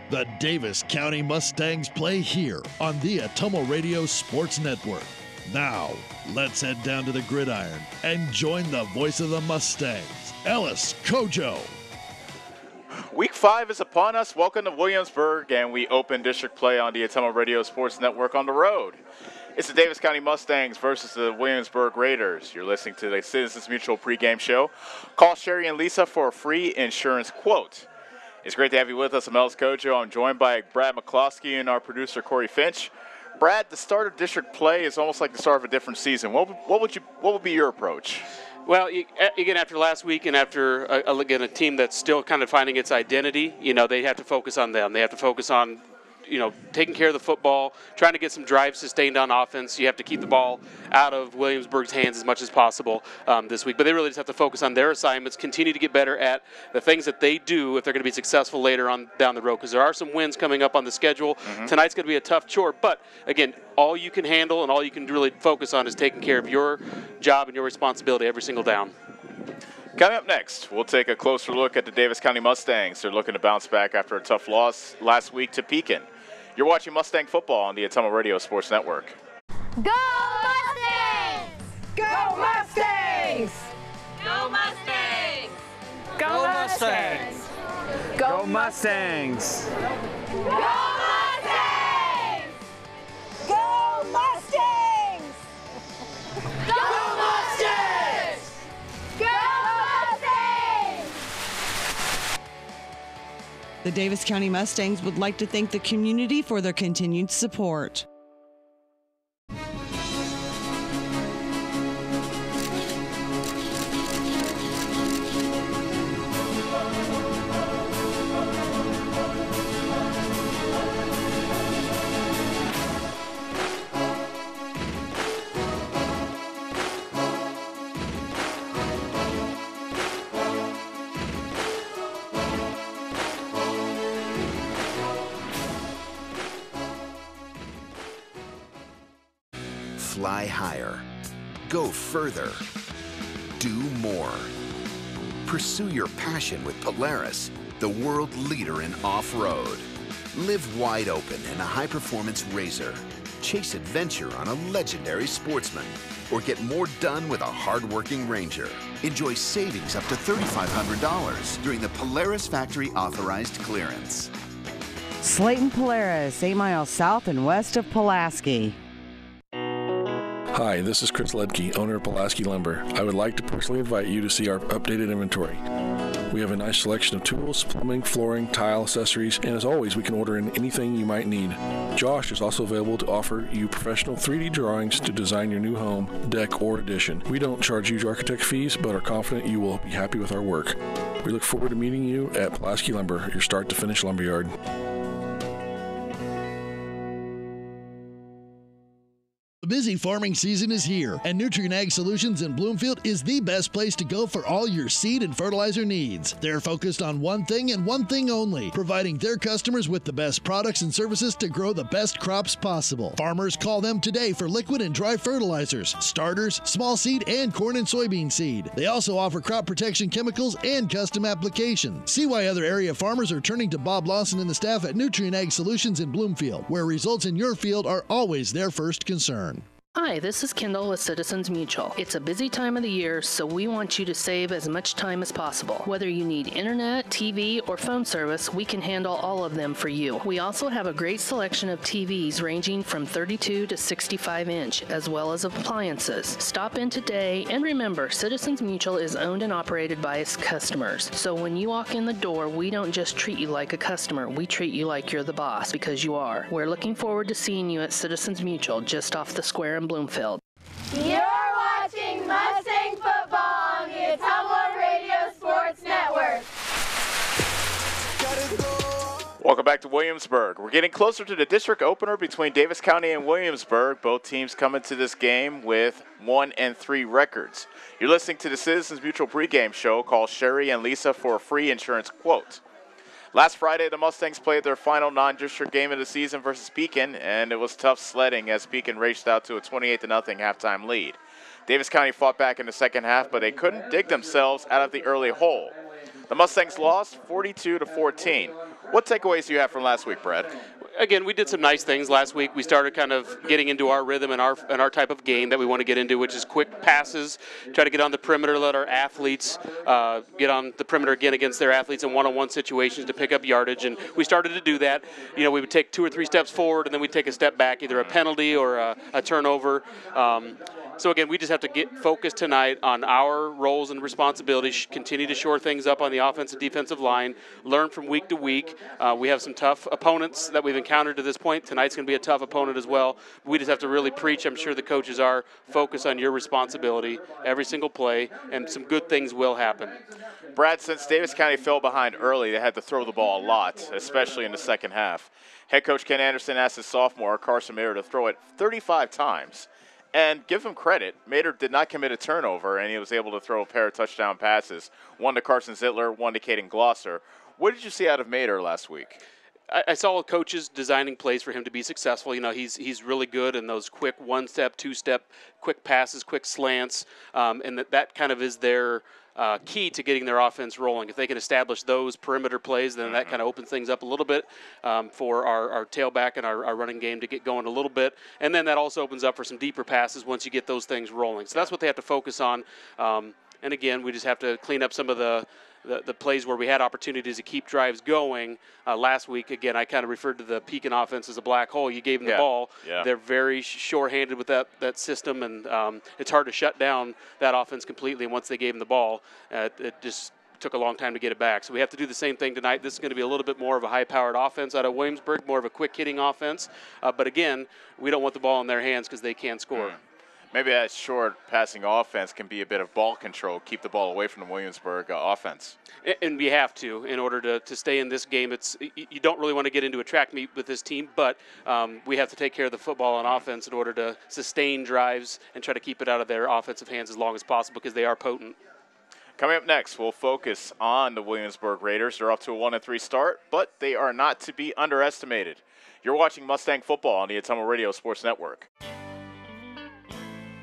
The Davis County Mustangs play here on the Atomo Radio Sports Network. Now, let's head down to the gridiron and join the voice of the Mustangs, Ellis Kojo. Week 5 is upon us. Welcome to Williamsburg, and we open district play on the Atomo Radio Sports Network on the road. It's the Davis County Mustangs versus the Williamsburg Raiders. You're listening to the Citizens Mutual pregame show. Call Sherry and Lisa for a free insurance quote. It's great to have you with us. I'm Ellis Kojo. I'm joined by Brad McCloskey and our producer, Corey Finch. Brad, the start of district play is almost like the start of a different season. What would be your approach? Well, again, after last week and after, again, a team that's still kind of finding its identity, they have to focus on them. They have to focus on, taking care of the football, trying to get some drives sustained on offense. You have to keep the ball out of Williamsburg's hands as much as possible this week. But they really just have to focus on their assignments, continue to get better at the things that they do if they're going to be successful later on down the road, because there are some wins coming up on the schedule. Mm-hmm. Tonight's going to be a tough chore. But, again, all you can handle and all you can really focus on is taking care of your job and your responsibility every single down. Coming up next, we'll take a closer look at the Davis County Mustangs. They're looking to bounce back after a tough loss last week to Pekin. You're watching Mustang Football on the Atomo Radio Sports Network. Go Mustangs! Go Mustangs! Go Mustangs! Go Mustangs! Go Mustangs! Go Mustangs! Go Mustangs! Go Mustangs! Go Mustangs! The Davis County Mustangs would like to thank the community for their continued support. Fly higher. Go further. Do more. Pursue your passion with Polaris, the world leader in off-road. Live wide open in a high-performance RZR. Chase adventure on a legendary Sportsman. Or get more done with a hard-working Ranger. Enjoy savings up to $3,500 during the Polaris Factory Authorized Clearance. Slayton Polaris, 8 miles south and west of Pulaski. Hi, this is Chris Ledke, owner of Pulaski Lumber. I would like to personally invite you to see our updated inventory. We have a nice selection of tools, plumbing, flooring, tile, accessories, and as always, we can order in anything you might need. Josh is also available to offer you professional 3D drawings to design your new home, deck, or addition. We don't charge huge architect fees, but are confident you will be happy with our work. We look forward to meeting you at Pulaski Lumber, your start-to-finish lumberyard. The busy farming season is here, and Nutrient Ag Solutions in Bloomfield is the best place to go for all your seed and fertilizer needs. They're focused on one thing and one thing only, providing their customers with the best products and services to grow the best crops possible. Farmers call them today for liquid and dry fertilizers, starters, small seed, and corn and soybean seed. They also offer crop protection chemicals and custom application. See why other area farmers are turning to Bob Lawson and the staff at Nutrient Ag Solutions in Bloomfield, where results in your field are always their first concern. Hi, this is Kendall with Citizens Mutual. It's a busy time of the year, so we want you to save as much time as possible. Whether you need internet, TV, or phone service, we can handle all of them for you. We also have a great selection of TVs ranging from 32 to 65 inch, as well as appliances. Stop in today, and remember, Citizens Mutual is owned and operated by its customers. So when you walk in the door, we don't just treat you like a customer, we treat you like you're the boss, because you are. We're looking forward to seeing you at Citizens Mutual, just off the square in Bloomfield. You're watching Mustang Football on the Atomo Radio Sports Network. Welcome back to Williamsburg. We're getting closer to the district opener between Davis County and Williamsburg. Both teams come into this game with 1-3 records. You're listening to the Citizens Mutual pregame show. Call Sherry and Lisa for a free insurance quote. Last Friday, the Mustangs played their final non-district game of the season versus Pekin, and it was tough sledding as Pekin raced out to a 28-0 halftime lead. Davis County fought back in the second half, but they couldn't dig themselves out of the early hole. The Mustangs lost 42-14. What takeaways do you have from last week, Brad? Again, we did some nice things last week. We started kind of getting into our rhythm and our type of game that we want to get into, which is quick passes, try to get on the perimeter, let our athletes get on the perimeter again against their athletes in one-on-one situations to pick up yardage. And we started to do that. You know, we would take 2 or 3 steps forward, and then we'd take a step back, either a penalty or a turnover. So, again, we just have to get focused tonight on our roles and responsibilities, continue to shore things up on the offensive defensive line, learn from week to week. We have some tough opponents that we've encountered to this point. Tonight's going to be a tough opponent as well. We just have to really preach, I'm sure the coaches are, focus on your responsibility every single play, and some good things will happen. Brad, since Davis County fell behind early, they had to throw the ball a lot, especially in the second half. Head coach Ken Anderson asked his sophomore, Carson Mader, to throw it 35 times. And give him credit, Mader did not commit a turnover, and he was able to throw a pair of touchdown passes, one to Carson Zittler, one to Caden Glosser. What did you see out of Mader last week? I saw coaches designing plays for him to be successful. You know, he's really good in those quick one-step, two-step, quick passes, quick slants, and that kind of is their key to getting their offense rolling. If they can establish those perimeter plays, then that kind of opens things up a little bit for our tailback and our running game to get going a little bit. And then that also opens up for some deeper passes once you get those things rolling. So that's what they have to focus on. And again, we just have to clean up some of the plays where we had opportunities to keep drives going. Last week, again, I kind of referred to the Pekin offense as a black hole. You gave them the ball. Yeah. They're very short-handed with that system, and it's hard to shut down that offense completely. And once they gave them the ball, it just took a long time to get it back. So we have to do the same thing tonight. This is going to be a little bit more of a high-powered offense out of Williamsburg, more of a quick-hitting offense. But, again, we don't want the ball in their hands because they can't score. Maybe that short passing offense can be a bit of ball control, keep the ball away from the Williamsburg offense. And we have to, in order to stay in this game. You don't really want to get into a track meet with this team, but we have to take care of the football on offense in order to sustain drives and try to keep it out of their offensive hands as long as possible because they are potent. Coming up next, we'll focus on the Williamsburg Raiders. They're off to a 1-3 start, but they are not to be underestimated. You're watching Mustang Football on the Ottumwa Radio Sports Network.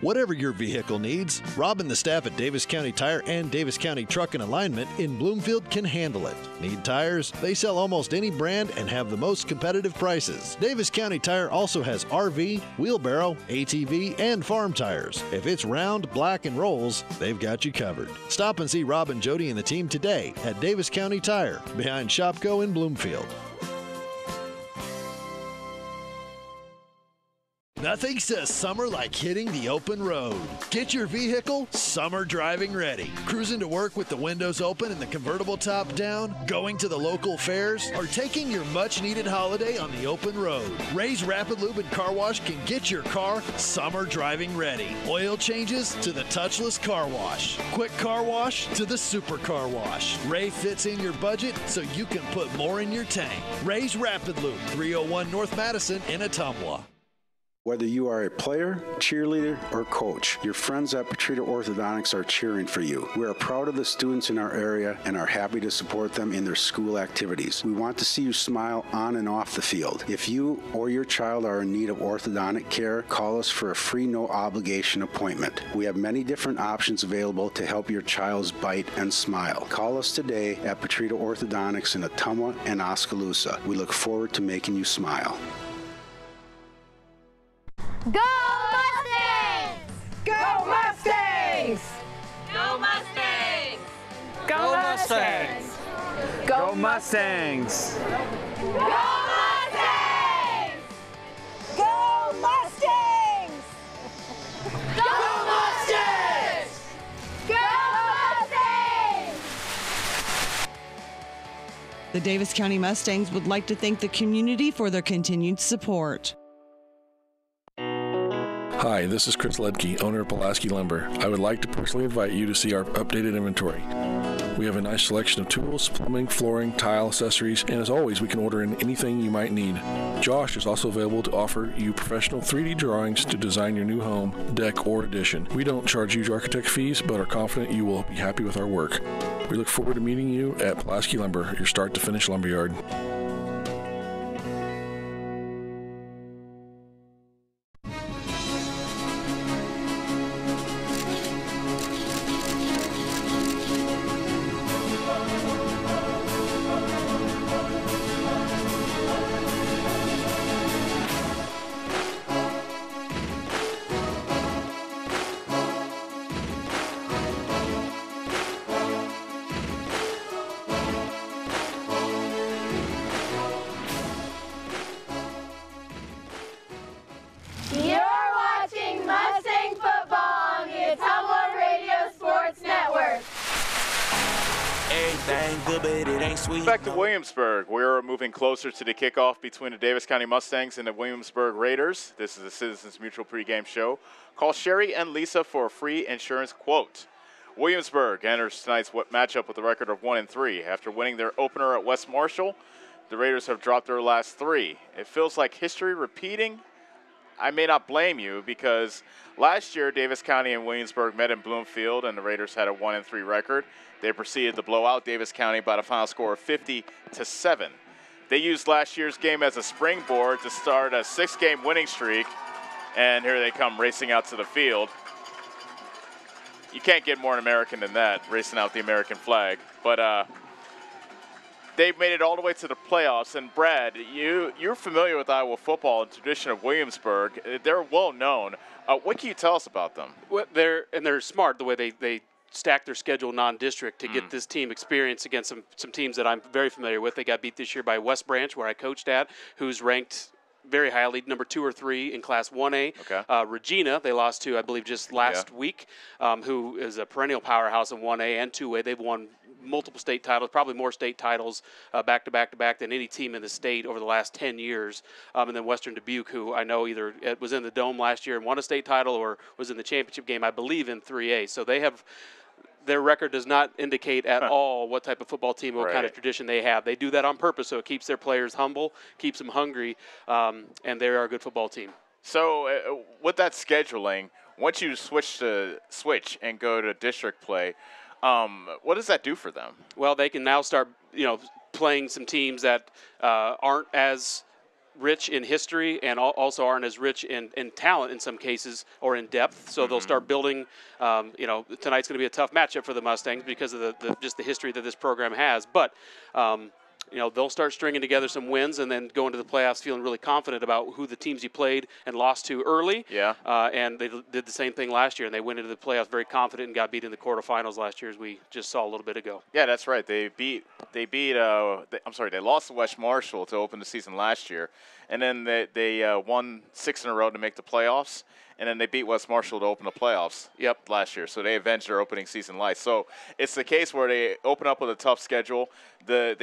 Whatever your vehicle needs, Rob and the staff at Davis County Tire and Davis County Truck and Alignment in Bloomfield can handle it. Need tires? They sell almost any brand and have the most competitive prices. Davis County Tire also has RV, wheelbarrow, ATV, and farm tires. If it's round, black, and rolls, they've got you covered. Stop and see Rob and Jody and the team today at Davis County Tire, behind Shopco in Bloomfield. Nothing says summer like hitting the open road. Get your vehicle summer driving ready. Cruising to work with the windows open and the convertible top down, going to the local fairs, or taking your much-needed holiday on the open road. Ray's Rapid Lube and Car Wash can get your car summer driving ready. Oil changes to the touchless car wash. Quick car wash to the super car wash. Ray fits in your budget so you can put more in your tank. Ray's Rapid Lube, 301 North Madison in Ottumwa. Whether you are a player, cheerleader, or coach, your friends at Petrita Orthodontics are cheering for you. We are proud of the students in our area and are happy to support them in their school activities. We want to see you smile on and off the field. If you or your child are in need of orthodontic care, call us for a free, no-obligation appointment. We have many different options available to help your child's bite and smile. Call us today at Petrita Orthodontics in Ottumwa and Oskaloosa. We look forward to making you smile. Go Mustangs! Go Mustangs! Go Mustangs! Go Mustangs! Go Mustangs! Go Mustangs! Go Mustangs! Go Mustangs! Go Mustangs! The Davis County Mustangs would like to thank the community for their continued support. Hi, this is Chris Ledke, owner of Pulaski Lumber. I would like to personally invite you to see our updated inventory. We have a nice selection of tools, plumbing, flooring, tile, accessories, and as always, we can order in anything you might need. Josh is also available to offer you professional 3D drawings to design your new home, deck, or addition. We don't charge huge architect fees, but are confident you will be happy with our work. We look forward to meeting you at Pulaski Lumber, your start-to-finish lumberyard. Everything good, but it ain't sweet. Back to Williamsburg. We're moving closer to the kickoff between the Davis County Mustangs and the Williamsburg Raiders. This is the Citizens Mutual pregame show. Call Sherry and Lisa for a free insurance quote. Williamsburg enters tonight's matchup with a record of 1-3. After winning their opener at West Marshall, the Raiders have dropped their last 3. It feels like history repeating. I may not blame you because last year Davis County and Williamsburg met in Bloomfield and the Raiders had a 1-3 record. They proceeded to blow out Davis County by a final score of 50-7. They used last year's game as a springboard to start a 6-game winning streak, and here they come racing out to the field. You can't get more American than that, racing out the American flag. But they've made it all the way to the playoffs. And Brad, you're familiar with Iowa football and tradition of Williamsburg. They're well known. What can you tell us about them? Well, they're smart the way they stack their schedule non-district to get this team experience against some teams that I'm very familiar with. They got beat this year by West Branch, where I coached at, who's ranked very highly, number 2 or 3 in Class 1A. Okay. Regina, they lost to, I believe, just last week, who is a perennial powerhouse in 1A and 2A. They've won multiple state titles, probably more state titles back-to-back than any team in the state over the last 10 years. And then Western Dubuque, who I know either was in the Dome last year and won a state title or was in the championship game, I believe, in 3A. So they have – their record does not indicate at all what type of football team, what kind of tradition they have. They do that on purpose, so it keeps their players humble, keeps them hungry, and they are a good football team. So with that scheduling, once you switch and go to district play, what does that do for them? Well, they can now start, playing some teams that aren't as rich in history and also aren't as rich in talent in some cases or in depth. So they'll start building, tonight's going to be a tough matchup for the Mustangs because of just the history that this program has. But, they'll start stringing together some wins and then go into the playoffs feeling really confident about who the teams you played and lost to early. Yeah. And they did the same thing last year, and they went into the playoffs very confident and got beat in the quarterfinals last year, as we just saw a little bit ago. Yeah, that's right. They lost to West Marshall to open the season last year, and then they won 6 in a row to make the playoffs. And then they beat West Marshall to open the playoffs last year. So they avenged their opening season life. So it's the case where they open up with a tough schedule. They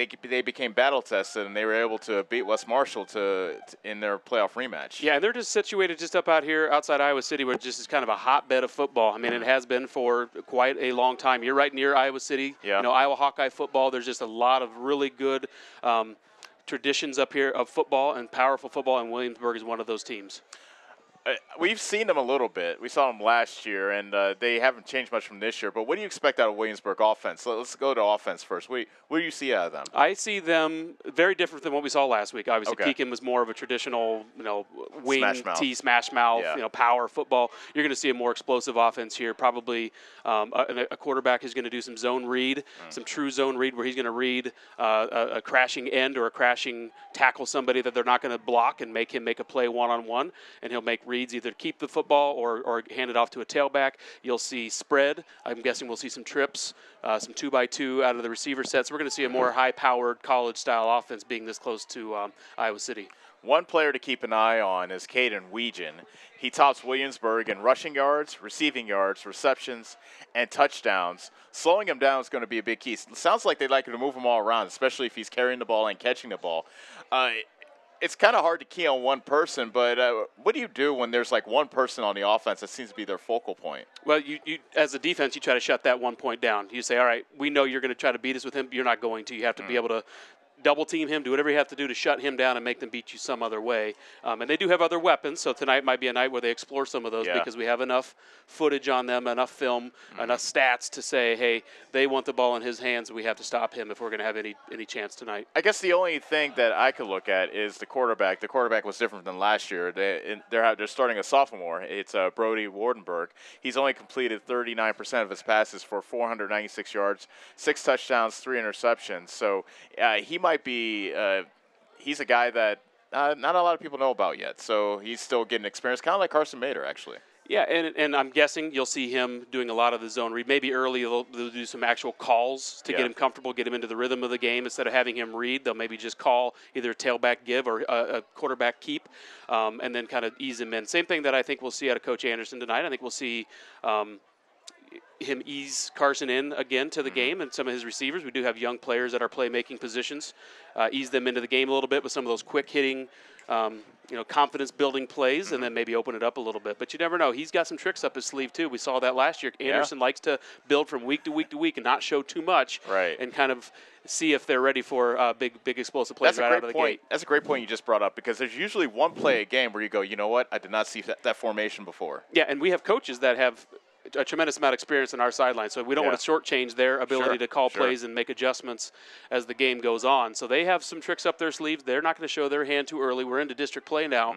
became battle-tested, and they were able to beat West Marshall in their playoff rematch. Yeah, and they're just situated just up out here outside Iowa City, where it just is kind of a hotbed of football. I mean, it has been for quite a long time. You're right near Iowa City. Yeah. Iowa Hawkeye football. There's just a lot of really good traditions up here of football and powerful football, and Williamsburg is one of those teams. We've seen them a little bit. We saw them last year, and they haven't changed much from this year. But what do you expect out of Williamsburg offense? So let's go to offense first. What do you see out of them? I see them very different than what we saw last week. Obviously, Pekin was more of a traditional, wing smash mouth, power football. You're going to see a more explosive offense here. Probably a quarterback is going to do some zone read, some true zone read, where he's going to read a crashing end or a crashing tackle somebody that they're not going to block and make him make a play one-on-one, and he'll make reads either keep the football or hand it off to a tailback. You'll see spread. I'm guessing we'll see some trips, some 2x2 out of the receiver sets. We're going to see a more high-powered college-style offense being this close to Iowa City. One player to keep an eye on is Caden Weegan. He tops Williamsburg in rushing yards, receiving yards, receptions, and touchdowns. Slowing him down is going to be a big key. It sounds like they'd like him to move him all around, especially if he's carrying the ball and catching the ball. It's kind of hard to key on one person, but what do you do when there's like one person on the offense that seems to be their focal point? Well, you as a defense, you try to shut that one point down. You say, all right, we know you're going to try to beat us with him, but you're not going to. You have to be able to double team him, do whatever you have to do to shut him down and make them beat you some other way. And they do have other weapons, so tonight might be a night where they explore some of those because we have enough footage on them, enough film, enough stats to say, hey, they want the ball in his hands, we have to stop him if we're going to have any chance tonight. I guess the only thing that I could look at is the quarterback. The quarterback was different than last year. They're starting a sophomore. It's Brody Wardenberg. He's only completed 39% of his passes for 496 yards, 6 touchdowns, 3 interceptions. So he might be he's a guy that not a lot of people know about yet. So he's still getting experience, kind of like Carson Mader, actually. Yeah, and I'm guessing you'll see him doing a lot of the zone read. Maybe early they'll do some actual calls to get him comfortable, get him into the rhythm of the game. Instead of having him read, they'll maybe just call either a tailback give or a quarterback keep, and then kind of ease him in. Same thing that I think we'll see out of Coach Anderson tonight. I think we'll see him ease Carson in again to the game and some of his receivers. We do have young players at our playmaking positions. Ease them into the game a little bit with some of those quick hitting, confidence building plays, and then maybe open it up a little bit. But you never know. He's got some tricks up his sleeve too. We saw that last year. Anderson likes to build from week to week to week and not show too much, and kind of see if they're ready for big explosive plays right out of the gate. That's a great point you just brought up, because there's usually one play a game where you go, you know what, I did not see that formation before. Yeah, and we have coaches that have a tremendous amount of experience in our sideline, so we don't want to shortchange their ability to call plays and make adjustments as the game goes on. So they have some tricks up their sleeves. They're not going to show their hand too early. We're into district play now,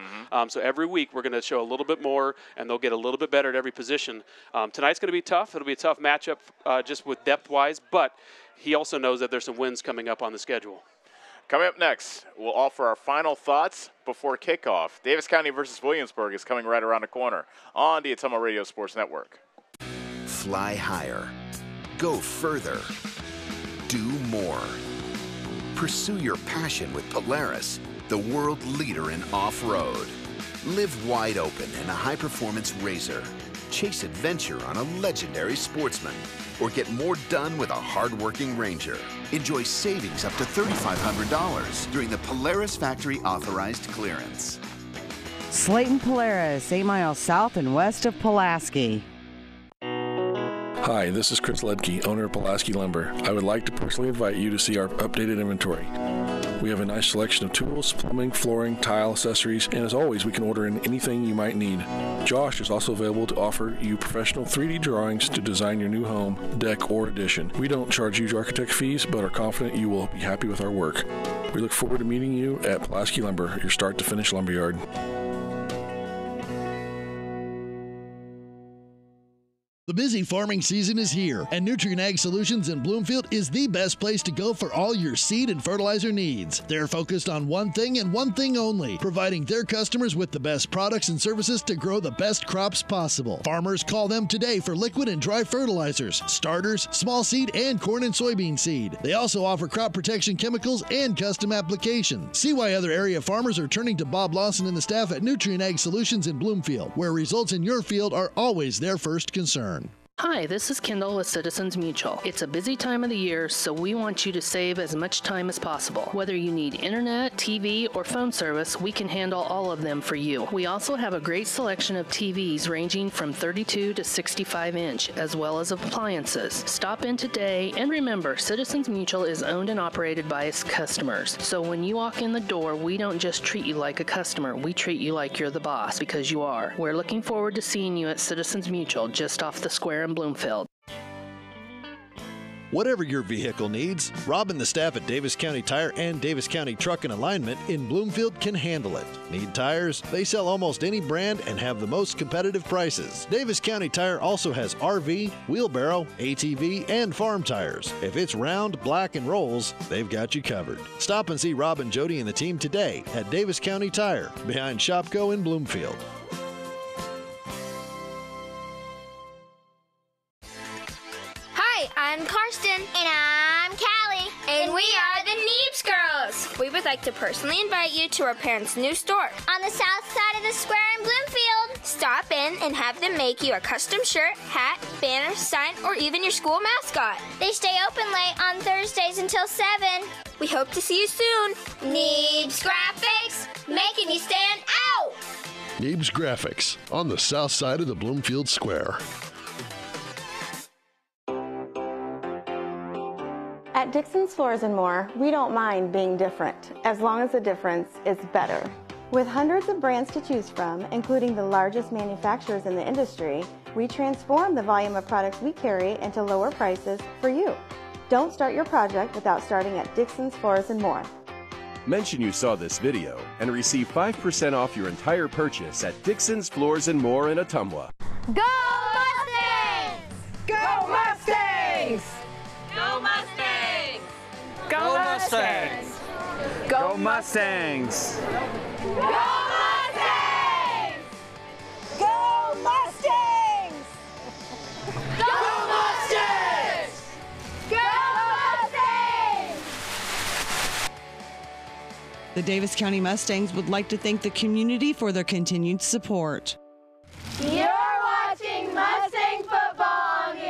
so every week we're going to show a little bit more, and they'll get a little bit better at every position. Tonight's going to be tough. It'll be a tough matchup just with depth-wise, but he also knows that there's some wins coming up on the schedule. Coming up next, we'll offer our final thoughts before kickoff. Davis County versus Williamsburg is coming right around the corner on the Ottumwa Radio Sports Network. Fly higher. Go further. Do more. Pursue your passion with Polaris, the world leader in off-road. Live wide open in a high-performance RZR. Chase adventure on a legendary Sportsman. Or get more done with a hard-working Ranger. Enjoy savings up to $3,500 during the Polaris Factory Authorized Clearance. Slayton Polaris, 8 miles south and west of Pulaski. Hi, this is Chris Ledke, owner of Pulaski Lumber. I would like to personally invite you to see our updated inventory. We have a nice selection of tools, plumbing, flooring, tile, accessories, and as always, we can order in anything you might need. Josh is also available to offer you professional 3D drawings to design your new home, deck, or addition. We don't charge huge architect fees, but are confident you will be happy with our work. We look forward to meeting you at Pulaski Lumber, your start-to-finish lumberyard. The busy farming season is here, and Nutrient Ag Solutions in Bloomfield is the best place to go for all your seed and fertilizer needs. They're focused on one thing and one thing only, providing their customers with the best products and services to grow the best crops possible. Farmers call them today for liquid and dry fertilizers, starters, small seed, and corn and soybean seed. They also offer crop protection chemicals and custom application. See why other area farmers are turning to Bob Lawson and the staff at Nutrient Ag Solutions in Bloomfield, where results in your field are always their first concern. Hi, this is Kendall with Citizens Mutual. It's a busy time of the year, so we want you to save as much time as possible. Whether you need internet, TV, or phone service, we can handle all of them for you. We also have a great selection of TVs ranging from 32 to 65 inch, as well as appliances. Stop in today, and remember, Citizens Mutual is owned and operated by its customers. So when you walk in the door, we don't just treat you like a customer, we treat you like you're the boss, because you are. We're looking forward to seeing you at Citizens Mutual, just off the square in Bloomfield. Whatever your vehicle needs, Rob and the staff at Davis County Tire and Davis County Truck and Alignment in Bloomfield can handle it. Need tires? They sell almost any brand and have the most competitive prices. Davis County Tire also has RV, wheelbarrow, ATV, and farm tires. If it's round, black, and rolls, they've got you covered. Stop and see Rob and Jody and the team today at Davis County Tire, behind Shopco in Bloomfield. I'm Karsten. And I'm Callie. And we are the Neebs Girls. We would like to personally invite you to our parents' new store on the south side of the square in Bloomfield. Stop in and have them make you a custom shirt, hat, banner, sign, or even your school mascot. They stay open late on Thursdays until 7. We hope to see you soon. Neebs Graphics, making you stand out. Neebs Graphics, on the south side of the Bloomfield Square. At Dixon's Floors & More, we don't mind being different, as long as the difference is better. With hundreds of brands to choose from, including the largest manufacturers in the industry, we transform the volume of products we carry into lower prices for you. Don't start your project without starting at Dixon's Floors & More. Mention you saw this video and receive 5% off your entire purchase at Dixon's Floors & More in Ottumwa. Go Mustangs! Go Mustangs! Go Mustangs! Go Mustangs! Go Mustangs! Go Mustangs! Go Mustangs! Go Mustangs! Go Mustangs! The Davis County Mustangs would like to thank the community for their continued support. You're watching Mustang football on the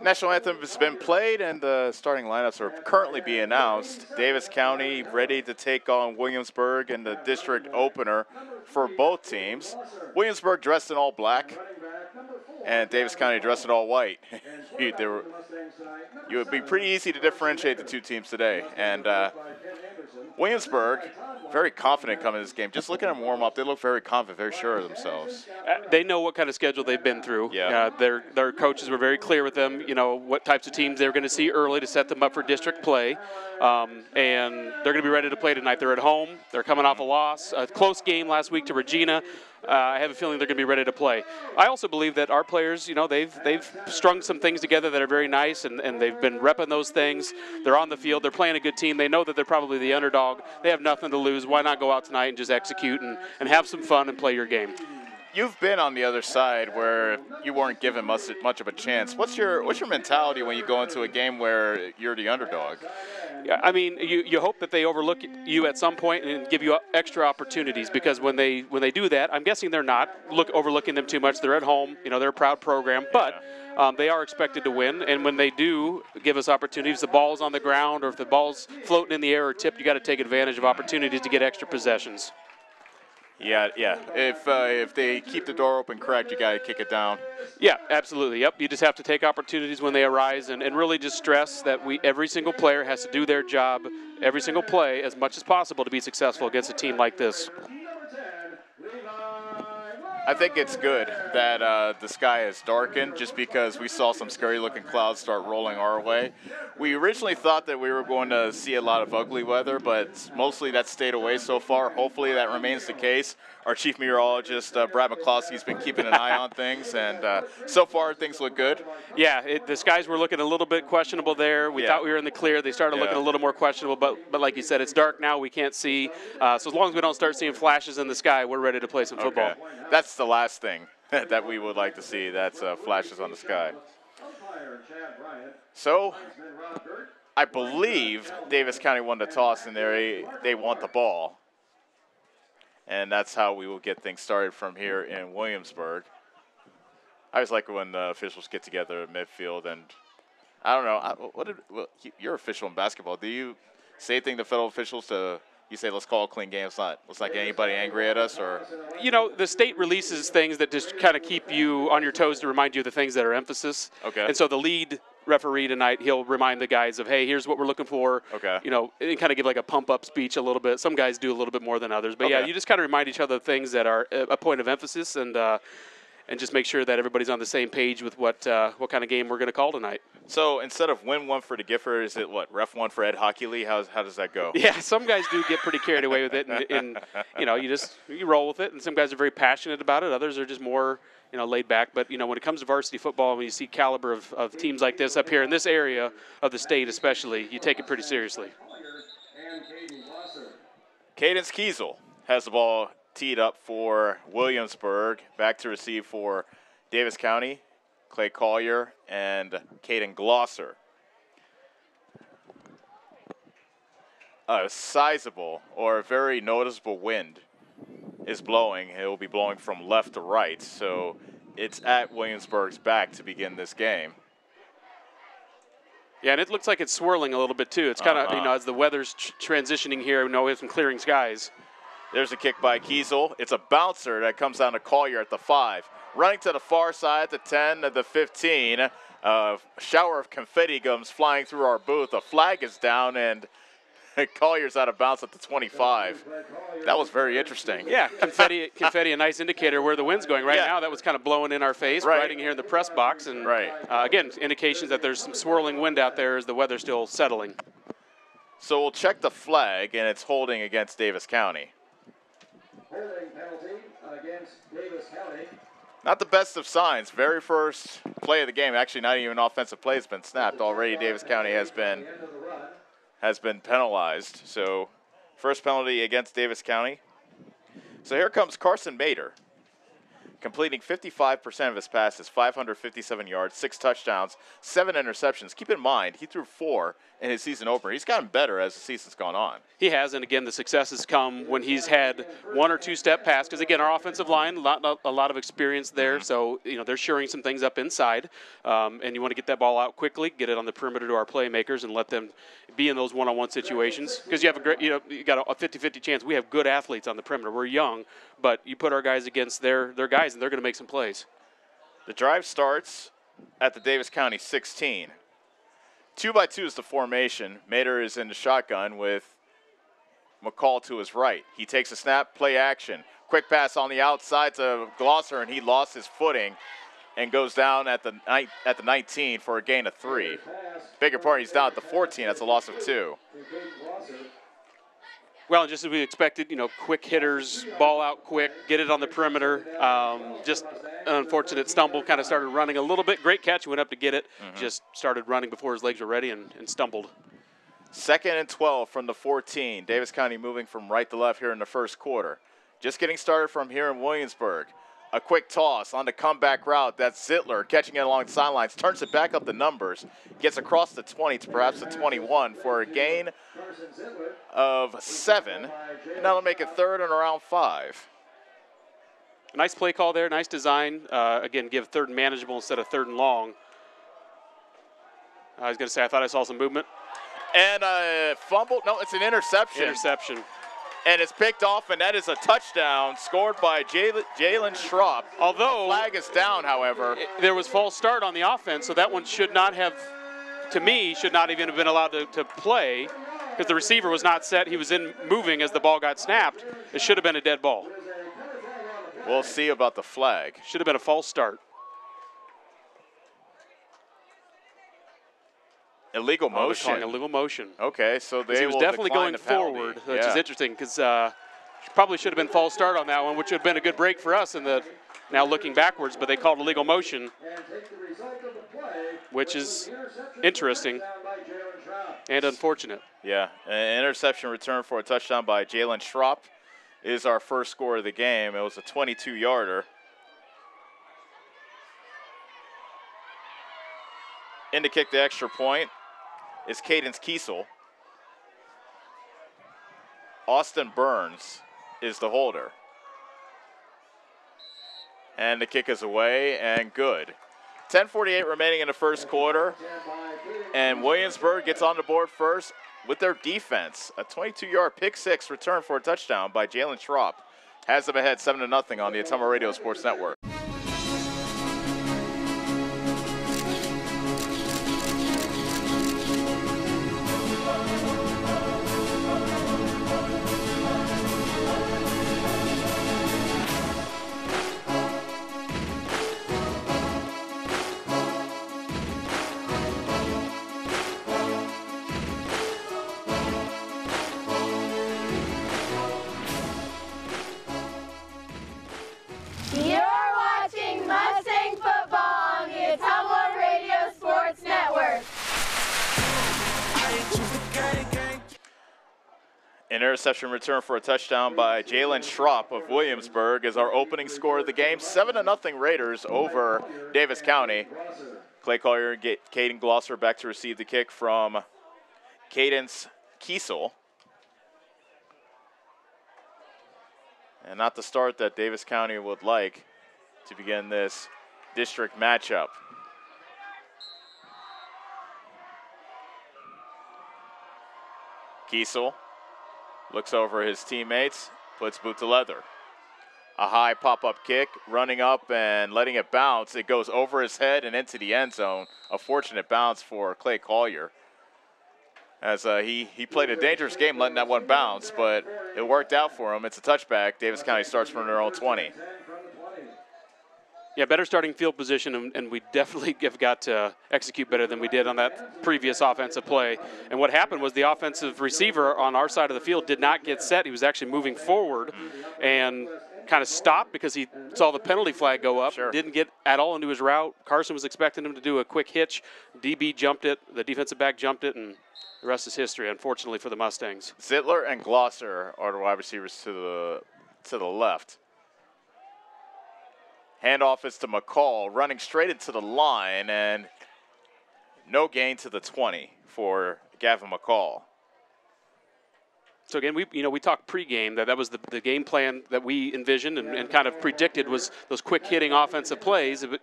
National anthem has been played, and the starting lineups are currently being announced. Davis County ready to take on Williamsburg in the district opener for both teams. Williamsburg dressed in all black, and Davis County dressed in all white. It would be pretty easy to differentiate the two teams today. And Williamsburg, very confident coming to this game. Just looking at them warm up, they look very confident, very sure of themselves. They know what kind of schedule they've been through. Yeah. Their coaches were very clear with them, what types of teams they were going to see early to set them up for district play. And they're going to be ready to play tonight. They're at home. They're coming off a loss, a close game last week to Regina. I have a feeling they're going to be ready to play. I also believe that our players, they've strung some things together that are very nice, and they've been repping those things. They're on the field. They're playing a good team. They know that they're probably the underdog. They have nothing to lose. Why not go out tonight and just execute and have some fun and play your game? You've been on the other side where you weren't given much of a chance. What's your mentality when you go into a game where you're the underdog? I mean, you hope that they overlook you at some point and give you extra opportunities, because when they do that, I'm guessing they're not overlooking them too much. They're at home. They're a proud program, but they are expected to win. And when they do give us opportunities, the ball's on the ground or if the ball's floating in the air or tipped, you got to take advantage of opportunities to get extra possessions. Yeah. If they keep the door open correct, you got to kick it down. Yeah, absolutely. Yep. You just have to take opportunities when they arise and really just stress that every single player has to do their job, every single play, as much as possible to be successful against a team like this. I think it's good that the sky has darkened, just because we saw some scary-looking clouds start rolling our way. We originally thought that we were going to see a lot of ugly weather, but mostly that stayed away so far. Hopefully that remains the case. Our chief meteorologist, Brad McCloskey's been keeping an eye on things, and so far things look good. Yeah, the skies were looking a little bit questionable there. We thought we were in the clear. They started looking a little more questionable, but like you said, it's dark now. We can't see. So as long as we don't start seeing flashes in the sky, we're ready to play some football. Okay. That's the last thing that we would like to see. That's flashes on the sky. So I believe Davis County won the toss, and they want the ball. And that's how we will get things started from here in Williamsburg. I always like when officials get together at midfield, and I don't know. You're official in basketball. Do you say anything to fellow officials you say, let's call a clean game? Let's not get anybody angry at us? Or the state releases things that just kind of keep you on your toes to remind you of the things that are emphasis. Okay. And so the lead referee tonight, he'll remind the guys of, hey, here's what we're looking for. Okay. And kind of give like a pump-up speech a little bit. Some guys do a little bit more than others. But, yeah, you just kind of remind each other of things that are a point of emphasis, and just make sure that everybody's on the same page with what kind of game we're going to call tonight. So instead of win one for the Giffer, is it ref one for Ed Hockey Lee? How does that go? Yeah, some guys do get pretty carried away with it, and you roll with it. And some guys are very passionate about it. Others are just more laid back. But when it comes to varsity football, when you see caliber of teams like this up here in this area of the state, especially, you take it pretty seriously. Cadence Kiesel has the ball teed up for Williamsburg. Back to receive for Davis County, Clay Collier, and Caden Glosser. A sizable or a very noticeable wind is blowing. It will be blowing from left to right, so it's at Williamsburg's back to begin this game. Yeah, and it looks like it's swirling a little bit too. It's kind of, as the weather's transitioning here, we have some clearing skies. There's a kick by Kiesel. It's a bouncer that comes down to Collier at the 5. Running to the far side, the 10, the 15. A shower of confetti comes flying through our booth. A flag is down, and Collier's out of bounds at the 25. That was very interesting. Yeah, confetti, a nice indicator where the wind's going. Right now, that was kind of blowing in our face, right in here in the press box. And again, indications that there's some swirling wind out there as the weather's still settling. So we'll check the flag, and it's holding against Davis County. Holding penalty against Davis County. Not the best of signs. Very first play of the game. Actually, not even an offensive play has been snapped. Already Davis County has been penalized. So first penalty against Davis County. So here comes Carson Mater. completing 55% of his passes, 557 yards, 6 touchdowns, 7 interceptions. Keep in mind, he threw 4 in his season opener. He's gotten better as the season's gone on. He has, and again, the success has come when he's had 1 or 2 step pass. Because again, our offensive line, a lot of experience there. So they're shoring some things up inside, and you want to get that ball out quickly, get it on the perimeter to our playmakers, and let them be in those one-on-one situations. Because you have a great, you got a 50-50 chance. We have good athletes on the perimeter. We're young, but you put our guys against their guys, and they're going to make some plays. The drive starts at the Davis County 16. 2-by-2 is the formation. Mater is in the shotgun with McCall to his right. He takes a snap, play action. Quick pass on the outside to Glosser, and he lost his footing and goes down at the 19 for a gain of 3. Bigger part, he's down at the 14. That's a loss of 2. Well, just as we expected, quick hitters, ball out quick, get it on the perimeter. Just an unfortunate stumble, kind of started running a little bit. Great catch, went up to get it, just started running before his legs were ready and stumbled. 2nd and 12 from the 14. Davis County moving from right to left here in the first quarter. Just getting started from here in Williamsburg. A quick toss on the comeback route. That's Zittler catching it along the sidelines, turns it back up the numbers, gets across the 20 to perhaps the 21 for a gain of 7. And that'll make it 3rd and around 5. Nice play call there, nice design. Again, give 3rd and manageable instead of 3rd and long. I was going to say, I thought I saw some movement. And a fumble. No, it's an interception. Interception. And it's picked off, and that is a touchdown scored by Jalen Schropp. Although the flag is down, however. There was false start on the offense, so that one should not have, to me, should not even have been allowed to play because the receiver was not set. He was moving as the ball got snapped. It should have been a dead ball. We'll see about the flag. Should have been a false start. Illegal motion. Illegal motion. Okay, so they he was definitely going forward, which is interesting because probably should have been false start on that one, which would have been a good break for us in the now looking backwards, but they called illegal motion, which is interesting and unfortunate. Yeah, an interception return for a touchdown by Jalen Schropp is our first score of the game. It was a 22-yarder. In to kick the extra point is Cadence Kiesel. Austin Burns is the holder. And the kick is away and good. 10:48 remaining in the first quarter. And Williamsburg gets on the board first with their defense. A 22-yard pick six return for a touchdown by Jalen Schropp has them ahead 7-0 on the Ottumwa Radio Sports Network. You're watching Mustang football on the Ottumwa Radio Sports Network. An interception return for a touchdown by Jalen Schropp of Williamsburg is our opening score of the game. 7-0 Raiders over Davis County. Clay Collier and Caden Glosser back to receive the kick from Cadence Kiesel. And not the start that Davis County would like to begin this district matchup. Kiesel looks over his teammates, puts boot to leather. A high pop-up kick, running up and letting it bounce. It goes over his head and into the end zone. A fortunate bounce for Clay Collier. As he played a dangerous game letting that one bounce, but it worked out for him. It's a touchback. Davis County starts from their own 20. Yeah, better starting field position, and we definitely have got to execute better than we did on that previous offensive play. And what happened was the offensive receiver on our side of the field did not get set. He was actually moving forward and kind of stopped because he saw the penalty flag go up. Sure. Didn't get at all into his route. Carson was expecting him to do a quick hitch. DB jumped it. The defensive back jumped it, and the rest is history, unfortunately, for the Mustangs. Zittler and Glosser are the wide receivers to the left. Handoff is to McCall, running straight into the line, and no gain to the 20 for Gavin McCall. So again, we talked pregame that was the game plan that we envisioned and kind of predicted was those quick hitting offensive plays. But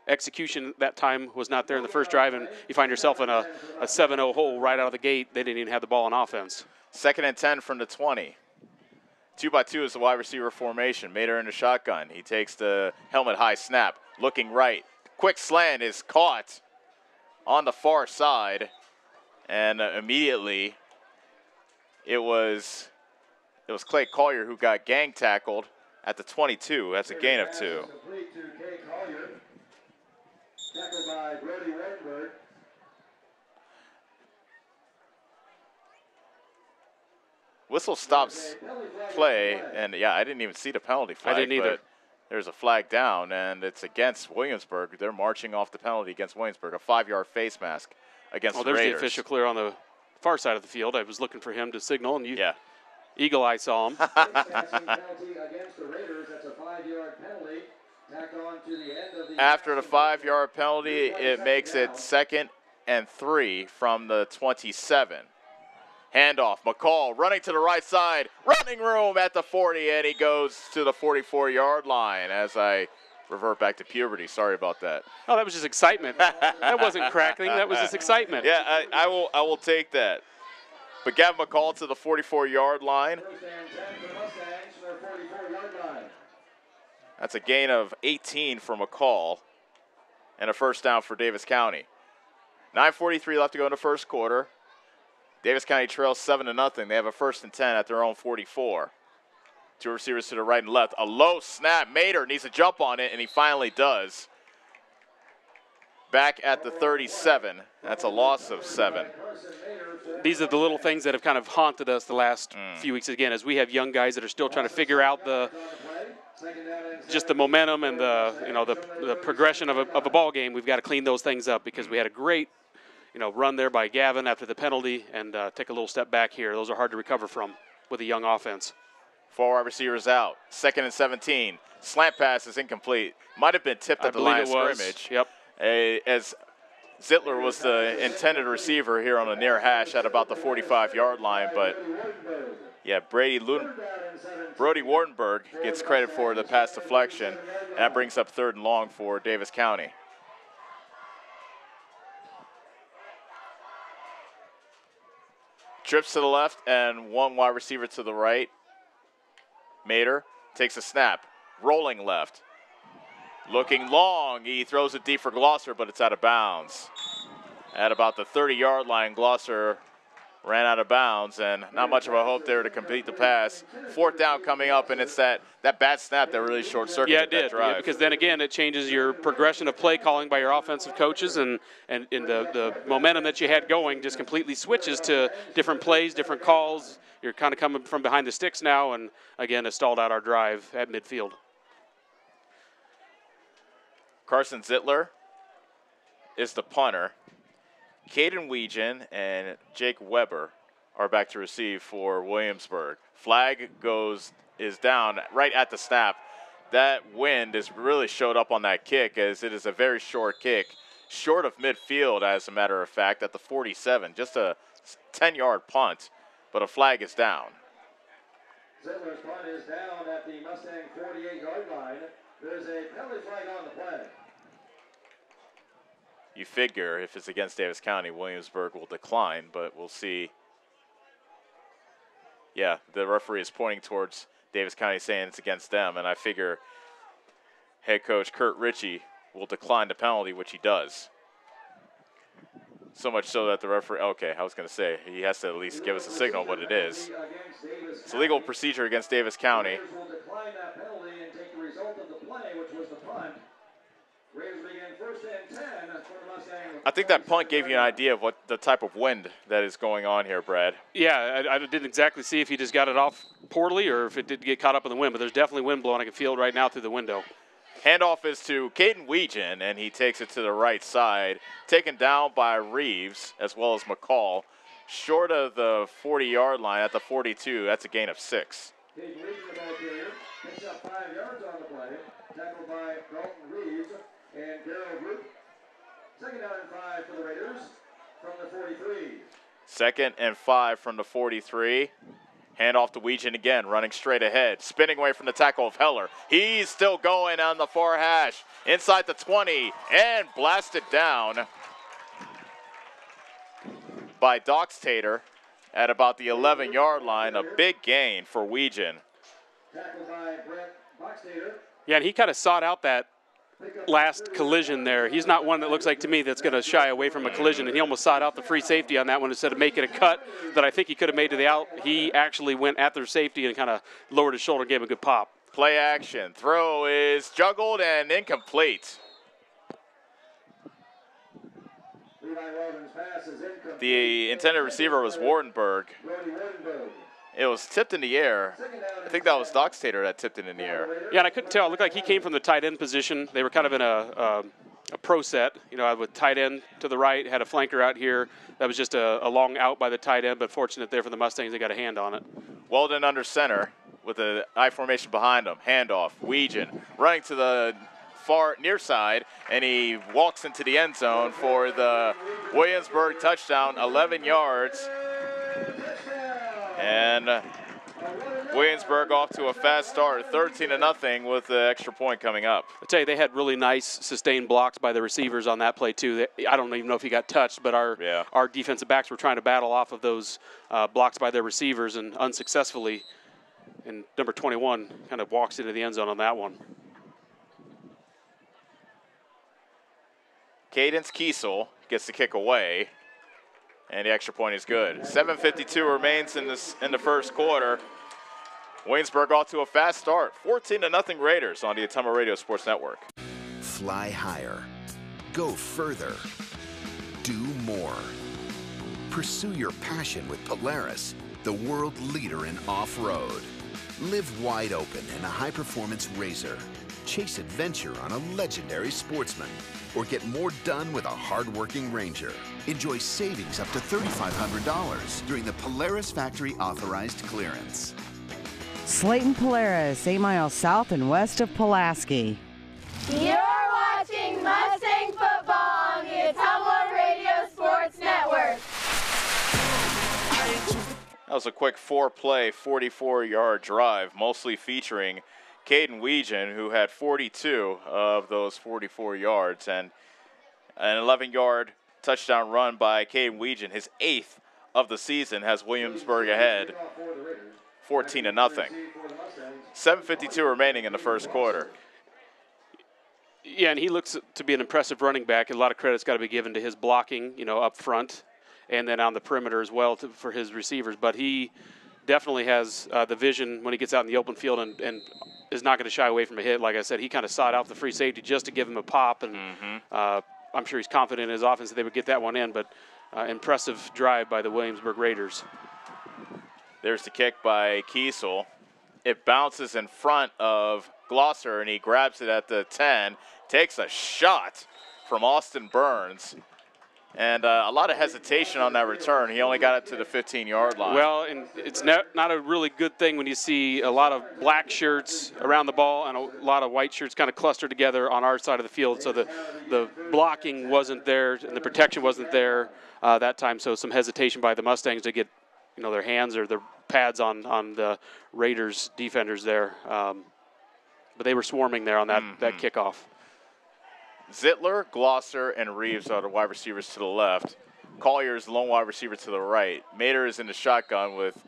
execution that time was not there in the first drive, and you find yourself in a 7-0 hole right out of the gate. They didn't even have the ball on offense. 2nd and 10 from the 20. 2-by-2 is the wide receiver formation. Mater in the shotgun. He takes the helmet high snap, looking right. Quick slant is caught on the far side, and immediately it was Clay Collier who got gang tackled at the 22. That's a gain of 2. Tackled by Brody Wardenberg. Whistle stops play, and yeah, I didn't even see the penalty flag. I didn't either. But there's a flag down, and it's against Williamsburg. They're marching off the penalty against Williamsburg, a 5-yard face mask against the Raiders. There's the official clear on the far side of the field. I was looking for him to signal, and eagle eye saw him. After the 5-yard penalty, it makes it 2nd and 3 from the 27. Handoff, McCall running to the right side, running room at the 40, and he goes to the 44-yard line as I revert back to puberty. Sorry about that. Oh, that was just excitement. That wasn't crackling. That was just excitement. Yeah, I will take that. But Gavin McCall to the 44-yard line. That's a gain of 18 for McCall and a first down for Davis County. 9:43 left to go in the first quarter. Davis County trails 7-0. They have a 1st and 10 at their own 44. 2 receivers to the right and left. A low snap. Mater needs to jump on it, and he finally does. Back at the 37. That's a loss of 7. These are the little things that have kind of haunted us the last few weeks. Again, as we have young guys that are still trying to figure out just the momentum and the progression of a ball game. We've got to clean those things up because we had a great run there by Gavin after the penalty and take a little step back here. Those are hard to recover from with a young offense. 4 wide receivers out. 2nd and 17. Slant pass is incomplete. Might have been tipped at the line of scrimmage. Yep. As Zittler was the intended receiver here on the near hash at about the 45-yard line, but yeah, Brody Wardenberg gets credit for the pass deflection, and that brings up 3rd and long for Davis County. Trips to the left and 1 wide receiver to the right. Mater takes a snap, rolling left. Looking long, he throws it deep for Glosser, but it's out of bounds. At about the 30-yard line, Glosser ran out of bounds, and not much of a hope there to complete the pass. 4th down coming up, and it's that bad snap that really short-circuited that drive. Yeah, because then again, it changes your progression of play calling by your offensive coaches, and the momentum that you had going just completely switches to different plays, different calls. You're kind of coming from behind the sticks now, and again, it stalled out our drive at midfield. Carson Zittler is the punter. Caden Weegan and Jake Weber are back to receive for Williamsburg. Flag is down right at the snap. That wind has really showed up on that kick as it is a very short kick, short of midfield as a matter of fact at the 47. Just a 10-yard punt, but a flag is down. Zittler's punt is down at the Mustang 48-yard line. There's a penalty flag on the play. You figure if it's against Davis County, Williamsburg will decline, but we'll see. Yeah, the referee is pointing towards Davis County saying it's against them, and I figure head coach Kurt Ritchie will decline the penalty, which he does. So much so that the referee, okay, I was going to say, he has to at least give us a signal what it is. It's a legal procedure against Davis County. Raiders will decline that penalty and take the result of the play, which was the punt. Raiders begin 1st and 10 for the Mustang. I think that punt gave you an idea of what the type of wind that is going on here, Brad. Yeah, I didn't exactly see if he just got it off poorly or if it did get caught up in the wind, but there's definitely wind blowing. I can feel it right now through the window. Handoff is to Caden Weegan, and he takes it to the right side. Taken down by Reeves as well as McCall. Short of the 40-yard line at the 42. That's a gain of 6. Caden Weegan, the ball carrier, picks up 5 yards on the play. Tackled by Dalton Reeves and Darrell Group. 2nd down and 5 for the Raiders from the 43. 2nd and 5 from the 43. Hand off to Weegan again, running straight ahead. Spinning away from the tackle of Heller. He's still going on the far hash. Inside the 20 and blasted down by Doxtator at about the 11-yard line. A big gain for Weegan. Tackled by Brett Doxtator. Yeah, and he kind of sought out that last collision there. He's not one that looks like to me that's going to shy away from a collision, and he almost sought out the free safety on that one instead of making a cut that I think he could have made to the out. He actually went at their safety and kind of lowered his shoulder and gave him a good pop. Play action. Throw is juggled and incomplete. The intended receiver was Wardenberg. It was tipped in the air. I think that was Doxtator that tipped it in the air. Yeah, and I couldn't tell. It looked like he came from the tight end position. They were kind of in a pro set, you know, with tight end to the right, had a flanker out here. That was just a long out by the tight end, but fortunate there for the Mustangs, they got a hand on it. Weldon under center with the I formation behind him. Handoff, Weegan running to the far near side, and he walks into the end zone for the Williamsburg touchdown, 11 yards. And Williamsburg off to a fast start, 13-0 with the extra point coming up. I tell you, they had really nice sustained blocks by the receivers on that play too. I don't even know if he got touched, but our defensive backs were trying to battle off of those blocks by their receivers and unsuccessfully. And number 21 kind of walks into the end zone on that one. Cadence Kiesel gets the kick away. And the extra point is good. 7:52 remains in the first quarter. Williamsburg off to a fast start. 14-0 Raiders on the Ottumwa Radio Sports Network. Fly higher. Go further. Do more. Pursue your passion with Polaris, the world leader in off-road. Live wide open in a high-performance RZR. Chase adventure on a legendary Sportsman. Or get more done with a hard-working Ranger. Enjoy savings up to $3,500 during the Polaris Factory Authorized Clearance. Slayton Polaris, 8 miles south and west of Pulaski. You're watching Mustang football on the Ottumwa Radio Sports Network. That was a quick 4-play, 44-yard drive, mostly featuring Caden Weegan, who had 42 of those 44 yards, and an 11-yard touchdown run by Caden Weegan, his 8th of the season, has Williamsburg ahead 14-0. 7:52 remaining in the first quarter. Yeah, and he looks to be an impressive running back. A lot of credit's got to be given to his blocking, you know, up front, and then on the perimeter as well for his receivers. But he definitely has the vision when he gets out in the open field and is not going to shy away from a hit. Like I said, he kind of sought out the free safety just to give him a pop, and I'm sure he's confident in his offense that they would get that one in, but impressive drive by the Williamsburg Raiders. There's the kick by Kiesel. It bounces in front of Glosser, and he grabs it at the 10, takes a shot from Austin Burns. And a lot of hesitation on that return. He only got it to the 15-yard line. Well, and it's not a really good thing when you see a lot of black shirts around the ball and a lot of white shirts kind of clustered together on our side of the field. So the blocking wasn't there and the protection wasn't there that time. So some hesitation by the Mustangs to get, you know, their hands or their pads on the Raiders defenders there. But they were swarming there on that kickoff. Zittler, Glosser, and Reeves are the wide receivers to the left. Collier is the lone wide receiver to the right. Mater is in the shotgun with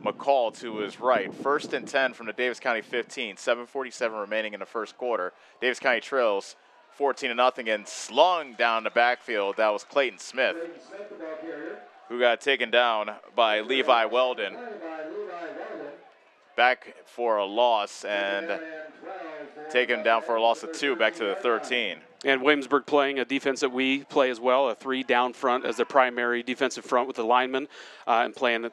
McCall to his right. 1st and 10 from the Davis County 15. 7:47 remaining in the first quarter. Davis County trails 14-0 and slung down the backfield. That was Clayton Smith, who got taken down by Levi Weldon. Back for a loss and taken down for a loss of 2 back to the 13. And Williamsburg playing a defense that we play as well, a 3 down front as their primary defensive front with the linemen, and playing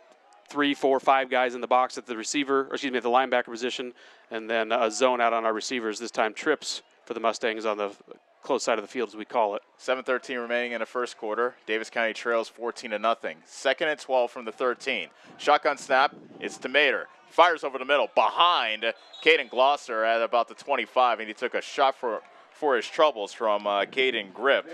3, 4, 5 guys in the box at the receiver, or excuse me, at the linebacker position, and then a zone out on our receivers. This time trips for the Mustangs on the close side of the field, as we call it. 7:13 remaining in the first quarter. Davis County trails 14-0. 2nd and 12 from the 13. Shotgun snap. It's to Mater. fires over the middle behind Caden Glosser at about the 25, and he took a shot for his troubles from Caden Grip.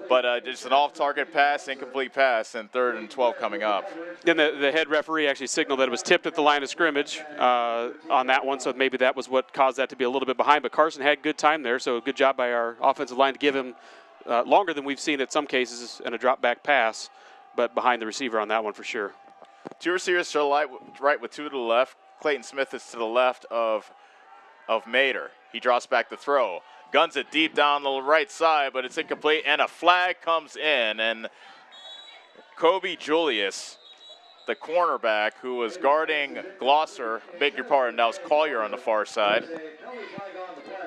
But just an off-target pass, incomplete pass, and 3rd and 12 coming up. Then the head referee actually signaled that it was tipped at the line of scrimmage on that one, so maybe that was what caused that to be a little bit behind. But Carson had good time there, so good job by our offensive line to give him longer than we've seen at some cases and a drop-back pass, but behind the receiver on that one for sure. 2 receivers to the right with 2 to the left. Clayton Smith is to the left of Mater. He drops back the throw. Guns it deep down the right side, but it's incomplete, and a flag comes in, and Kobe Julius, the cornerback who was guarding Glosser, beg your pardon, that was Collier on the far side,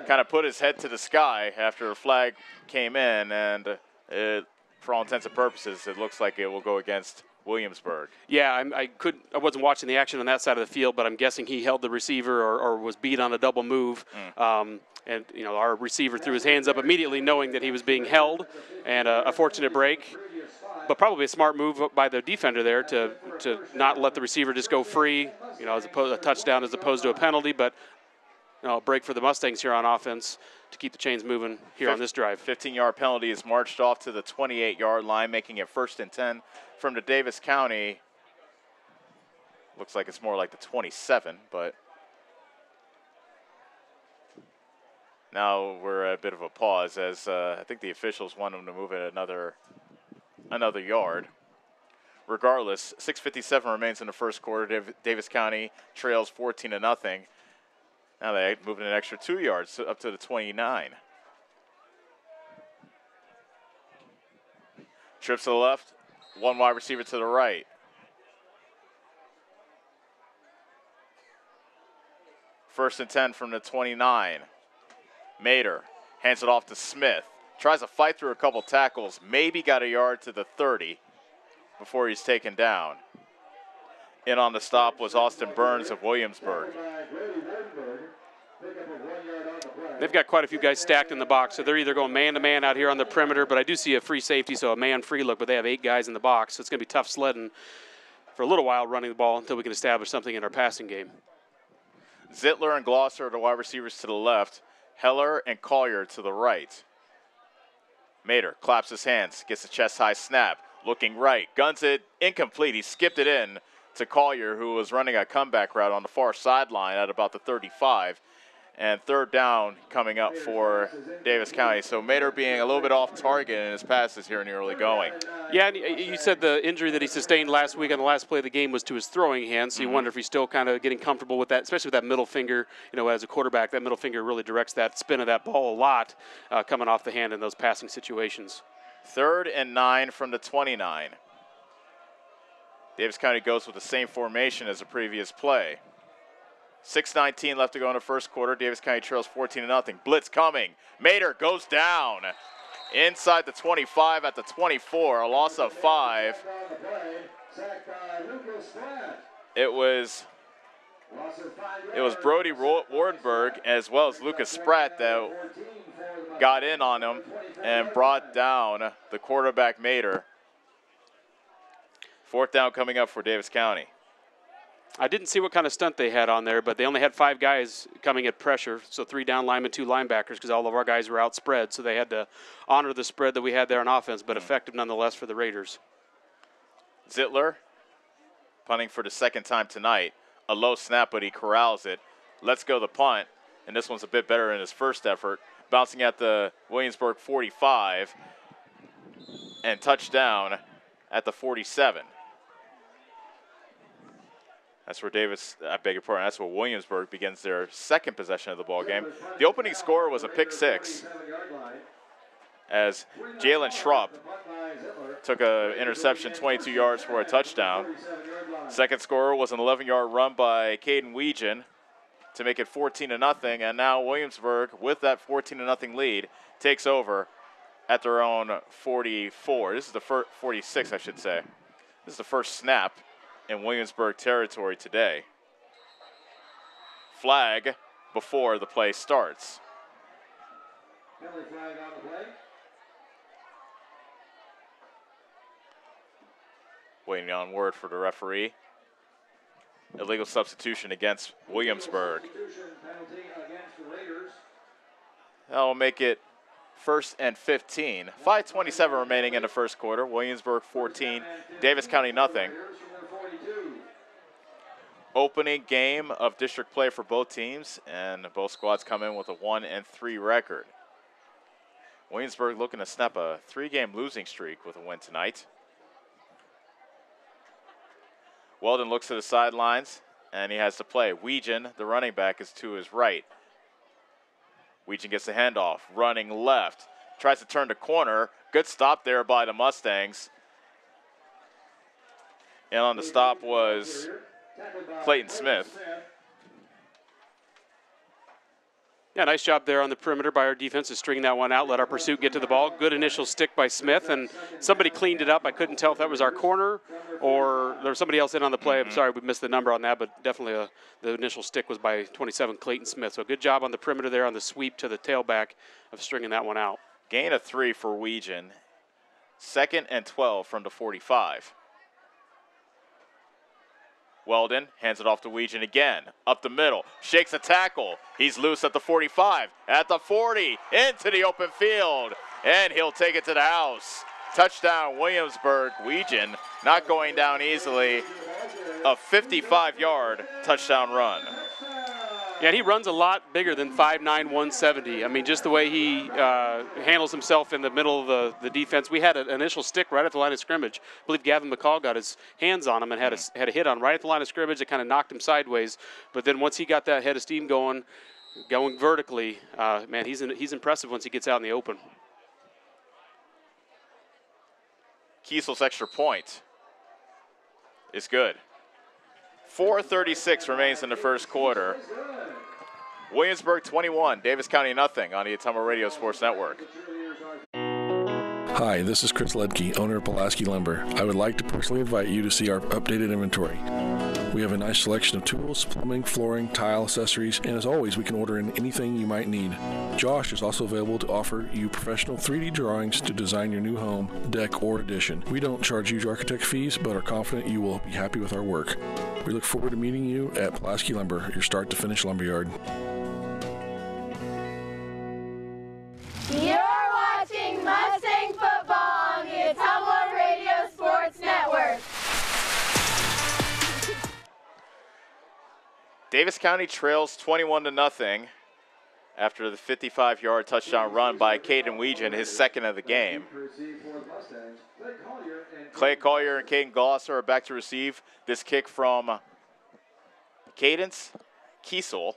kind of put his head to the sky after a flag came in, and for all intents and purposes, it looks like it will go against Williamsburg. Yeah, I wasn't watching the action on that side of the field, but I'm guessing he held the receiver or was beat on a double move. And our receiver threw his hands up immediately, knowing that he was being held, and a fortunate break, but probably a smart move by the defender there to not let the receiver just go free, as opposed a touchdown as opposed to a penalty. But a break for the Mustangs here on offense to keep the chains moving here on this drive. 15-yard penalty is marched off to the 28-yard line, making it 1st and 10 from the Davis County. Looks like it's more like the 27, but now we're at a bit of a pause as I think the officials want them to move it another yard. Regardless, 6:57 remains in the first quarter. Davis County trails 14-0. Now they moved an extra 2 yards up to the 29. Trips to the left, 1 wide receiver to the right. First and 10 from the 29. Mater hands it off to Smith. Tries to fight through a couple tackles. Maybe got a yard to the 30 before he's taken down. In on the stop was Austin Burns of Williamsburg. They've got quite a few guys stacked in the box, so they're either going man-to-man out here on the perimeter, but I do see a free safety, so a man-free look, but they have 8 guys in the box, so it's going to be tough sledding for a little while running the ball until we can establish something in our passing game. Zittler and Glosser are the wide receivers to the left. Heller and Collier to the right. Mater claps his hands, gets a chest-high snap, looking right, guns it, incomplete. He skipped it in to Collier, who was running a comeback route on the far sideline at about the 35. And 3rd down coming up for Davis County. So Mater being a little bit off target in his passes here in the early going. Yeah, and you said the injury that he sustained last week on the last play of the game was to his throwing hand, so you wonder if he's still kind of getting comfortable with that, especially with that middle finger. As a quarterback, that middle finger really directs that spin of that ball a lot coming off the hand in those passing situations. 3rd and 9 from the 29. Davis County goes with the same formation as the previous play. 6:19 left to go in the first quarter. Davis County trails 14-0. Blitz coming. Mater goes down inside the 25 at the 24. A loss of 5. It was Brody Wardenberg as well as Lucas Spratt that got in on him and brought down the quarterback Mater. 4th down coming up for Davis County. I didn't see what kind of stunt they had on there, but they only had 5 guys coming at pressure, so 3 down linemen, 2 linebackers, because all of our guys were outspread, so they had to honor the spread that we had there on offense, but effective nonetheless for the Raiders. Zittler punting for the 2nd time tonight. A low snap, but he corrals it. Let's go the punt, and this one's a bit better in his first effort. Bouncing at the Williamsburg 45 and touchdown at the 47. That's where that's where Williamsburg begins their 2nd possession of the ball game. The opening score was a pick 6 as Jalen Schrupp took an interception 22 yards for a touchdown. 2nd score was an 11-yard run by Caden Weegan to make it 14-0, and now Williamsburg, with that 14-0 lead, takes over at their own 44. This is the first 46, I should say. This is the first snap in Williamsburg territory today. Flag before the play starts. Waiting on word for the referee. illegal substitution against Williamsburg. That'll make it 1st and 15. 5:27 remaining in the first quarter. Williamsburg 14, Davis County nothing. Opening game of district play for both teams, and both squads come in with a 1-3 record. Williamsburg looking to snap a 3-game losing streak with a win tonight. Weldon looks to the sidelines, and he has to play. Weegan, the running back, is to his right. Weegan gets the handoff, running left, tries to turn the corner. Good stop there by the Mustangs. And on the stop was Clayton Smith. Yeah, nice job there on the perimeter by our defense to string that one out, let our pursuit get to the ball. Good initial stick by Smith, and somebody cleaned it up. I couldn't tell if that was our corner or there was somebody else in on the play. I'm sorry we missed the number on that, but definitely the initial stick was by 27 Clayton Smith. So good job on the perimeter there on the sweep to the tailback of stringing that one out. Gain of 3 for Weegan. 2nd and 12 from the 45. Weldon hands it off to Weegan again. Up the middle. Shakes a tackle. He's loose at the 45. At the 40. Into the open field. And he'll take it to the house. Touchdown Williamsburg. Weegan not going down easily. A 55-yard touchdown run. Yeah, he runs a lot bigger than 5'9", 170. I mean, just the way he handles himself in the middle of the defense. We had an initial stick right at the line of scrimmage. I believe Gavin McCall got his hands on him and had a hit on right at the line of scrimmage. It kind of knocked him sideways. But then once he got that head of steam going vertically, man, he's impressive once he gets out in the open. Kiesel's extra point is good. 4:36 remains in the first quarter. Williamsburg 21, Davis County nothing on the Ottumwa Radio Sports Network. Hi, this is Chris Ledke, owner of Pulaski Lumber. I would like to personally invite you to see our updated inventory. We have a nice selection of tools, plumbing, flooring, tile, accessories, and as always, we can order in anything you might need. Josh is also available to offer you professional 3D drawings to design your new home, deck, or addition. We don't charge huge architect fees, but are confident you will be happy with our work. We look forward to meeting you at Pulaski Lumber, your start to finish lumberyard. You're watching Mustang football on the Ottumwa Radio Sports Network. Davis County trails 21-0 after the 55-yard touchdown run by Caden Weegan, his second of the game. Clay Collier and Caden Glosser are back to receive this kick from Cadence Kiesel.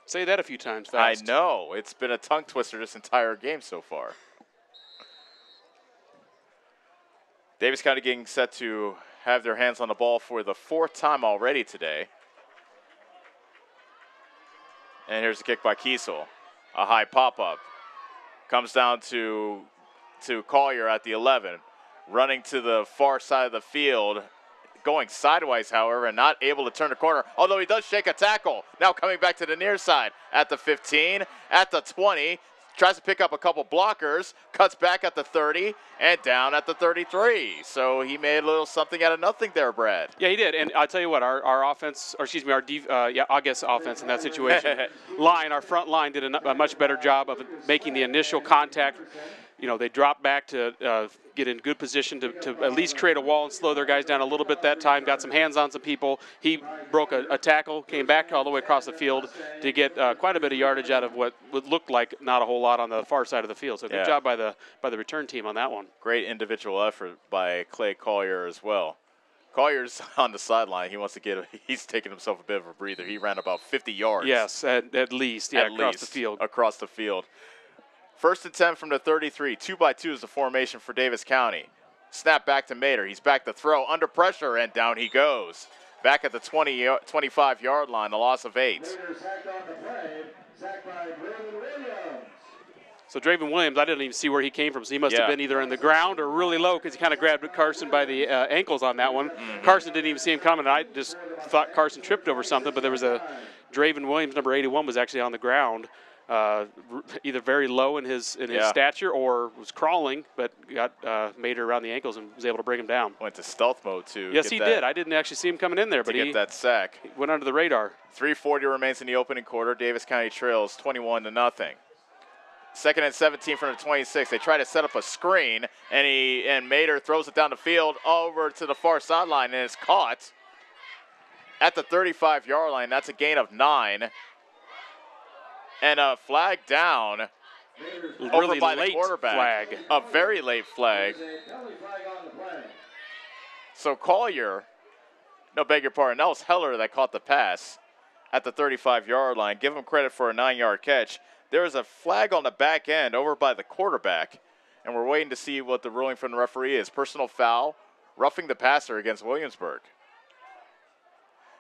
Say that a few times fast. I know. It's been a tongue twister this entire game so far. Davis County getting set to have their hands on the ball for the 4th time already today. And here's the kick by Kiesel. A high pop-up. Comes down to Collier at the 11. Running to the far side of the field. Going sideways, however, and not able to turn the corner, although he does shake a tackle. Now coming back to the near side at the 15, at the 20, tries to pick up a couple blockers, cuts back at the 30, and down at the 33. So he made a little something out of nothing there, Brad. Yeah, he did. And I'll tell you what, our offense, or excuse me, August offense in that situation, our front line did a much better job of making the initial contact. You know, they dropped back to get in good position to at least create a wall and slow their guys down a little bit that time, got some hands on some people. He broke a tackle, came back all the way across the field to get quite a bit of yardage out of what looked like not a whole lot on the far side of the field. So good job by the return team on that one. Great individual effort by Clay Collier as well. Collier's on the sideline. He wants to he's taking himself a bit of a breather. He ran about 50 yards. Yes, at least, across the field. Across the field. 1st and 10 from the 33. 2-by-2 is the formation for Davis County. Snap back to Mater. He's back to throw under pressure, and down he goes. Back at the 25-yard line, a loss of 8. So Draven Williams, I didn't even see where he came from, so he must have been either in the ground or really low because he kind of grabbed Carson by the ankles on that one. Carson didn't even see him coming. I just thought Carson tripped over something, but there was Draven Williams, number 81, was actually on the ground. either very low in his stature or was crawling, but got Mater around the ankles and was able to bring him down. Went to stealth mode too. Yes, he did. I didn't actually see him coming in there, but he get that sack. He went under the radar. 3:40 remains in the opening quarter. Davis County trails 21-0. Second and 17 from the 26. They try to set up a screen, and Mater throws it down the field over to the far sideline, and it's caught at the 35-yard line. That's a gain of 9. And a flag down over by the quarterback. Flag. A very late flag. So Collier, no, beg your pardon, that was Heller that caught the pass at the 35-yard line. Give him credit for a 9-yard catch. There is a flag on the back end over by the quarterback, and we're waiting to see what the ruling from the referee is. Personal foul, roughing the passer against Williamsburg.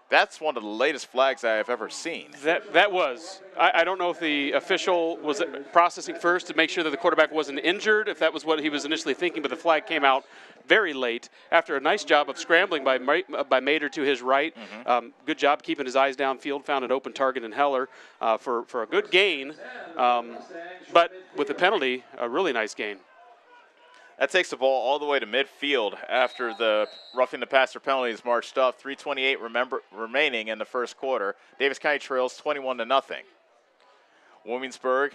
That's one of the latest flags I have ever seen. That was. I don't know if the official was processing first to make sure that the quarterback wasn't injured, if that was what he was initially thinking, but the flag came out very late after a nice job of scrambling by Mater to his right. Good job keeping his eyes downfield, found an open target in Heller for a good gain, but with the penalty, a really nice gain. That takes the ball all the way to midfield after the roughing the passer penalty is marched up. 3:28 remaining in the first quarter. Davis County trails 21-0. Williamsburg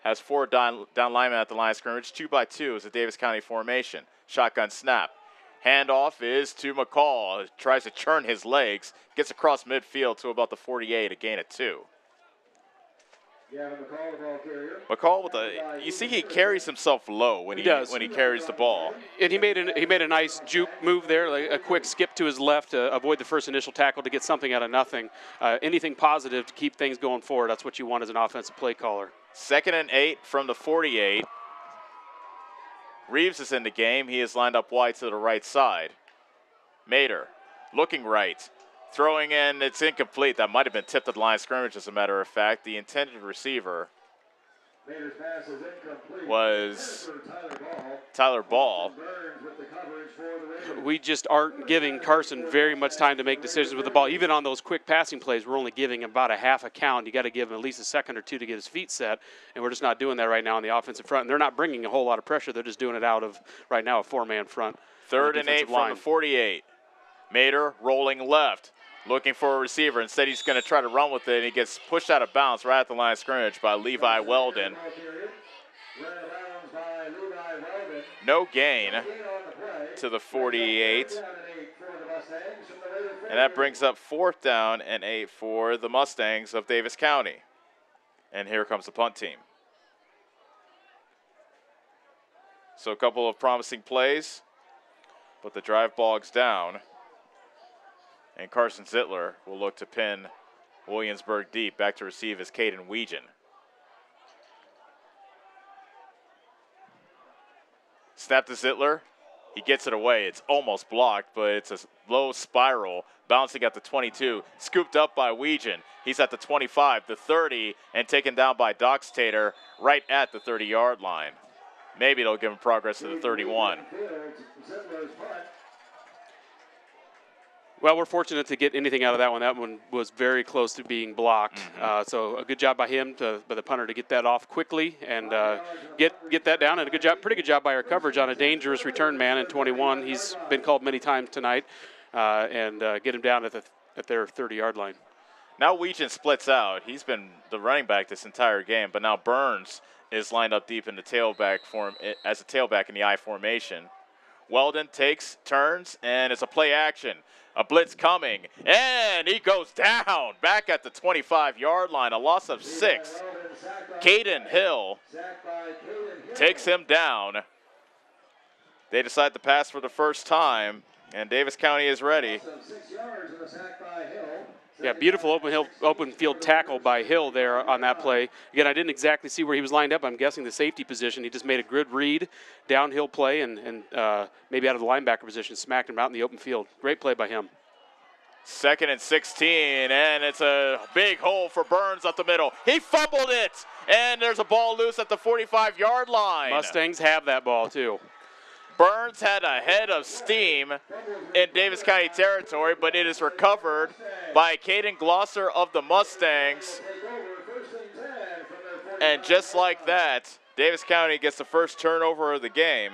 has 4 down linemen at the line of scrimmage. 2-by-2 is a Davis County formation. Shotgun snap. Handoff is to McCall. Tries to churn his legs. Gets across midfield to about the 48, a gain of 2. McCall with you see he carries himself low when he carries the ball. And he made a nice juke move there, like a quick skip to his left to avoid the first initial tackle to get something out of nothing. Anything positive to keep things going forward. That's what you want as an offensive play caller. 2nd and 8 from the 48. Reeves is in the game. He is lined up wide to the right side. Mater looking right. Throwing in, it's incomplete. That might have been tipped at the line of scrimmage, as a matter of fact. The intended receiver was Tyler Ball. We just aren't giving Carson very much time to make decisions with the ball. Even on those quick passing plays, we're only giving him about a half a count. You got to give him at least a second or two to get his feet set, and we're just not doing that right now on the offensive front. And they're not bringing a whole lot of pressure. They're just doing it out of, right now, a 4-man front. 3rd and 8 from the 48. Mater rolling left. Looking for a receiver. Instead, he's going to try to run with it, and he gets pushed out of bounds right at the line of scrimmage by Levi Weldon. No gain to the 48. And that brings up 4th down and 8 for the Mustangs of Davis County. And here comes the punt team. So a couple of promising plays, but the drive bogs down. And Carson Zittler will look to pin Williamsburg deep. Back to receive is Caden Weegan. Snap to Zittler. He gets it away. It's almost blocked, but it's a low spiral. Bouncing at the 22. Scooped up by Weegan. He's at the 25, the 30, and taken down by Doxtator right at the 30-yard line. Maybe it'll give him progress to the 31. Well, we're fortunate to get anything out of that one. That one was very close to being blocked. So a good job by him, by the punter, to get that off quickly and get that down. And pretty good job by our coverage on a dangerous return man in 21. He's been called many times tonight, and get him down at their 30-yard line. Now Weegan splits out. He's been the running back this entire game, but now Burns is lined up deep in the tailback form as a tailback in the I formation. Weldon takes, turns, and it's a play action. A blitz coming, and he goes down back at the 25-yard line, a loss of 6. Caden Hill takes him down. They decide to pass for the first time, and Davis County is ready. Yeah, beautiful open field tackle by Hill there on that play. Again, I didn't exactly see where he was lined up. I'm guessing the safety position. He just made a good read, downhill play, and maybe out of the linebacker position, smacked him out in the open field. Great play by him. 2nd and 16, and it's a big hole for Burns up the middle. He fumbled it, and there's a ball loose at the 45-yard line. Mustangs have that ball, too. Burns had a head of steam in Davis County territory, but it is recovered by Caden Glosser of the Mustangs. And just like that, Davis County gets the first turnover of the game.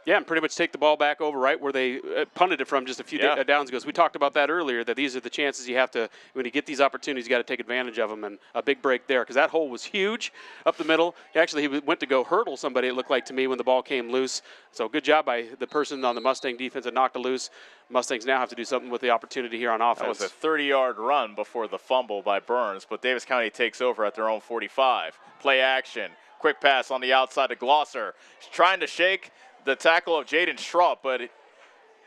Yeah, and pretty much take the ball back over right where they punted it from just a few downs ago. So we talked about that earlier, that these are the chances you have to, when you get these opportunities, you got to take advantage of them. And a big break there because that hole was huge up the middle. Actually, he went to go hurdle somebody, it looked like to me, when the ball came loose. So good job by the person on the Mustang defense that knocked it loose. Mustangs now have to do something with the opportunity here on offense. That was a 30-yard run before the fumble by Burns, but Davis County takes over at their own 45. Play action. Quick pass on the outside to Glosser. He's trying to shake the tackle of Jaden Schropp, but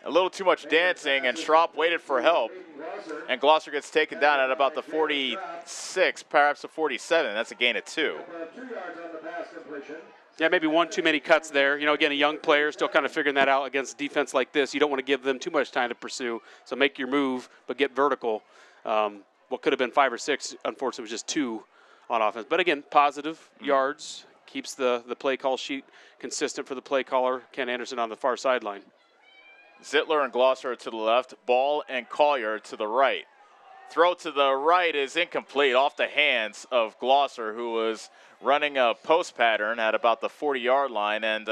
a little too much dancing, and Schropp waited for help. And Glosser gets taken down at about the 46, perhaps the 47. That's a gain of 2. Yeah, maybe one too many cuts there. You know, again, a young player still kind of figuring that out against defense like this. You don't want to give them too much time to pursue. So make your move, but get vertical. What could have been 5 or 6, unfortunately, was just 2 on offense. But again, positive yards. Keeps the play call sheet consistent for the play caller, Ken Anderson, on the far sideline. Zittler and Glosser to the left, Ball and Collier to the right. Throw to the right is incomplete, off the hands of Glosser, who was running a post pattern at about the 40-yard line, and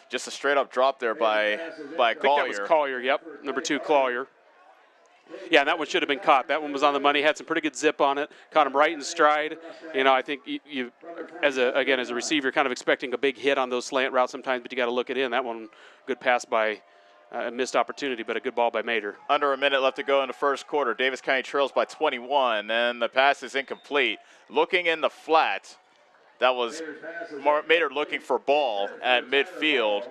just a straight-up drop there by Collier. I think that was Collier, yep, number 2, Collier. Yeah, and that one should have been caught. That one was on the money. Had some pretty good zip on it. Caught him right in stride. You know, I think you as a receiver, kind of expecting a big hit on those slant routes sometimes, but you got to look it in. That one, good pass by a missed opportunity, but a good ball by Mater. Under a minute left to go in the first quarter. Davis County trails by 21, and the pass is incomplete. Looking in the flat, that was Mater looking for Ball at midfield.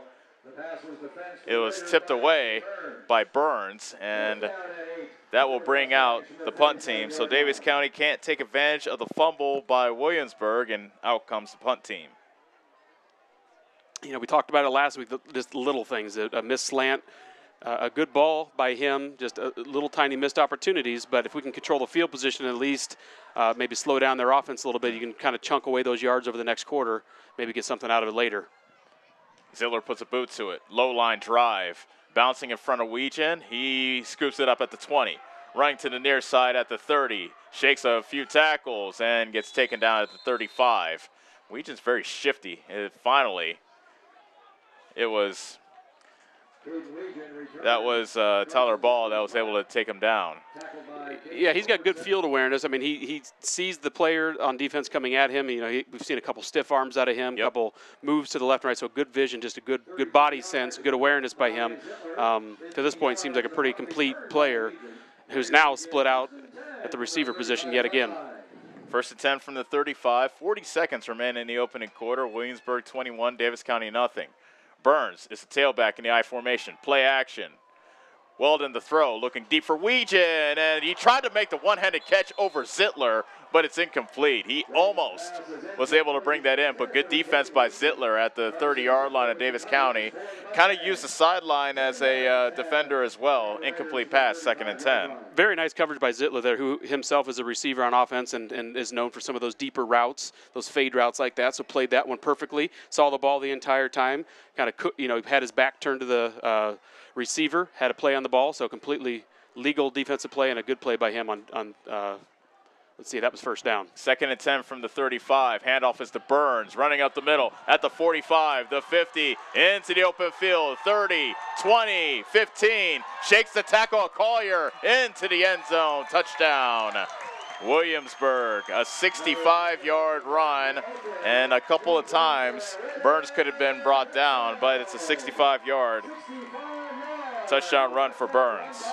It was tipped away by Burns, and that will bring out the punt team. So Davis County can't take advantage of the fumble by Williamsburg, and out comes the punt team. You know, we talked about it last week, just little things, a missed slant, a good ball by him, just a little tiny missed opportunities. But if we can control the field position at least, maybe slow down their offense a little bit, you can kind of chunk away those yards over the next quarter, maybe get something out of it later. Ziller puts a boot to it. Low line drive. Bouncing in front of Weegan. He scoops it up at the 20. Running to the near side at the 30. Shakes a few tackles and gets taken down at the 35. Weegan's very shifty. And finally, that was Tyler Ball that was able to take him down. Yeah, he's got good field awareness. I mean, he sees the player on defense coming at him. You know, we've seen a couple stiff arms out of him, a couple moves to the left and right, so good vision, just a good body sense, good awareness by him. To this point, seems like a pretty complete player who's now split out at the receiver position yet again. First and 10 from the 35. 40 seconds remain in the opening quarter. Williamsburg 21, Davis County nothing. Burns is the tailback in the I formation. Play action. Weldon the throw, looking deep for Weegan, and he tried to make the one-handed catch over Zittler, but it's incomplete. He almost was able to bring that in, but good defense by Zittler at the 30-yard line of Davis County. Kind of used the sideline as a defender as well. Incomplete pass, 2nd and 10. Very nice coverage by Zittler there, who himself is a receiver on offense and is known for some of those deeper routes, those fade routes like that, so played that one perfectly. Saw the ball the entire time, kind of, you know, had his back turned to the receiver, had a play on the ball, so completely legal defensive play and a good play by him on let's see, that was first down. 2nd and 10 from the 35. Handoff is to Burns, running up the middle at the 45, the 50, into the open field, 30, 20, 15, shakes the tackle of Collier into the end zone, touchdown. Williamsburg, a 65-yard run, and a couple of times Burns could have been brought down, but it's a 65-yard touchdown run for Burns.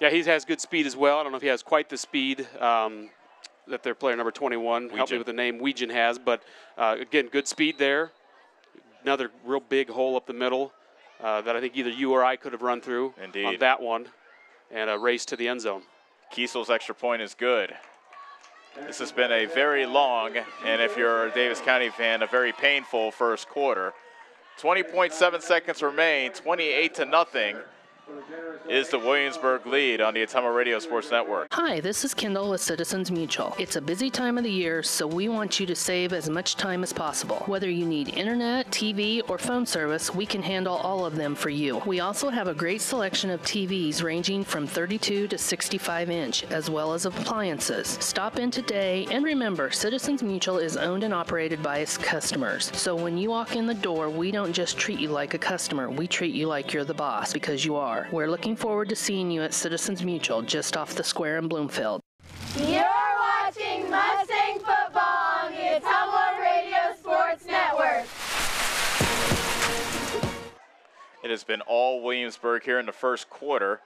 Yeah, he has good speed as well. I don't know if he has quite the speed that their player number 21, help me with the name, Weegan has, but again, good speed there. Another real big hole up the middle that I think either you or I could have run through on that one, and a race to the end zone. Kiesel's extra point is good. This has been a very long, and if you're a Davis County fan, a very painful first quarter. 20.7 seconds remain, 28-0. is the Williamsburg lead on the Atama Radio Sports Network. Hi, this is Kendall with Citizens Mutual. It's a busy time of the year, so we want you to save as much time as possible. Whether you need internet, TV, or phone service, we can handle all of them for you. We also have a great selection of TVs ranging from 32 to 65 inch, as well as appliances. Stop in today, and remember, Citizens Mutual is owned and operated by its customers. So when you walk in the door, we don't just treat you like a customer, we treat you like you're the boss, because you are. We're looking forward to seeing you at Citizens Mutual, just off the square in Bloomfield. You're watching Mustang football on the Atama Radio Sports Network. It has been all Williamsburg here in the first quarter.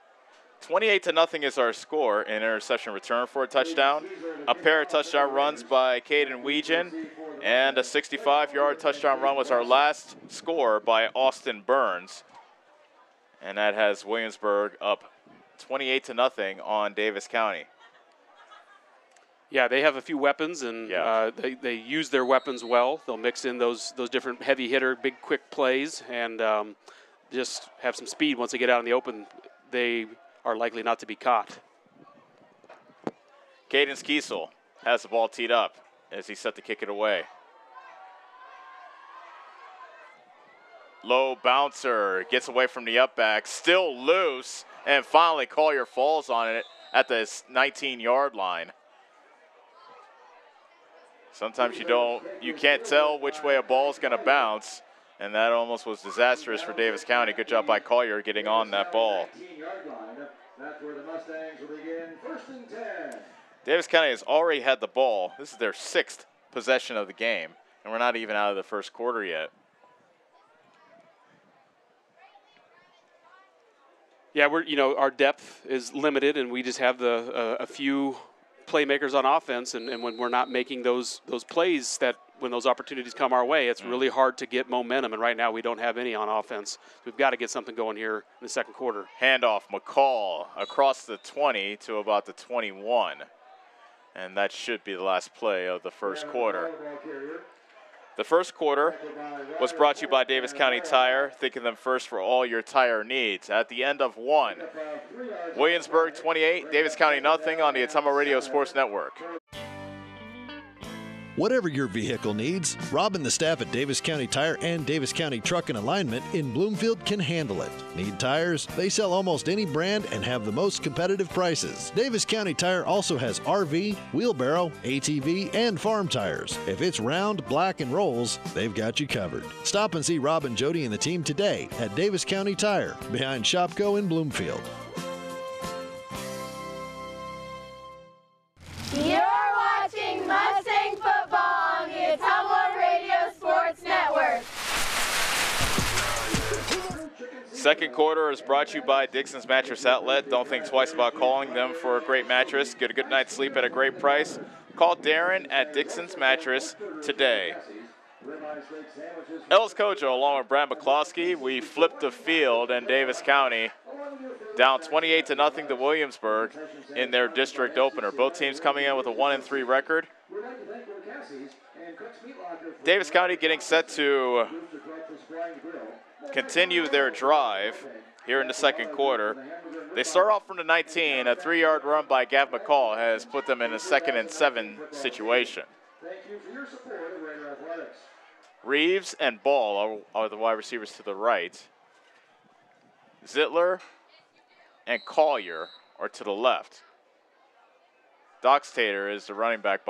28-0 is our score. An interception return for a touchdown. A pair of touchdown runs by Caden Weegan. And a 65-yard touchdown run was our last score by Austin Burns. And that has Williamsburg up 28-0 on Davis County. Yeah, they have a few weapons, and they use their weapons well. They'll mix in those different heavy hitter, big quick plays, and just have some speed. Once they get out in the open, they are likely not to be caught. Caden Kiesel has the ball teed up as he's set to kick it away. Low bouncer, gets away from the up back, still loose, and finally Collier falls on it at the 19-yard line. Sometimes you can't tell which way a ball's going to bounce, and that almost was disastrous for Davis County. Good job by Collier getting on that ball. That's where the Mustangs will begin 1st and 10. Davis County has already had the ball. This is their 6th possession of the game, and we're not even out of the first quarter yet. Yeah, our depth is limited, and we just have a few playmakers on offense, and when we're not making those plays, that when those opportunities come our way, it's really hard to get momentum, and right now we don't have any on offense. We've got to get something going here in the second quarter. Handoff, McCall across the 20 to about the 21, and that should be the last play of the first quarter. The first quarter was brought to you by Davis County Tire. Think of them first for all your tire needs. At the end of one, Williamsburg 28, Davis County nothing on the Atama Radio Sports Network. Whatever your vehicle needs, Rob and the staff at Davis County Tire and Davis County Truck and Alignment in Bloomfield can handle it. Need tires? They sell almost any brand and have the most competitive prices. Davis County Tire also has RV, wheelbarrow, ATV, and farm tires. If it's round, black, and rolls, they've got you covered. Stop and see Rob and Jody and the team today at Davis County Tire, behind Shopco in Bloomfield. You're watching Mustang football on the Atama Radio Sports Network. Second quarter is brought to you by Dixon's Mattress Outlet. Don't think twice about calling them for a great mattress. Get a good night's sleep at a great price. Call Darren at Dixon's Mattress today. Ellis Kojo along with Brad McCloskey. We flipped the field, and Davis County down 28-0 to Williamsburg in their district opener. Both teams coming in with a 1-3 record. Davis County getting set to continue their drive here in the second quarter. They start off from the 19. A 3-yard run by Gav McCall has put them in a 2nd and 7 situation. Thank you for your support of Raider Athletics. Reeves and Ball are the wide receivers to the right. Zittler and Collier are to the left. Doxtater is the running back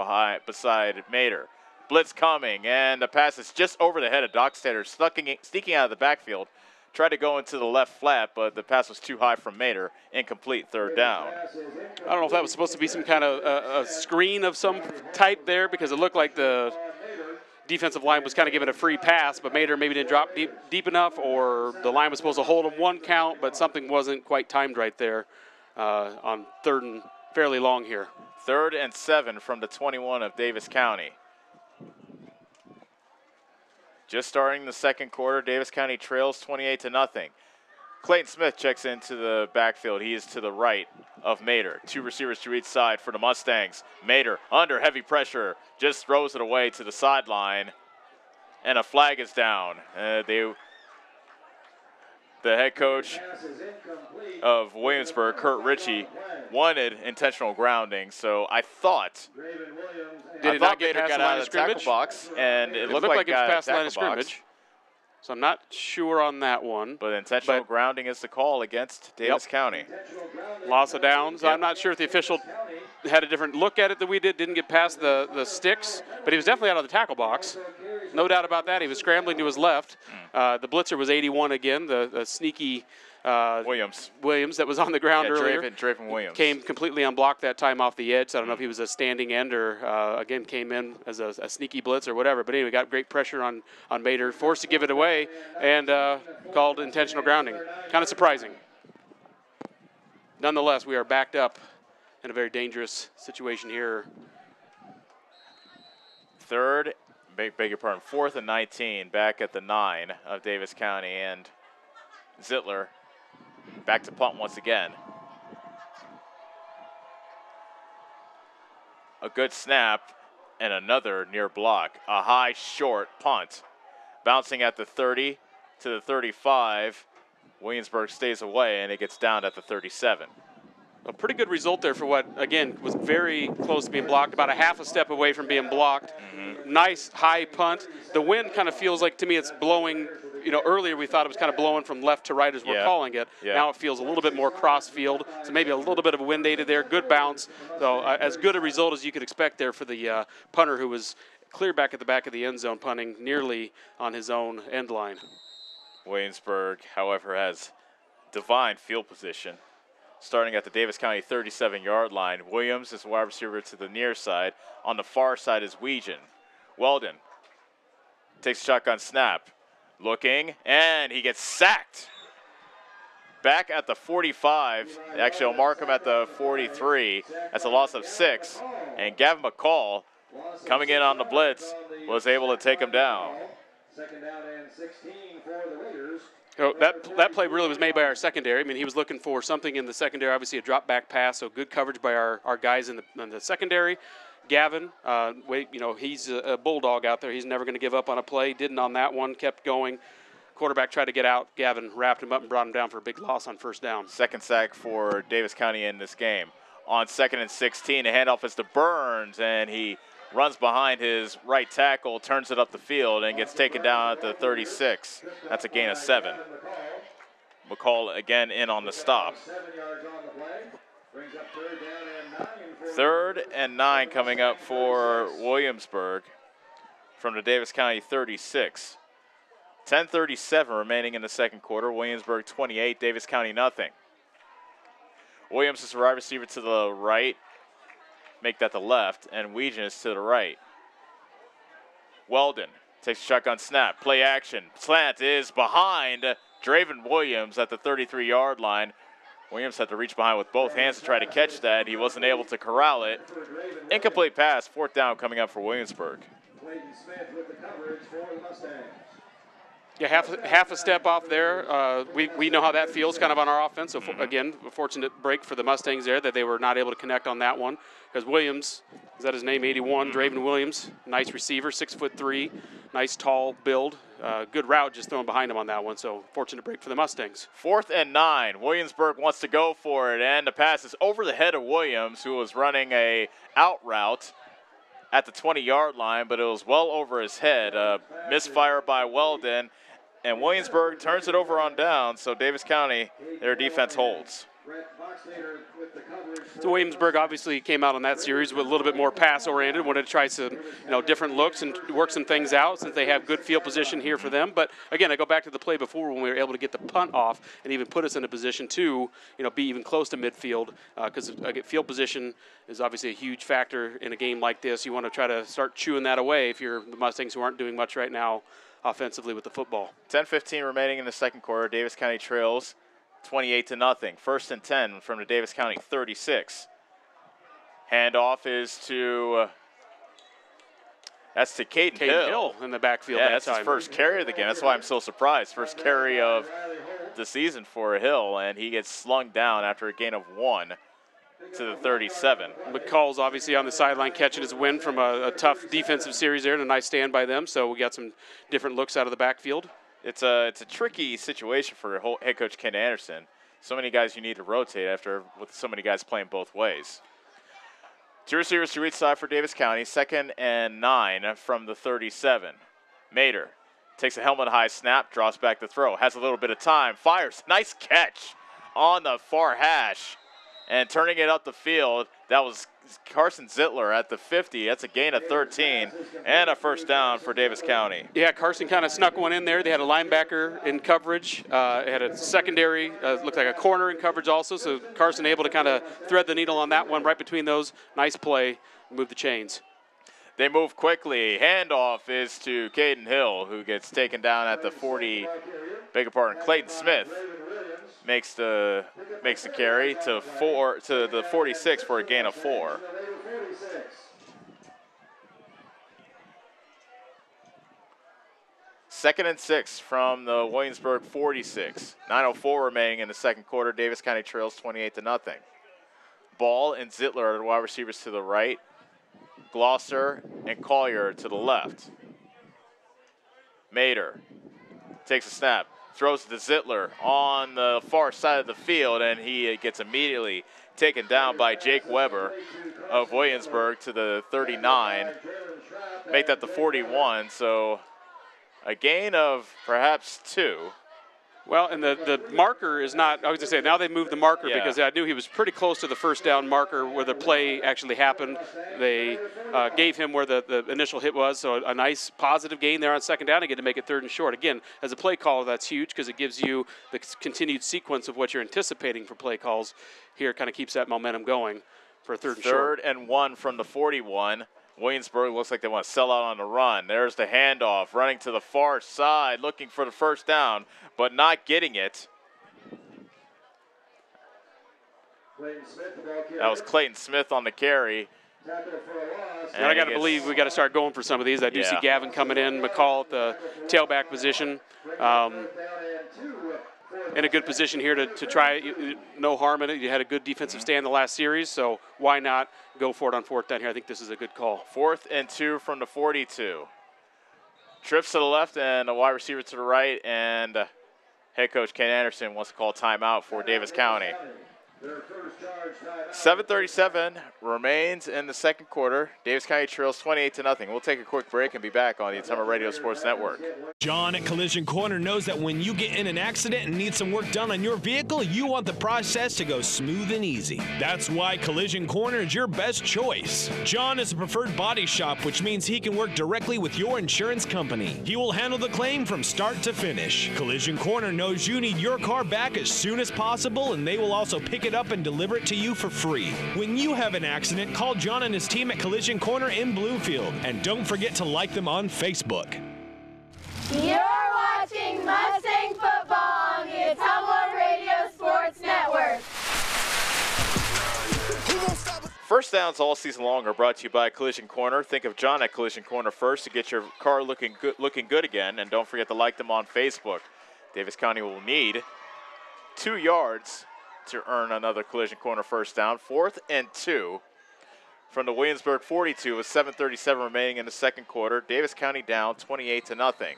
beside Mater. Blitz coming, and the pass is just over the head of Doxtater, sneaking out of the backfield. Tried to go into the left flat, but the pass was too high from Mater. Incomplete, 3rd down. I don't know if that was supposed to be some kind of a screen of some type there, because it looked like the defensive line was kind of giving a free pass, but Mater maybe didn't drop deep enough, or the line was supposed to hold him 1 count, but something wasn't quite timed right there on 3rd and fairly long here. 3rd and 7 from the 21 of Davis County. Just starting the second quarter, Davis County trails 28-0. Clayton Smith checks into the backfield. He is to the right of Mater. 2 receivers to each side for the Mustangs. Mater, under heavy pressure, just throws it away to the sideline, and a flag is down. The head coach of Williamsburg, Kurt Ritchie, wanted intentional grounding, so I thought Did it not get Bader past got the line out of of the tackle scrimmage? box, and it looked like it was got past the line of tackle box. scrimmage. So I'm not sure on that one. But intentional grounding is the call against Davis County. Loss of downs. I'm not sure if the official had a different look at it than we did. Didn't get past the sticks, but he was definitely out of the tackle box. No doubt about that. He was scrambling to his left. The blitzer was 81 again, the sneaky Williams that was on the ground earlier. Draven Williams. Came completely unblocked that time off the edge. So I don't know if he was a standing end or, again, came in as a sneaky blitz or whatever. But anyway, got great pressure on Bader, forced to give it away, and called intentional grounding. Kind of surprising. Nonetheless, we are backed up in a very dangerous situation here. Fourth and 19, back at the 9 of Davis County, and Zittler back to punt once again. A good snap and another near block. A high, short punt. Bouncing at the 30 to the 35. Williamsburg stays away, and it gets down at the 37. A pretty good result there for what, again, was very close to being blocked, about a half a step away from being blocked. Nice high punt. The wind kind of feels like, to me, it's blowing. Earlier we thought it was kind of blowing from left to right as we're calling it. Now it feels a little bit more cross field, so maybe a little bit of a wind aided there. Good bounce. So as good a result as you could expect there for the punter, who was clear back at the back of the end zone, punting nearly on his own end line. Williamsburg, however, has divine field position. Starting at the Davis County 37-yard line. Williams is wide receiver to the near side. On the far side is Weegan. Weldon takes a shotgun snap. Looking, and he gets sacked. Back at the 45. Actually, I'll mark him at the 43. That's a loss of 6. And Gavin McCall, coming in on the blitz, was able to take him down. Second down and 16 for the Raiders. That play really was made by our secondary. I mean, he was looking for something in the secondary, obviously a drop-back pass, so good coverage by our guys in the secondary. Gavin, he's a bulldog out there. He's never going to give up on a play. Didn't on that one, kept going. Quarterback tried to get out. Gavin wrapped him up and brought him down for a big loss on first down. Second sack for Davis County in this game. On 2nd and 16, the handoff is to Burns, and he runs behind his right tackle, turns it up the field, and gets taken down at the 36. That's a gain of 7. McCall again in on the stop. 7 yards on the play. Brings up 3rd down and 9. 3rd and 9 coming up for Williamsburg from the Davis County 36. 10:37 remaining in the second quarter. Williamsburg 28, Davis County nothing. Williams is the wide receiver to the right. Make that the left, and Weegan is to the right. Weldon takes a shotgun snap. Play action. Slant is behind Draven Williams at the 33-yard line. Williams had to reach behind with both hands to try to catch that. He wasn't able to corral it. Incomplete pass. 4th down coming up for Williamsburg. Clayton Smith with the coverage for the Mustangs. Yeah, half a step off there. We know how that feels kind of on our offense. So, again, a fortunate break for the Mustangs there that they were not able to connect on that one. Because Williams, is that his name, 81, Draven Williams, nice receiver, 6'3", nice tall build. Good route just thrown behind him on that one. So, fortunate break for the Mustangs. 4th and 9. Williamsburg wants to go for it, and the pass is over the head of Williams, who was running a out route at the 20-yard line, but it was well over his head. Misfire by Weldon. And Williamsburg turns it over on down, so Davis County, their defense holds. So Williamsburg obviously came out on that series with a little bit more pass-oriented, wanted to try some different looks and work some things out since they have good field position here for them. But, again, I go back to the play before when we were able to get the punt off and even put us in a position to be even close to midfield because field position is obviously a huge factor in a game like this. You want to try to start chewing that away if you're the Mustangs who aren't doing much right now offensively with the football. 10:15 remaining in the second quarter. Davis County trails 28-0. 1st and 10 from the Davis County 36. Handoff is to Caden Hill in the backfield. Yeah, that's his first carry of the game. That's why I'm so surprised. First carry of the season for Hill, and he gets slung down after a gain of 1 to the 37. McCall's obviously on the sideline catching his win from a tough defensive series there and a nice stand by them. So we got some different looks out of the backfield. it's a tricky situation for head coach Ken Anderson. So many guys you need to rotate after with so many guys playing both ways. 2 receivers to each side for Davis County. 2nd and 9 from the 37. Mater takes a helmet-high snap, drops back to throw, has a little bit of time, fires. Nice catch on the far hash. And turning it up the field, that was Carson Zittler at the 50. That's a gain of 13 and a first down for Davis County. Yeah, Carson kind of snuck one in there. They had a linebacker in coverage. Had a secondary, looked like a corner in coverage also. So Carson able to kind of thread the needle on that one right between those. Nice play, move the chains. They move quickly. Handoff is to Caden Hill, who gets taken down at the 40. Beg your pardon, Clayton Smith makes the carry to the 46 for a gain of 4. Second and 6 from the Williamsburg 46. 9:04 remaining in the second quarter. Davis County trails 28-0. Ball and Zittler are the wide receivers to the right. Glosser and Collier to the left. Mater takes a snap, throws it to Zittler on the far side of the field, and he gets immediately taken down by Jake Weber of Williamsburg to the 39. Make that the 41, so a gain of perhaps 2. Well, and the marker is not, I was going to say, now they moved the marker because I knew he was pretty close to the first down marker where the play actually happened. They gave him where the initial hit was, so a nice positive gain there on second down again to make it 3rd and short. Again, as a play caller, that's huge because it gives you the continued sequence of what you're anticipating for play calls. Here kind of keeps that momentum going for a 3rd and short. 3rd and 1 from the 41. Williamsburg looks like they want to sell out on the run. There's the handoff, running to the far side, looking for the first down, but not getting it. That was Clayton Smith on the carry. And I got to believe we got to start going for some of these. I do see Gavin coming in, McCall at the tailback position. In a good position here to try, no harm in it. You had a good defensive stand the last series, so why not go for it on 4th down here? I think this is a good call. 4th and 2 from the 42. Trips to the left and a wide receiver to the right, and head coach Ken Anderson wants to call timeout for Davis County. 7:37 remains in the second quarter. Davis County trails 28-0. We'll take a quick break and be back on the Ottumwa Radio Sports Network. John at Collision Corner knows that when you get in an accident and need some work done on your vehicle, you want the process to go smooth and easy. That's why Collision Corner is your best choice. John is a preferred body shop, which means he can work directly with your insurance company. He will handle the claim from start to finish. Collision Corner knows you need your car back as soon as possible, and they will also pick it up and deliver it to you for free. When you have an accident, call John and his team at Collision Corner in Bloomfield. And don't forget to like them on Facebook. You're watching Mustang football on the Ottumwa Radio Sports Network. First downs all season long are brought to you by Collision Corner. Think of John at Collision Corner first to get your car looking good again. And don't forget to like them on Facebook. Davis County will need 2 yards to earn another Collision Corner first down. 4th and 2 from the Williamsburg 42 with 7:37 remaining in the second quarter. Davis County down 28-0.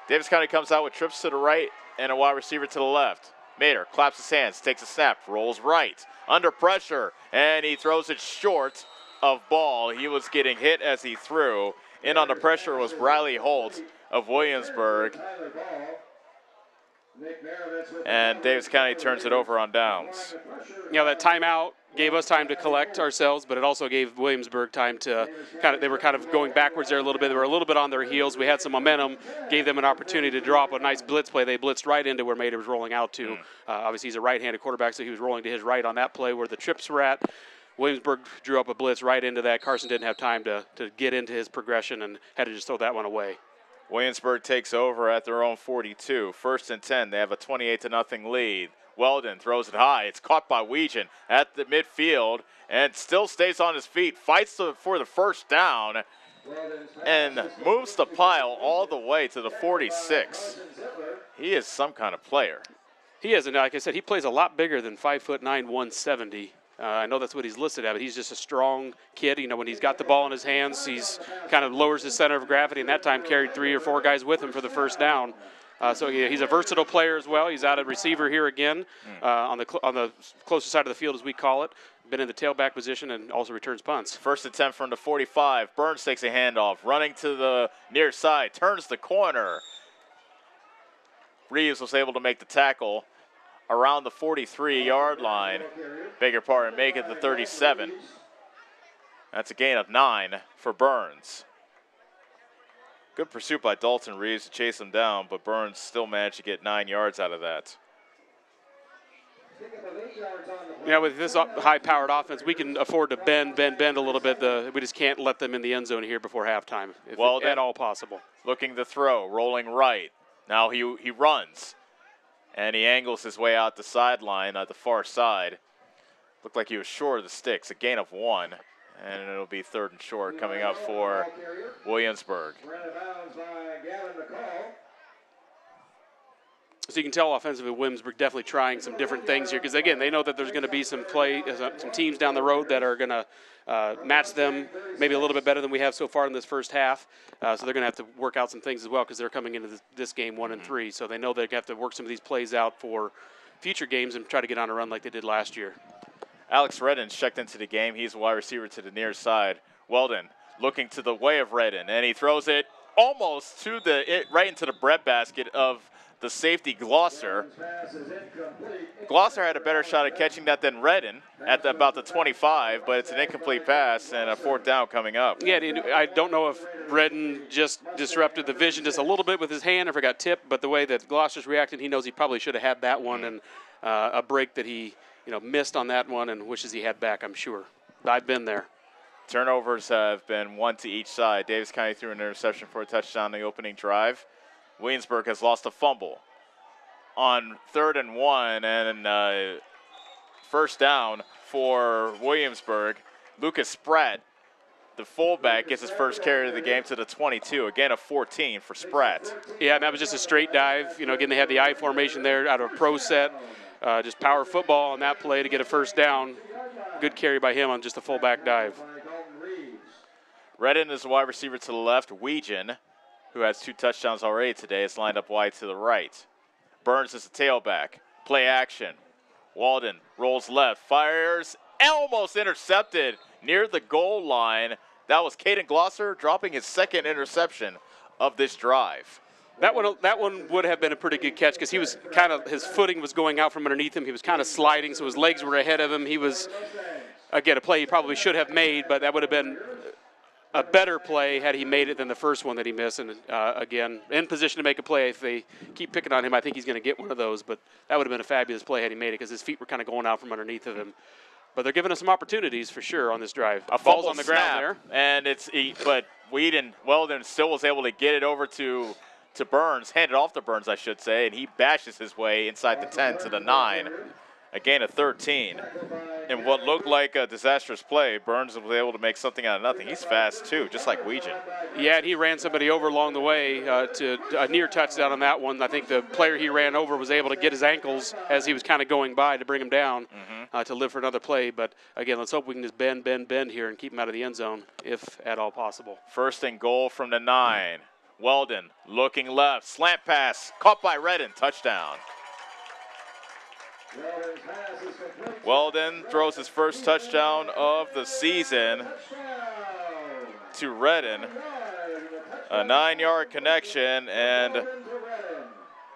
Davis County comes out with trips to the right and a wide receiver to the left. Mater claps his hands, takes a snap, rolls right, under pressure, and he throws it short of ball. He was getting hit as he threw. In under pressure was Riley Holt of Williamsburg. And Davis County turns it over on downs. You know, that timeout gave us time to collect ourselves, but it also gave Williamsburg time to they were kind of going backwards there a little bit. They were a little bit on their heels. We had some momentum, gave them an opportunity to drop a nice blitz play. They blitzed right into where Mater was rolling out to. Obviously, he's a right-handed quarterback, so he was rolling to his right on that play where the trips were at. Williamsburg drew up a blitz right into that. Carson didn't have time to get into his progression and had to just throw that one away. Williamsburg takes over at their own 42. 1st and 10. They have a 28-0 lead. Weldon throws it high. It's caught by Weegan at the midfield and still stays on his feet. Fights for the first down and moves the pile all the way to the 46. He is some kind of player. He is, and like I said, he plays a lot bigger than 5'9", 170. I know that's what he's listed at, but he's just a strong kid. You know, when he's got the ball in his hands, he's kind of lowers his center of gravity, and that time carried 3 or 4 guys with him for the first down. So yeah, he's a versatile player as well. He's out at receiver here again on the closer side of the field, as we call it. Been in the tailback position and also returns punts. First attempt from the 45. Burns takes a handoff, running to the near side, turns the corner. Reeves was able to make the tackle around the 43-yard line. Beg your pardon, make it the 37. That's a gain of 9 for Burns. Good pursuit by Dalton Reeves to chase him down, but Burns still managed to get 9 yards out of that. Yeah, with this high-powered offense, we can afford to bend a little bit. We just can't let them in the end zone here before halftime, if at all possible. Looking to throw, rolling right. Now he runs, and he angles his way out the sideline at the far side. Looked like he was short of the sticks, a gain of 1, and it'll be 3rd and short coming up for Williamsburg. So you can tell offensively Williamsburg definitely trying some different things here because, again, they know that there's going to be some teams down the road that are going to match them maybe a little bit better than we have so far in this first half. So they're going to have to work out some things as well because they're coming into this game 1-3. So they know they have to work some of these plays out for future games and try to get on a run like they did last year. Alex Redden's checked into the game. He's a wide receiver to the near side. Weldon looking to the way of Redden, and he throws it almost to right into the breadbasket of the safety Glosser. Glosser had a better shot at catching that than Redden at about the 25, but it's an incomplete pass and a 4th down coming up. Yeah, I don't know if Redden just disrupted the vision just a little bit with his hand if it got tipped, but the way that Glosser's reacting, he knows he probably should have had that one and a break that he missed on that one and wishes he had back, I'm sure. I've been there. Turnovers have been 1 to each side. Davis County threw an interception for a touchdown in the opening drive. Williamsburg has lost a fumble on 3rd and 1 and first down for Williamsburg. Lucas Spratt, the fullback, gets his first carry of the game to the 22. Again, a 14 for Spratt. Yeah, and that was just a straight dive. Again, they had the I formation there out of a pro set. Just power football on that play to get a first down. Good carry by him on just a fullback dive. Redden is a wide receiver to the left. Weegan, who has 2 touchdowns already today, is lined up wide to the right. Burns is the tailback. Play action. Walden rolls left, fires, almost intercepted near the goal line. That was Caden Glosser dropping his 2nd interception of this drive. That one would have been a pretty good catch because he was his footing was going out from underneath him. He was kind of sliding, so his legs were ahead of him. He was, again, a play he probably should have made, but that would have been a better play had he made it than the first one that he missed. And again, in position to make a play. If they keep picking on him, I think he's going to get one of those. But that would have been a fabulous play had he made it because his feet were kind of going out from underneath of him. But they're giving us some opportunities for sure on this drive. A ball's on the ground there, and but Weldon still was able to get it over to Burns, hand it off to Burns, I should say, and he bashes his way inside the 10 to the 9. A gain of 13. In what looked like a disastrous play, Burns was able to make something out of nothing. He's fast, too, just like Weegan. Yeah, and he ran somebody over along the way to a near touchdown on that one. I think the player he ran over was able to get his ankles as he was kind of going by to bring him down to live for another play. But, again, let's hope we can just bend here and keep him out of the end zone, if at all possible. 1st and goal from the 9. Weldon looking left, slant pass, caught by Redden, touchdown. Weldon throws his first touchdown of the season to Redden. A 9-yard connection, and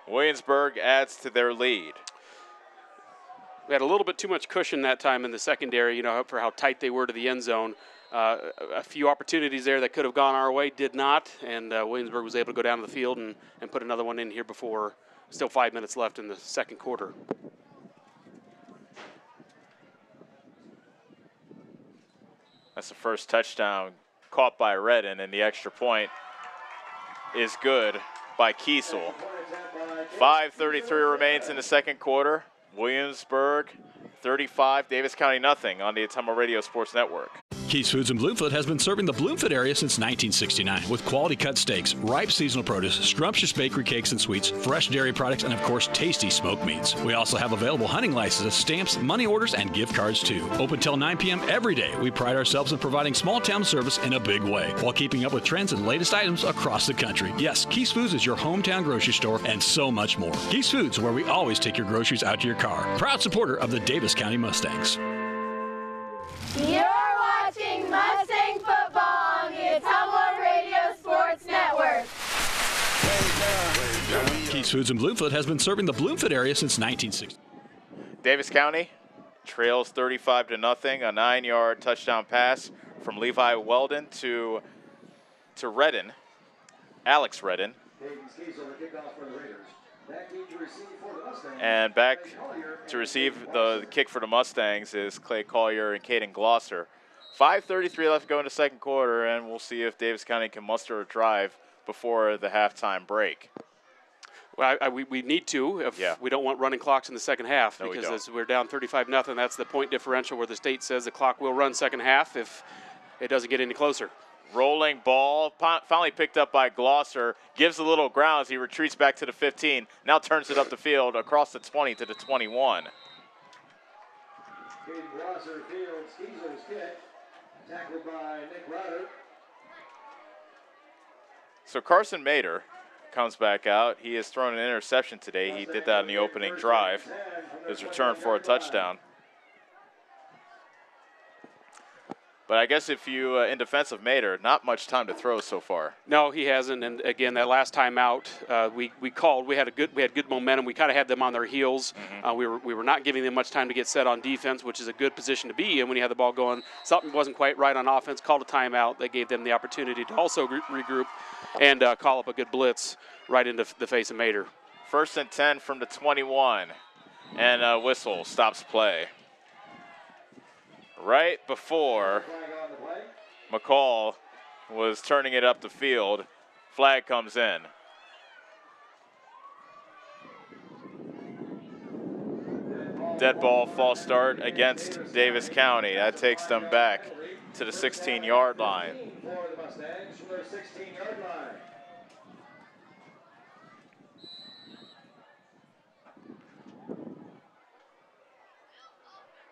Williamsburg adds to their lead. We had a little bit too much cushion that time in the secondary, for how tight they were to the end zone. A few opportunities there that could have gone our way, did not, and Williamsburg was able to go down to the field and put another one in here before still 5 minutes left in the second quarter. That's the first touchdown caught by Redden, and the extra point is good by Kiesel. 5:33 remains in the second quarter. Williamsburg 35, Davis County nothing on the Ottumwa Radio Sports Network. Keith's Foods in Bloomfield has been serving the Bloomfield area since 1969 with quality cut steaks, ripe seasonal produce, scrumptious bakery cakes and sweets, fresh dairy products, and of course, tasty smoked meats. We also have available hunting licenses, stamps, money orders, and gift cards too. Open till 9 p.m. every day. We pride ourselves in providing small town service in a big way while keeping up with trends and latest items across the country. Yes, Keith's Foods is your hometown grocery store and so much more. Keith's Foods, where we always take your groceries out to your car. Proud supporter of the Davis County Mustangs. You're watching Mustang football on the Tumblr Radio Sports Network. Keith's Foods in Bloomfield has been serving the Bloomfield area since 1960. Davis County trails 35-0. A 9-yard touchdown pass from Levi Weldon to Redden, Alex Redden. And back to receive the kick for the Mustangs is Clay Collier and Caden Glosser. 5:33 left to go in the second quarter, and we'll see if Davis County can muster a drive before the halftime break. Well, we need to if we don't want running clocks in the second half, because as we're down 35-0, that's the point differential where the state says the clock will run second half if it doesn't get any closer. Rolling ball, finally picked up by Glosser, gives a little ground as he retreats back to the 15, now turns it up the field across the 20 to the 21. Glosser fields Kiesel's kick, tackled by Nick Ryder. So Carson Mader comes back out. He has thrown an interception today. He did that in the opening drive. His return for a touchdown. But I guess if you, in defense of Mader, not much time to throw so far. No, he hasn't. And again, that last time out, we had good momentum. We kind of had them on their heels. We were not giving them much time to get set on defense, which is a good position to be in when you have the ball going. Something wasn't quite right on offense. Called a timeout. That gave them the opportunity to also regroup and call up a good blitz right into the face of Mader. 1st and 10 from the 21, and a whistle stops play. Right before McCall was turning it up the field, flag comes in. Dead ball, false start against Davis County. That takes them back to the 16-yard line.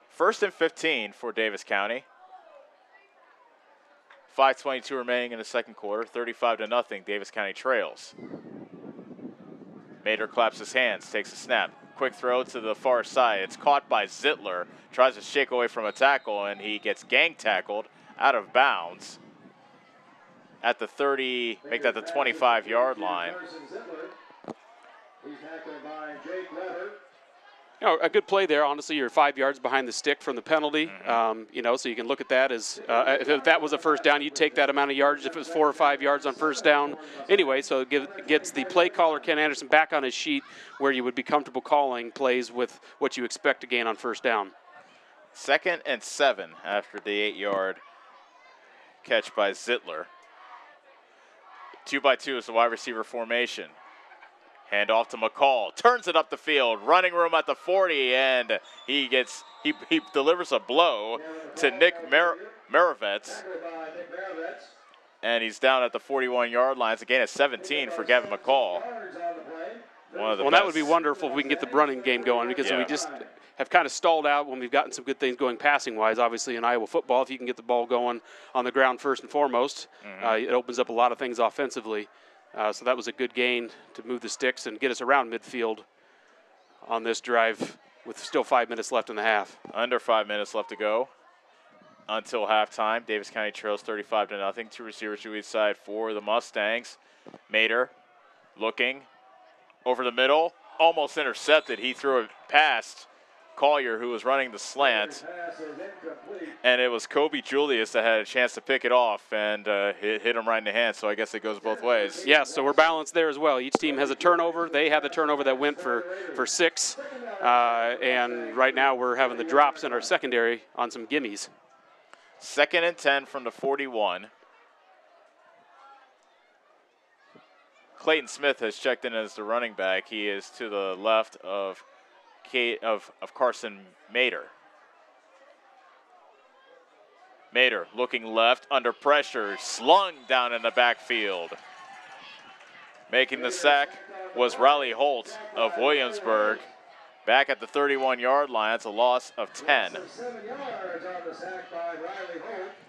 First and 15 for Davis County. 5:22 remaining in the second quarter. 35-0. Davis County trails. Mader claps his hands, takes a snap. Quick throw to the far side. It's caught by Zittler. Tries to shake away from a tackle, and he gets gang tackled out of bounds at the 30, make that the 25-yard line. He's tackled by Jake Weber. You know, a good play there. Honestly, you're 5 yards behind the stick from the penalty. You know, so you can look at that as if that was a first down, you'd take that amount of yards if it was 4 or 5 yards on first down. Anyway, so it gets the play caller, Ken Anderson, back on his sheet where you would be comfortable calling plays with what you expect to gain on first down. 2nd and 7 after the 8-yard catch by Zittler. 2-by-2 is the wide receiver formation. Hand off to McCall, turns it up the field, running room at the 40, and he delivers a blow to Nick Maravets, and he's down at the 41-yard line. It's a gain of 17 for Gavin McCall. Well, that would be wonderful if we can get the running game going, because we just have kind of stalled out when we've gotten some good things going passing-wise. Obviously, in Iowa football, if you can get the ball going on the ground first and foremost, it opens up a lot of things offensively. So that was a good gain to move the sticks and get us around midfield on this drive with still 5 minutes left in the half. Under 5 minutes left to go until halftime. Davis County trails 35-0. 2 receivers to each side for the Mustangs. Mader looking over the middle, almost intercepted. He threw it past Collier, who was running the slant, and it was Kobe Julius that had a chance to pick it off, and it hit him right in the hand, so I guess it goes both ways. Yeah, so we're balanced there as well. Each team has a turnover. They had the turnover that went for 6, and right now we're having the drops in our secondary on some gimmies. 2nd and 10 from the 41. Clayton Smith has checked in as the running back. He is to the left of Carson Mader. Mater looking left, under pressure, slung down in the backfield. Making the sack was Riley Holt of Williamsburg. Back at the 31-yard line, that's a loss of 10.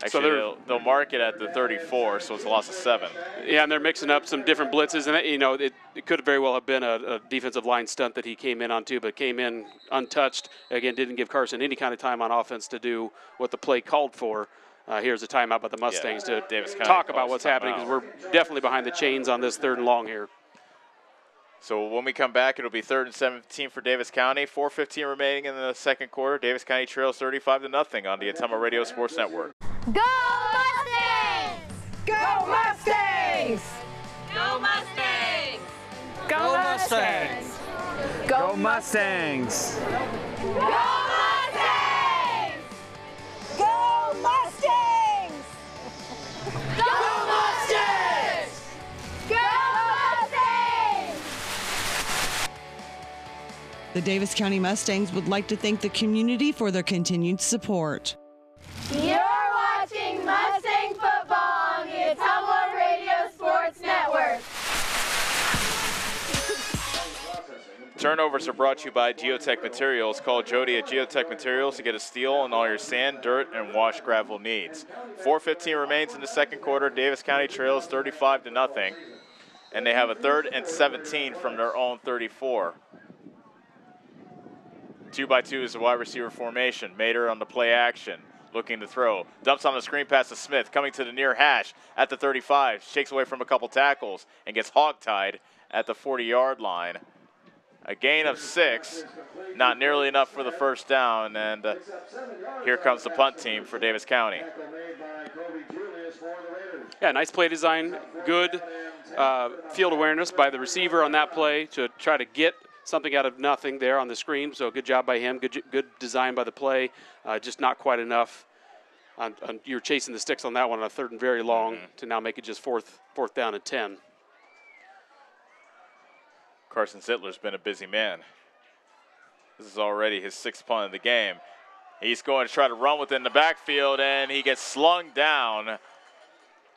Actually, they'll mark it at the 34, so it's a loss of 7. Yeah, and they're mixing up some different blitzes, and it could very well have been a defensive line stunt that he came in on too, but came in untouched. Again, didn't give Carson any kind of time on offense to do what the play called for. Here's a timeout by the Mustangs to talk about what's happening, because we're definitely behind the chains on this 3rd and long here. So when we come back, it'll be 3rd and 17 for Davis County. 4:15 remaining in the second quarter. Davis County trails 35-0 on the Ottumwa Radio Sports Network. Go Mustangs! Go Mustangs! Go Mustangs! Go Mustangs! Go Mustangs! Go Mustangs! Go Mustangs! Go Mustangs! Go Mustangs! The Davis County Mustangs would like to thank the community for their continued support. You're watching Mustang football on the Ottumwa Radio Sports Network. Turnovers are brought to you by Geotech Materials. Call Jody at Geotech Materials to get a steal on all your sand, dirt, and wash gravel needs. 4:15 remains in the second quarter. Davis County trails 35-0, and they have a 3rd and 17 from their own 34. 2x2 is the wide receiver formation. Mater on the play action, looking to throw. Dumps on the screen pass to Smith, coming to the near hash at the 35. Shakes away from a couple tackles and gets hogtied at the 40-yard line. A gain of 6, not nearly enough for the first down, and here comes the punt team for Davis County. Yeah, nice play design, good field awareness by the receiver on that play to try to get something out of nothing there on the screen, so good job by him, good design by the play, just not quite enough. You're chasing the sticks on that one on a 3rd and very long to now make it just fourth down and 10. Carson Zittler's been a busy man. This is already his 6th punt of the game. He's going to try to run within the backfield, and he gets slung down.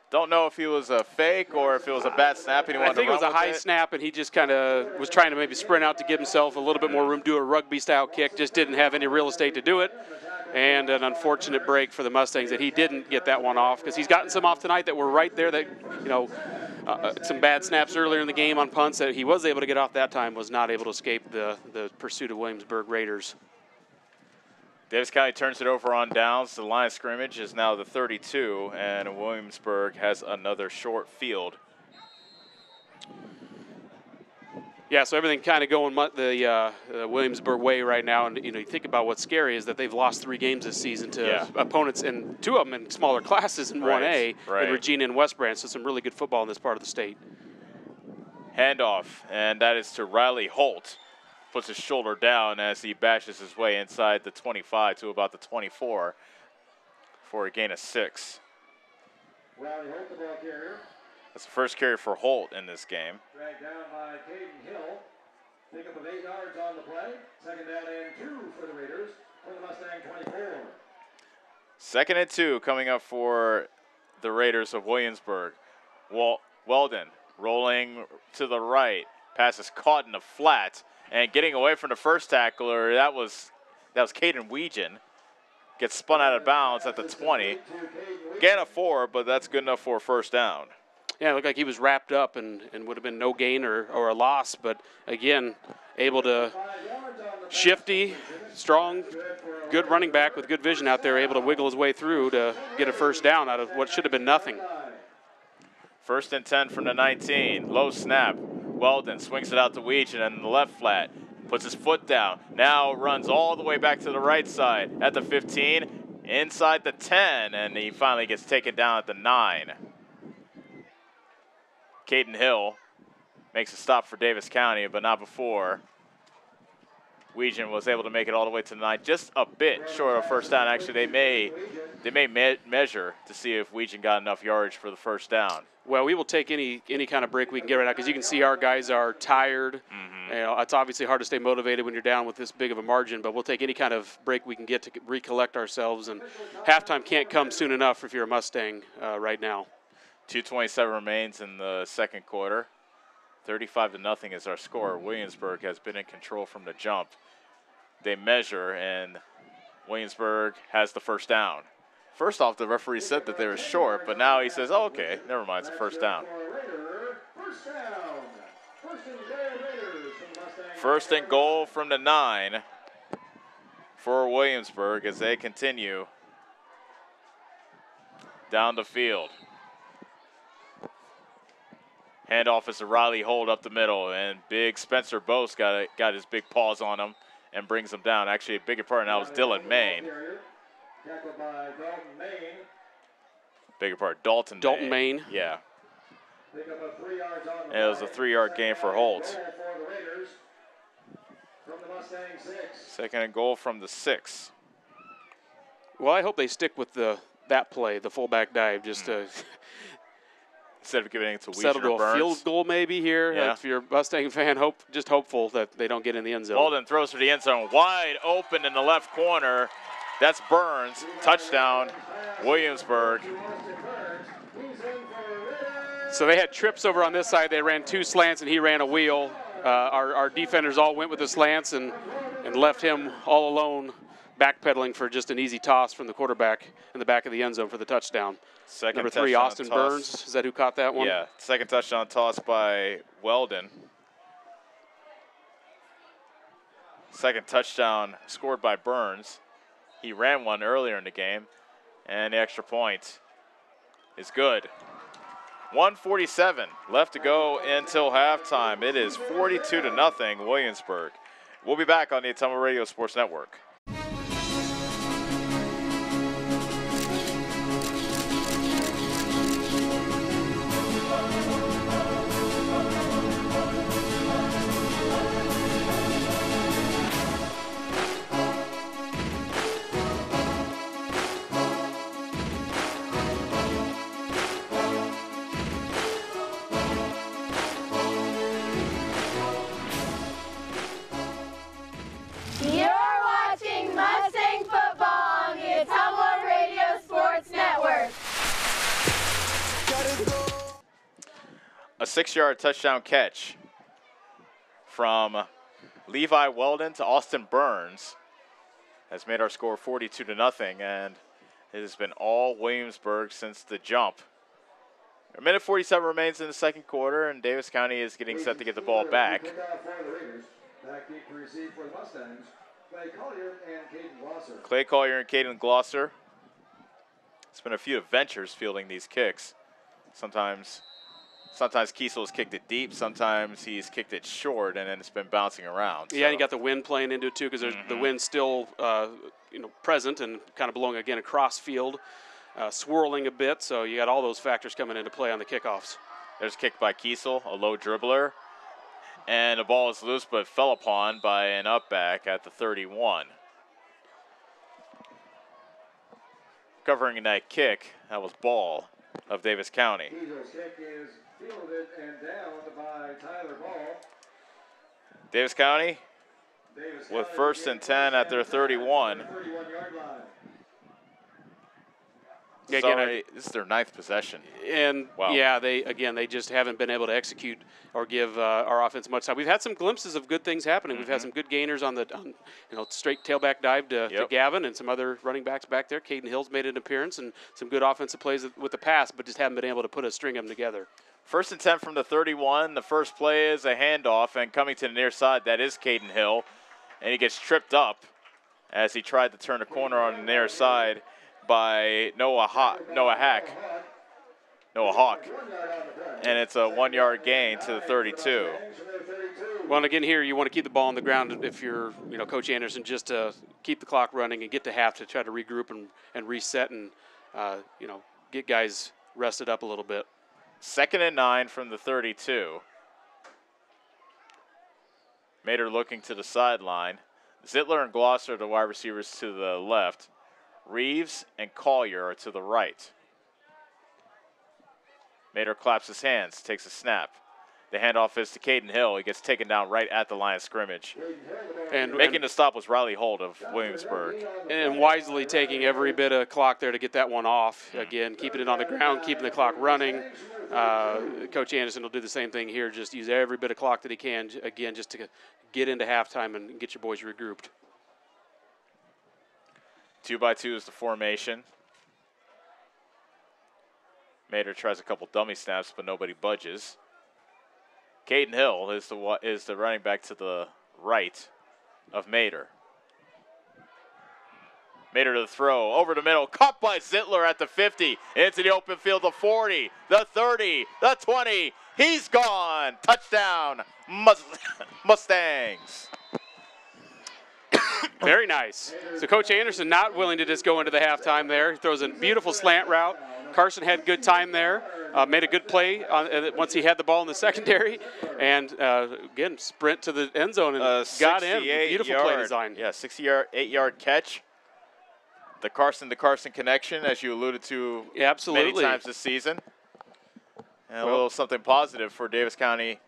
Don't know if he was a fake or if it was a bad snap and he wanted to run with it. I think it was a high snap, and he just kind of was trying to maybe sprint out to give himself a little bit more room, do a rugby-style kick, just didn't have any real estate to do it. And an unfortunate break for the Mustangs that he didn't get that one off, because he's gotten some off tonight that were right there that, some bad snaps earlier in the game on punts that he was able to get off that time, was not able to escape the pursuit of Williamsburg Raiders. Davis County turns it over on downs. The line of scrimmage is now the 32, and Williamsburg has another short field. Yeah, so everything kind of going the Williamsburg way right now. And, you think about what's scary is that they've lost 3 games this season to opponents, and 2 of them in smaller classes in 1A, in Regina and West Branch. So some really good football in this part of the state. Handoff, and that is to Riley Holt. Puts his shoulder down as he bashes his way inside the 25 to about the 24 for a gain of 6. Riley Holt, the ball carrier. That's the first carry for Holt in this game. Dragged down by Caden Hill. Pickup of 8 yards on the play. 2nd down and 2 for the Raiders from the Mustang 24. 2nd and 2 coming up for the Raiders of Williamsburg. Weldon rolling to the right. Pass is caught in the flat. And getting away from the first tackler, that was Caden Weegan. Gets spun out of bounds at the 20. Gain of 4, but that's good enough for a first down. Yeah, it looked like he was wrapped up and would have been no gain or a loss. But, again, able to shifty, strong, good running back with good vision out there, able to wiggle his way through to get a first down out of what should have been nothing. 1st and 10 from the 19. Low snap. Weldon swings it out to Weegan and the left flat. Puts his foot down. Now runs all the way back to the right side at the 15. Inside the 10. And he finally gets taken down at the 9. Caden Hill makes a stop for Davis County, but not before. Weegan was able to make it all the way to the 9. Just a bit short of first down. Actually, they may They may measure to see if Weegan got enough yardage for the first down. Well, we will take any kind of break we can get right now because you can see our guys are tired. You know, it's obviously hard to stay motivated when you're down with this big of a margin, but we'll take any kind of break we can get to recollect ourselves. And halftime can't come soon enough if you're a Mustang right now. 2:27 remains in the second quarter. 35-0 is our score. Williamsburg has been in control from the jump. They measure, and Williamsburg has the first down. First off, the referee said that they were short, but now he says, oh, okay, never mind, it's a first down. First and goal from the 9 for Williamsburg as they continue down the field. Handoff is to Riley Holt up the middle, and big Spencer Bose got his big paws on him and brings him down. Actually, a bigger part now is Dylan Main. Tackled by Dalton Main. Bigger part, Dalton Main. Yeah. Pick up a 3 yards on the And it was a 3-yard gain for Holt. From the Mustang 6. Second and goal from the 6. Well, I hope they stick with that play, the fullback dive, just to instead of giving it to settle to a field goal maybe here. Yeah. If you're a Mustang fan, just hopeful that they don't get in the end zone. Walden throws for the end zone, wide open in the left corner. That's Burns. Touchdown, Williamsburg. So they had trips over on this side. They ran 2 slants, and he ran a wheel. Our defenders all went with the slants and left him all alone, backpedaling for just an easy toss from the quarterback in the back of the end zone for the touchdown. Number 3, Austin Burns. Is that who caught that one? Yeah, second touchdown toss by Weldon. Second touchdown scored by Burns. He ran one earlier in the game, and the extra point is good. 1:47 left to go until halftime. It is 42-0 Williamsburg. We'll be back on the Ottumwa Radio Sports Network. A 6-yard touchdown catch from Levi Weldon to Austin Burns has made our score 42-0, and it has been all Williamsburg since the jump. A minute 47 remains in the second quarter, and Davis County is getting set to get the ball back. Back deep to receive for the Mustangs, Clay Collier and Caden Glosser. Clay Collier and Caden Glosser. It's been a few adventures fielding these kicks. Sometimes Kiesel's kicked it deep. Sometimes he's kicked it short, and then it's been bouncing around. Yeah, and you got the wind playing into it too, because the wind's still present and kind of blowing again across field, swirling a bit. So you got all those factors coming into play on the kickoffs. There's a kick by Kiesel, a low dribbler, and the ball is loose but fell upon by an upback at the 31. Covering that kick, that was Ball of Davis County. Kiesel's kick is fielded and downed by Tyler Ball. Davis County with first and 10 at their 31. 31-yard line. Yeah, Sorry, this is their 9th possession. And, wow. Yeah, they just haven't been able to execute or give our offense much time. We've had some glimpses of good things happening. We've had some good gainers on straight tailback dive to Gavin and some other running backs back there. Caden Hill's made an appearance and some good offensive plays with the pass, but just haven't been able to put a string of them together. First and 10 from the 31. The first play is a handoff, and coming to the near side, that is Caden Hill. And he gets tripped up as he tried to turn a corner on the near side by Noah Hawk. And it's a 1-yard gain to the 32. Well, and again here, you want to keep the ball on the ground if you're, Coach Anderson, just to keep the clock running and get to half to try to regroup and reset and, get guys rested up a little bit. 2nd and 9 from the 32. Mater looking to the sideline. Zittler and Glosser, the wide receivers, to the left. Reeves and Collier are to the right. Mater claps his hands, takes a snap. The handoff is to Caden Hill. He gets taken down right at the line of scrimmage. And making the stop was Riley Holt of Williamsburg. And wisely taking every bit of clock there to get that one off. Again, keeping it on the ground, keeping the clock running. Coach Anderson will do the same thing here. Just use every bit of clock that he can, again, just to get into halftime and get your boys regrouped. 2-by-2 is the formation. Mater tries a couple dummy snaps, but nobody budges. Caden Hill is the running back to the right of Mater. Mater to the throw, over the middle, caught by Zittler at the 50, into the open field, the 40, the 30, the 20. He's gone. Touchdown, Mustangs. Very nice. So Coach Anderson not willing to just go into the halftime there. He throws a beautiful slant route. Carson had good time there, made a good play once he had the ball in the secondary, and again, sprint to the end zone and got in. Beautiful play design. Yeah, 68-yard catch. The Carson connection, as you alluded to many times this season. And a little something positive for Davis County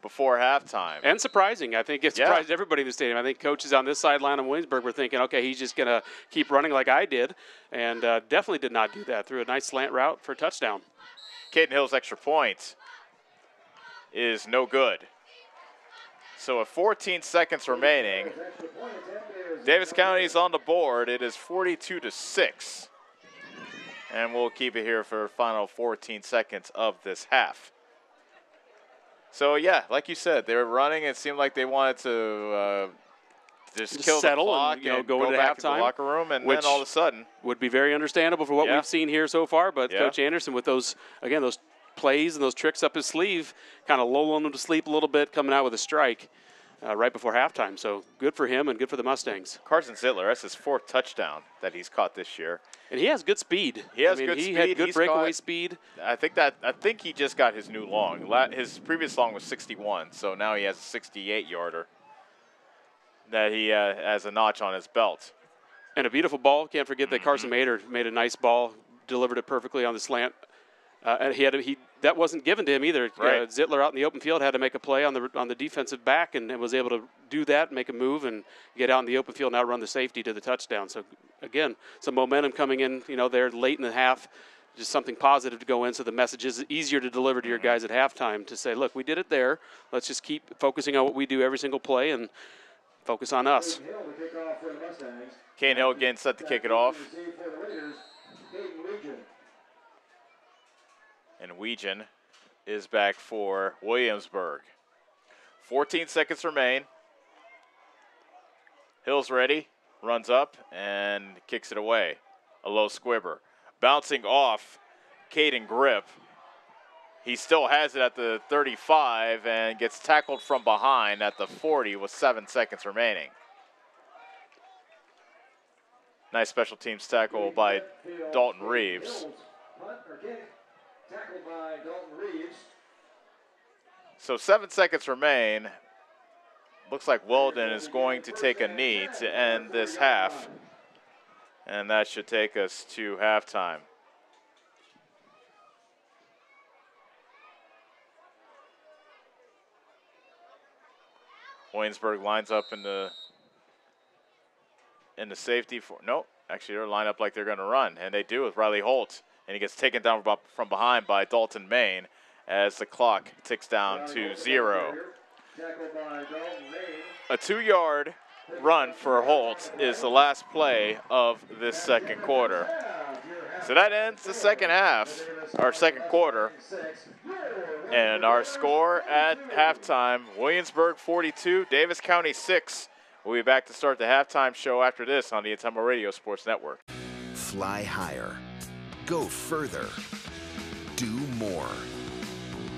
before halftime. And surprising. I think it surprised everybody in the stadium. I think coaches on this sideline in Williamsburg were thinking, okay, he's just going to keep running like I did, and definitely did not do that. Threw a nice slant route for a touchdown. Caden Hill's extra point is no good. So with 14 seconds remaining, Davis County's on the board. It is 42-6. And we'll keep it here for the final 14 seconds of this half. So, yeah, like you said, they were running. It seemed like they wanted to just kill settle the clock and go into back halftime, to the locker room, and then all of a sudden. Would be very understandable for what we've seen here so far. But Coach Anderson with those plays and those tricks up his sleeve, kind of lulling them to sleep a little bit, coming out with a strike right before halftime. So good for him and good for the Mustangs. Carson Zittler, that's his 4th touchdown that he's caught this year. And he has good speed. He has good speed. He had good breakaway speed. I think he just got his new long. His previous long was 61, so now he has a 68-yarder that he has a notch on his belt. And a beautiful ball. Can't forget that Carson Mater made a nice ball, delivered it perfectly on the slant. And that wasn't given to him either. Right. Zittler out in the open field had to make a play on the defensive back and was able to do that, make a move, and get out in the open field and outrun the safety to the touchdown. So, again, some momentum coming in, there late in the half, just something positive to go in. So the message is easier to deliver to your guys at halftime to say, look, we did it there. Let's just keep focusing on what we do every single play and focus on us. Caden Hill again set to kick it off. And Weegan is back for Williamsburg. 14 seconds remain. Hill's ready, runs up, and kicks it away. A low squibber. Bouncing off Caden Grip. He still has it at the 35 and gets tackled from behind at the 40 with 7 seconds remaining. Nice special teams tackle by Dalton Reeves. Tackled by Dalton Reeves. So 7 seconds remain. Looks like Weldon is going to take a knee to end this half. And that should take us to halftime. Williamsburg lines up in the safety for, nope, actually they're lined up like they're going to run, and they do with Riley Holt. And he gets taken down from behind by Dalton Main as the clock ticks down to 0. A 2-yard run for Holt is the last play of this second quarter. So that ends the second half, our second quarter. And our score at halftime, Williamsburg 42, Davis County 6. We'll be back to start the halftime show after this on the Atema Radio Sports Network. Fly higher. Go further. Do more.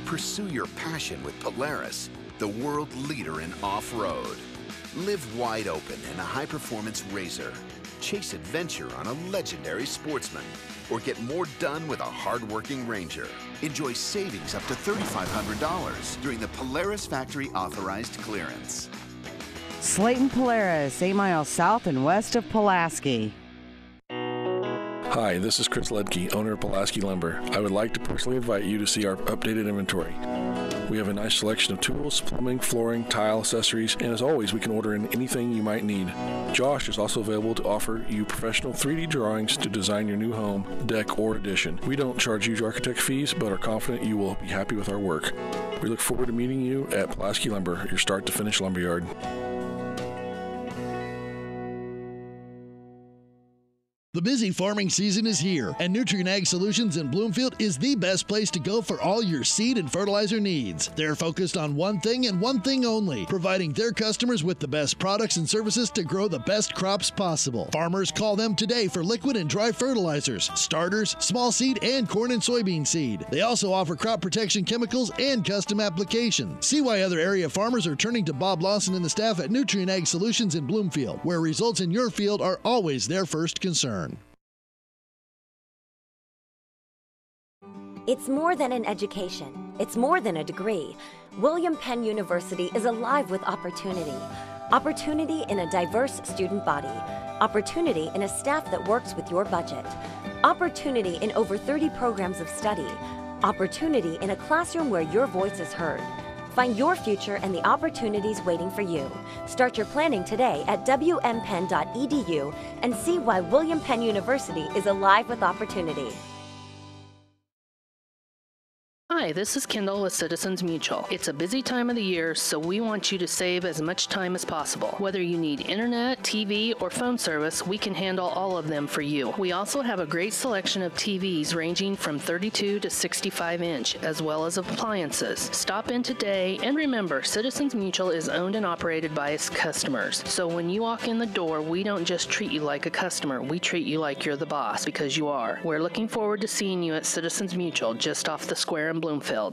Pursue your passion with Polaris, the world leader in off-road. Live wide open in a high-performance RZR. Chase adventure on a legendary Sportsman. Or get more done with a hard-working Ranger. Enjoy savings up to $3,500 during the Polaris Factory Authorized Clearance. Slayton Polaris, 8 miles south and west of Pulaski. Hi, this is Chris Ledke, owner of Pulaski Lumber. I would like to personally invite you to see our updated inventory. We have a nice selection of tools, plumbing, flooring, tile, accessories, and as always, we can order in anything you might need. Josh is also available to offer you professional 3D drawings to design your new home, deck, or addition. We don't charge huge architect fees, but are confident you will be happy with our work. We look forward to meeting you at Pulaski Lumber, your start-to-finish lumberyard. The busy farming season is here, and Nutrient Ag Solutions in Bloomfield is the best place to go for all your seed and fertilizer needs. They're focused on one thing and one thing only, providing their customers with the best products and services to grow the best crops possible. Farmers call them today for liquid and dry fertilizers, starters, small seed, and corn and soybean seed. They also offer crop protection chemicals and custom application. See why other area farmers are turning to Bob Lawson and the staff at Nutrient Ag Solutions in Bloomfield, where results in your field are always their first concern. It's more than an education. It's more than a degree. William Penn University is alive with opportunity. Opportunity in a diverse student body. Opportunity in a staff that works with your budget. Opportunity in over 30 programs of study. Opportunity in a classroom where your voice is heard. Find your future and the opportunities waiting for you. Start your planning today at wmpenn.edu and see why William Penn University is alive with opportunity. Hi, this is Kendall with Citizens Mutual. It's a busy time of the year, so we want you to save as much time as possible. Whether you need internet, TV, or phone service, we can handle all of them for you. We also have a great selection of TVs ranging from 32 to 65 inch, as well as appliances. Stop in today, and remember, Citizens Mutual is owned and operated by its customers. So when you walk in the door, we don't just treat you like a customer, we treat you like you're the boss, because you are. We're looking forward to seeing you at Citizens Mutual, just off the square in Bloomfield.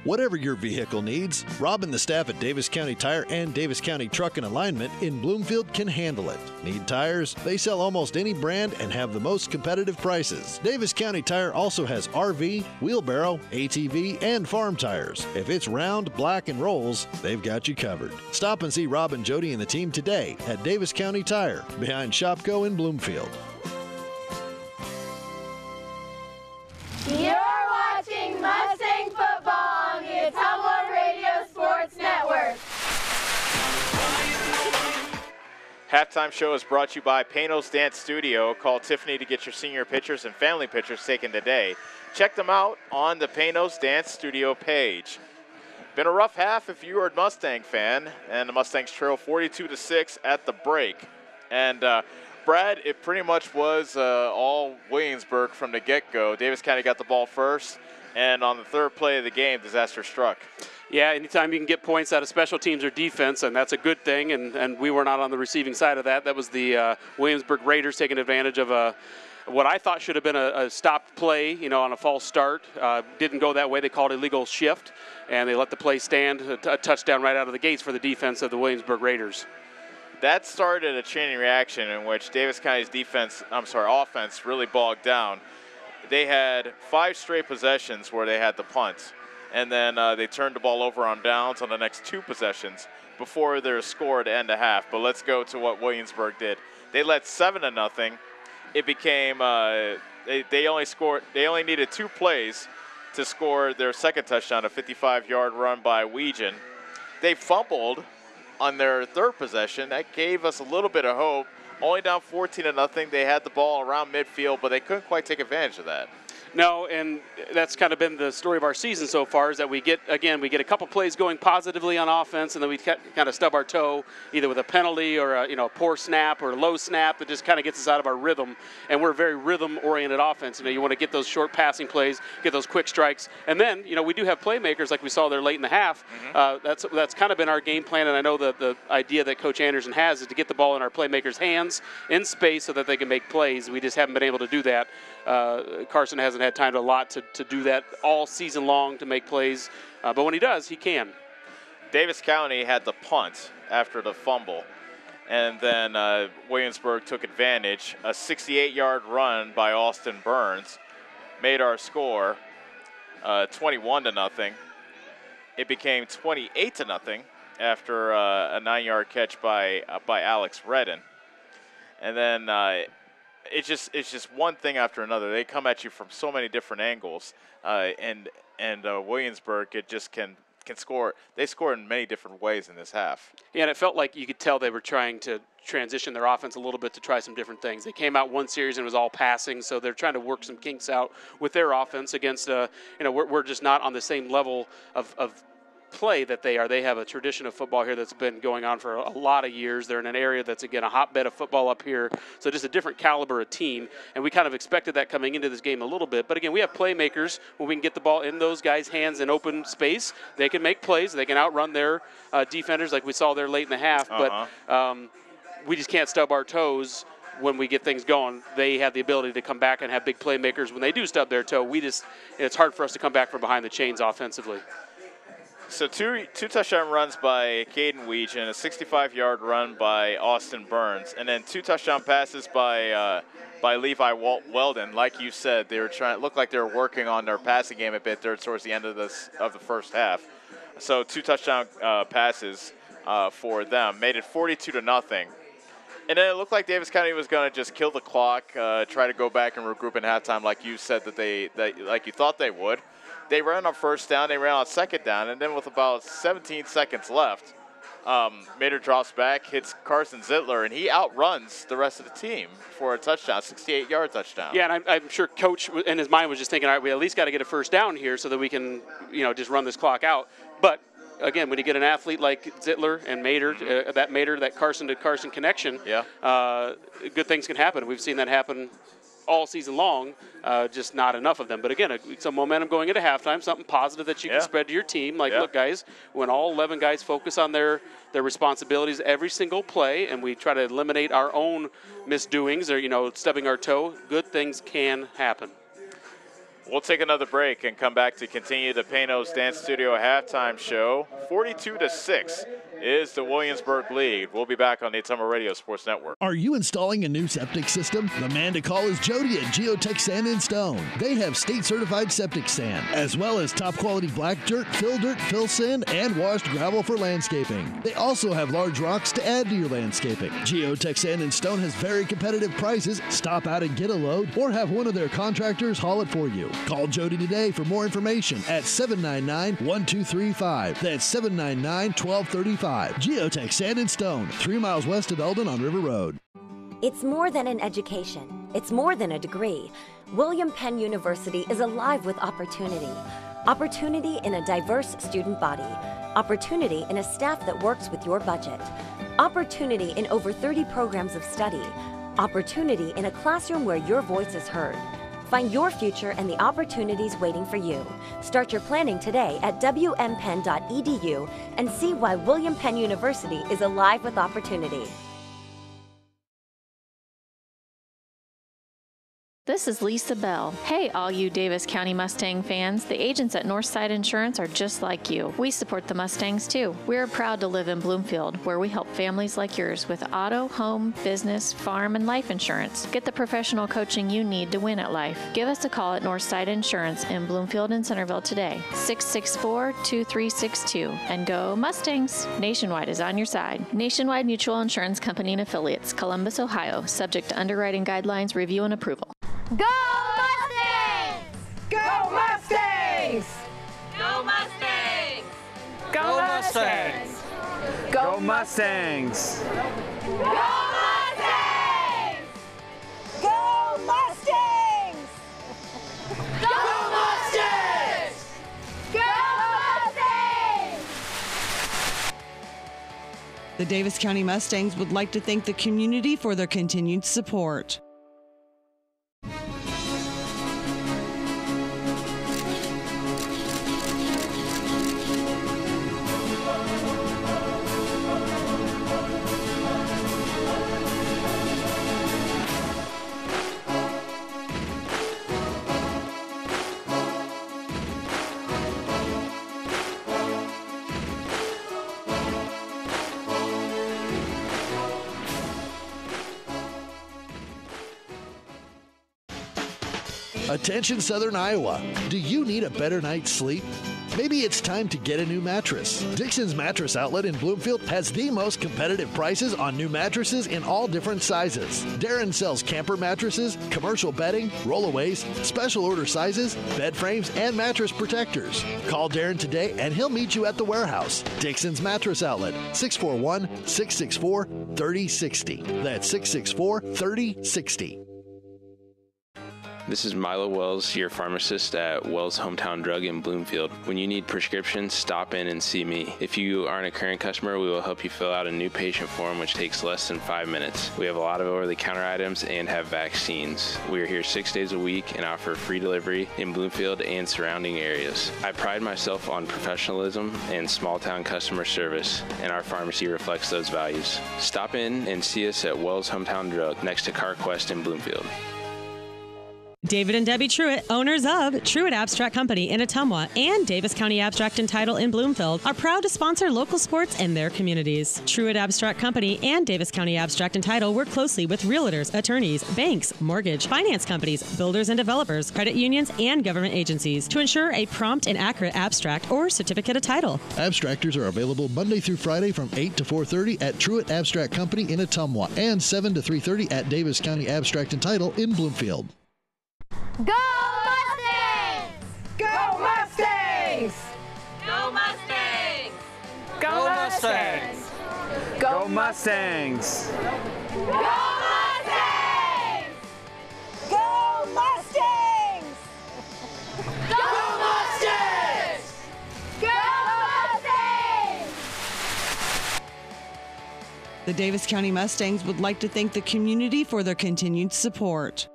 Whatever your vehicle needs, Rob and the staff at Davis County Tire and Davis County Truck and Alignment in Bloomfield can handle it. Need tires? They sell almost any brand and have the most competitive prices. Davis County Tire also has RV, wheelbarrow, ATV, and farm tires. If it's round, black, and rolls, they've got you covered. Stop and see Rob and Jody and the team today at Davis County Tire, behind Shopco in Bloomfield. You're watching Mustang football on the Ottumwa Radio Sports Network. Halftime show is brought to you by Pano's Dance Studio. Call Tiffany to get your senior pictures and family pictures taken today. Check them out on the Pano's Dance Studio page. Been a rough half if you are a Mustang fan, and the Mustangs trail 42-6 at the break. And Brad, it pretty much was all Williamsburg from the get-go. Davis County got the ball first, and on the third play of the game, disaster struck. Yeah, anytime you can get points out of special teams or defense, and that's a good thing, and we were not on the receiving side of that. That was the Williamsburg Raiders taking advantage of what I thought should have been a stopped play, on a false start. Didn't go that way. They called illegal shift, and they let the play stand, a touchdown right out of the gates for the defense of the Williamsburg Raiders. That started a chain reaction in which Davis County's offense really bogged down. They had 5 straight possessions where they had the punt, and then they turned the ball over on downs on the next 2 possessions before there was a score to end the half. But let's go to what Williamsburg did. They led 7-0. It became they only needed 2 plays to score their second touchdown, a 55-yard run by Weegan. They fumbled on their third possession. That gave us a little bit of hope. Only down 14-0. They had the ball around midfield, but they couldn't quite take advantage of that. No, and that's kind of been the story of our season so far, is that we get a couple plays going positively on offense, and then we kind of stub our toe either with a penalty or a poor snap or a low snap that just kind of gets us out of our rhythm. And we're a very rhythm-oriented offense. You want to get those short passing plays, get those quick strikes, and then we do have playmakers like we saw there late in the half. That's kind of been our game plan, and I know the idea that Coach Anderson has is to get the ball in our playmakers' hands in space so that they can make plays. We just haven't been able to do that. Carson hasn't had time a lot to do that all season long to make plays, but when he does, he can. Davis County had the punt after the fumble, and then Williamsburg took advantage. A 68-yard run by Austin Burns made our score 21-0. It became 28-0 after a 9-yard catch by Alex Redden, and then it's just one thing after another. They come at you from so many different angles, and Williamsburg can score. They score in many different ways in this half. Yeah, and it felt like you could tell they were trying to transition their offense a little bit to try some different things. They came out one series and it was all passing, so they're trying to work some kinks out with their offense against, we're just not on the same level of play that they are. They have a tradition of football here that's been going on for a lot of years. They're in an area that's, again, a hotbed of football up here, so just a different caliber of team, and we kind of expected that coming into this game a little bit. But again, we have playmakers. When we can get the ball in those guys' hands in open space, they can make plays. They can outrun their defenders like we saw there late in the half, but we just can't stub our toes when we get things going. They have the ability to come back and have big playmakers. When they do stub their toe, it's hard for us to come back from behind the chains offensively. So two touchdown runs by Caden Weege and a 65-yard run by Austin Burns, and then 2 touchdown passes by Levi Weldon. Like you said, they were looked like they were working on their passing game a bit there towards the end of the first half. So 2 touchdown passes for them made it 42-0. And then it looked like Davis County was going to just kill the clock, try to go back and regroup in halftime, like you said like you thought they would. They ran on first down, they ran on second down, and then with about 17 seconds left, Mater drops back, hits Carson Zittler, and he outruns the rest of the team for a touchdown, 68-yard touchdown. Yeah, and I'm sure Coach in his mind was just thinking, all right, we at least got to get a first down here so that we can, just run this clock out. But again, when you get an athlete like Zittler and Mater, that Carson-to-Carson connection, good things can happen. We've seen that happen all season long, just not enough of them. But again, some momentum going into halftime, something positive that you can spread to your team. Look, guys, when all 11 guys focus on their responsibilities every single play, and we try to eliminate our own misdoings or, stubbing our toe, good things can happen. We'll take another break and come back to continue the Pano's Dance Studio halftime show. 42-6 is the Williamsburg lead. We'll be back on the Ottumwa Radio Sports Network. Are you installing a new septic system? The man to call is Jody at Geotech Sand and Stone. They have state-certified septic sand, as well as top-quality black dirt, fill sand, and washed gravel for landscaping. They also have large rocks to add to your landscaping. Geotech Sand and Stone has very competitive prices. Stop out and get a load, or have one of their contractors haul it for you. Call Jody today for more information at 799-1235. That's 799-1235. Geotech Sand and Stone, 3 miles west of Eldon on River Road. It's more than an education. It's more than a degree. William Penn University is alive with opportunity. Opportunity in a diverse student body. Opportunity in a staff that works with your budget. Opportunity in over 30 programs of study. Opportunity in a classroom where your voice is heard. Find your future and the opportunities waiting for you. Start your planning today at wmpenn.edu and see why William Penn University is alive with opportunity. This is Lisa Bell. Hey, all you Davis County Mustang fans. The agents at Northside Insurance are just like you. We support the Mustangs, too. We're proud to live in Bloomfield, where we help families like yours with auto, home, business, farm, and life insurance. Get the professional coaching you need to win at life. Give us a call at Northside Insurance in Bloomfield and Centerville today, 664-2362. And go Mustangs! Nationwide is on your side. Nationwide Mutual Insurance Company and Affiliates, Columbus, Ohio, subject to underwriting guidelines, review, and approval. Go Mustangs! Go Mustangs! Go Mustangs! Go Mustangs! Go Mustangs! Go Mustangs! Go Mustangs! Go Mustangs! Go Mustangs! The Davis County Mustangs would like to thank the community for their continued support. Attention Southern Iowa, do you need a better night's sleep? Maybe it's time to get a new mattress. Dixon's Mattress Outlet in Bloomfield has the most competitive prices on new mattresses in all different sizes. Darren sells camper mattresses, commercial bedding, rollaways, special order sizes, bed frames, and mattress protectors. Call Darren today and he'll meet you at the warehouse. Dixon's Mattress Outlet, 641-664-3060. That's 664-3060. This is Milo Wells, your pharmacist at Wells Hometown Drug in Bloomfield. When you need prescriptions, stop in and see me. If you aren't a current customer, we will help you fill out a new patient form, which takes less than 5 minutes. We have a lot of over-the-counter items and have vaccines. We are here 6 days a week and offer free delivery in Bloomfield and surrounding areas. I pride myself on professionalism and small-town customer service, and our pharmacy reflects those values. Stop in and see us at Wells Hometown Drug next to CarQuest in Bloomfield. David and Debbie Truitt, owners of Truitt Abstract Company in Ottumwa and Davis County Abstract and Title in Bloomfield, are proud to sponsor local sports in their communities. Truitt Abstract Company and Davis County Abstract and Title work closely with realtors, attorneys, banks, mortgage, finance companies, builders and developers, credit unions, and government agencies to ensure a prompt and accurate abstract or certificate of title. Abstractors are available Monday through Friday from 8 to 4:30 at Truitt Abstract Company in Ottumwa and 7 to 3:30 at Davis County Abstract and Title in Bloomfield. Go Mustangs! Go Mustangs! Go Mustangs! Go Mustangs! Go Mustangs! Go Mustangs! Go Mustangs! Go Mustangs! Go Mustangs! The Davis County Mustangs would like to thank the community for their continued support.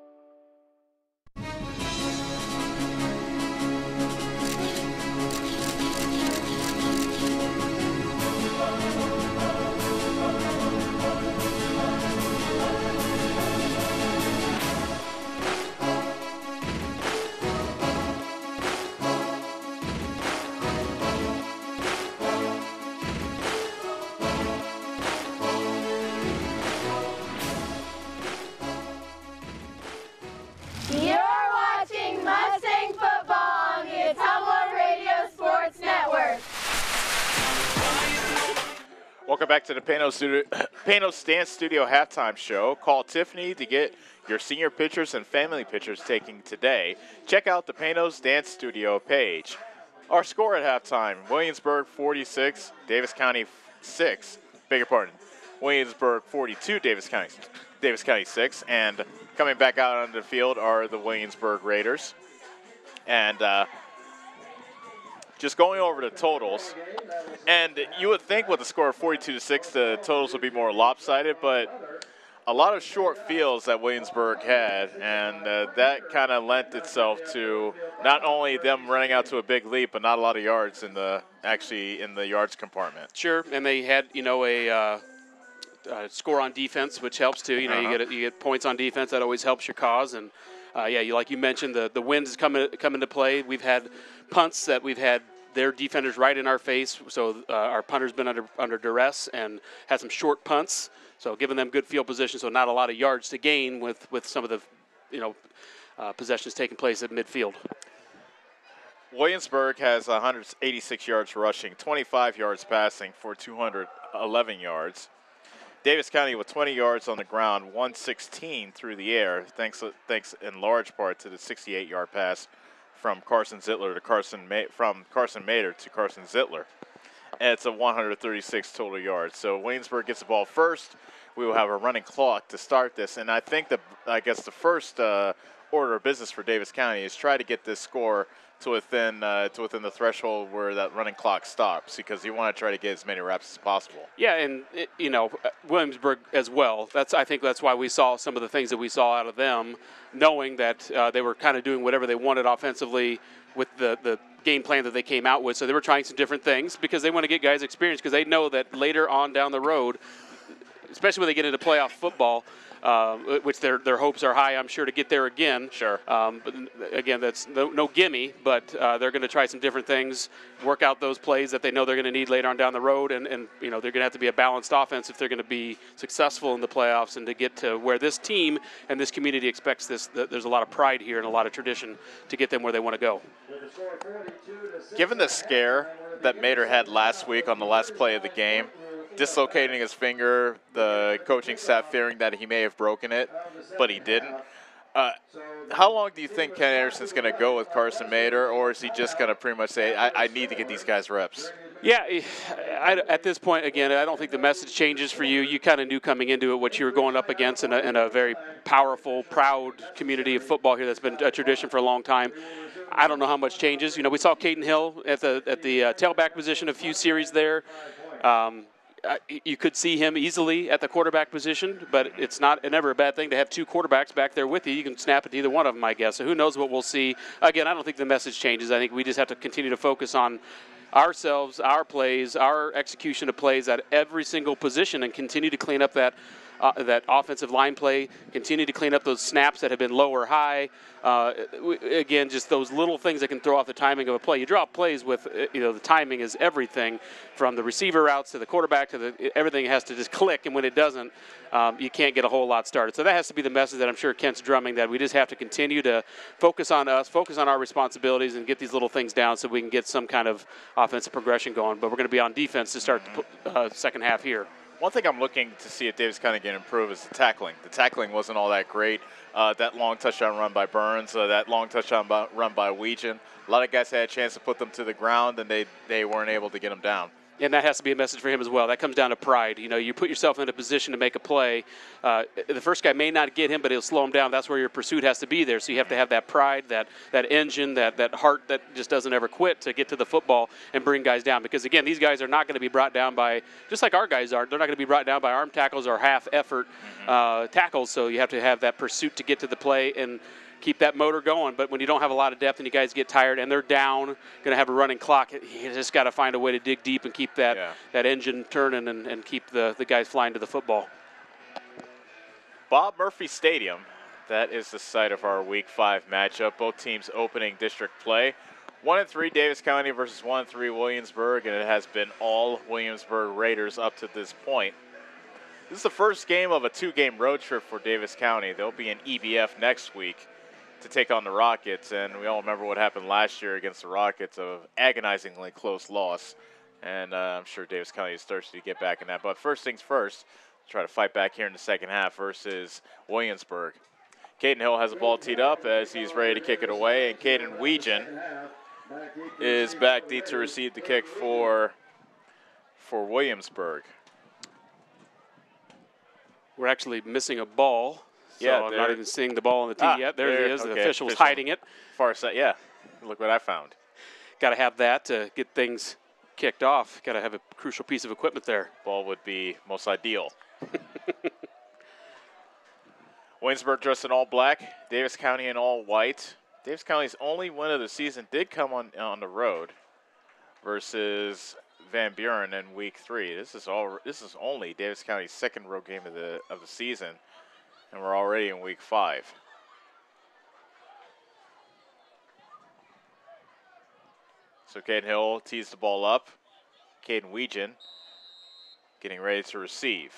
You're watching Mustang football on the Ottumwa Radio Sports Network. Welcome back to the Panos Dance Studio halftime show. Call Tiffany to get your senior pictures and family pictures taken today. Check out the Panos Dance Studio page. Our score at halftime, Williamsburg 46, Davis County 6. Beg your pardon. Williamsburg 42, Davis County 6. And coming back out onto the field are the Williamsburg Raiders. And just going over the totals, and you would think with the score of 42-6, the totals would be more lopsided, but a lot of short fields that Williamsburg had, and that kind of lent itself to not only them running out to a big lead, but not a lot of yards in the yards compartment. Sure, and they had a score on defense, which helps too. You get points on defense. That always helps your cause. And like you mentioned, the wind has come into play. We've had punts that we've had their defenders right in our face, so our punter's been under duress and had some short punts. So giving them good field position, so not a lot of yards to gain with some of the possessions taking place at midfield. Williamsburg has 186 yards rushing, 25 yards passing for 211 yards. Davis County with 20 yards on the ground, 116 through the air, thanks in large part to the 68-yard pass from Carson Zittler to from Carson Mader to Carson Zittler. And it's a 136 total yards. So Williamsburg gets the ball first. We will have a running clock to start this, and I think the first order of business for Davis County is try to get this score to within the threshold where that running clock stops, because you want to try to get as many reps as possible. Yeah, and Williamsburg as well. I think that's why we saw some of the things that we saw out of them, knowing that they were kind of doing whatever they wanted offensively with the game plan that they came out with. So they were trying some different things because they want to get guys experience, because they know that later on down the road, especially when they get into playoff football, which their hopes are high, I'm sure, to get there again. Sure. But again, that's no gimme, but they're going to try some different things, work out those plays that they know they're going to need later on down the road, and they're going to have to be a balanced offense if they're going to be successful in the playoffs and to get to where this team and this community expects this. There's a lot of pride here and a lot of tradition to get them where they want to go. Given the scare that Mater had last week on the last play of the game, dislocating his finger, the coaching staff fearing that he may have broken it, but he didn't. How long do you think Ken Anderson's going to go with Carson Mater, or is he just going to pretty much say, I need to get these guys reps? Yeah, at this point, again, I don't think the message changes for you. You kind of knew coming into it what you were going up against in a very powerful, proud community of football here that's been a tradition for a long time. I don't know how much changes. We saw Caden Hill at the tailback position a few series there. You could see him easily at the quarterback position, but it's never a bad thing to have two quarterbacks back there with you. You can snap it to either one of them, I guess. So who knows what we'll see. Again, I don't think the message changes. I think we just have to continue to focus on ourselves, our plays, our execution of plays at every single position, and continue to clean up that offensive line play, continue to clean up those snaps that have been low or high. Again, just those little things that can throw off the timing of a play. You draw plays with, the timing is everything, from the receiver routes to the quarterback to everything has to just click, and when it doesn't, you can't get a whole lot started. So that has to be the message that I'm sure Kent's drumming, that we just have to continue to focus on us, focus on our responsibilities, and get these little things down so we can get some kind of offensive progression going. But we're going to be on defense to start the second half here. One thing I'm looking to see if Davis County can improve is the tackling. The tackling wasn't all that great. That long touchdown run by Burns, that long touchdown run by Weegan. A lot of guys had a chance to put them to the ground, and they weren't able to get them down. And that has to be a message for him as well. That comes down to pride. You put yourself in a position to make a play. The first guy may not get him, but he'll slow him down. That's where your pursuit has to be there. So you have to have that pride, that engine, that heart that just doesn't ever quit to get to the football and bring guys down. Because, again, these guys are not going to be brought down by, just like our guys are, they're not going to be brought down by arm tackles or half-effort tackles. So you have to have that pursuit to get to the play and keep that motor going. But when you don't have a lot of depth and you guys get tired and they're down, going to have a running clock, you just got to find a way to dig deep and keep that engine turning and keep the guys flying to the football. Bob Murphy Stadium, that is the site of our Week 5 matchup. Both teams opening district play. 1-3 Davis County versus 1-3 Williamsburg, and it has been all Williamsburg Raiders up to this point. This is the first game of a 2-game road trip for Davis County. They'll be in EBF next week to take on the Rockets, and we all remember what happened last year against the Rockets, of agonizingly close loss, and I'm sure Davis County is thirsty to get back in that. But first things first, try to fight back here in the second half versus Williamsburg. Caden Hill has the ball teed up as he's ready to kick it away, and Caden Weegan is back deep to receive the kick for Williamsburg. We're actually missing a ball. So I'm not even seeing the ball on the tee yet. There it is. Okay. The official's hiding it. Far side, yeah. Look what I found. Got to have that to get things kicked off. Got to have a crucial piece of equipment there. Ball would be most ideal. Williamsburg dressed in all black. Davis County in all white. Davis County's only win of the season did come on the road versus Van Buren in Week 3. This is only Davis County's second road game of the season. And we're already in Week 5. So Caden Hill tees the ball up. Caden Weegan getting ready to receive.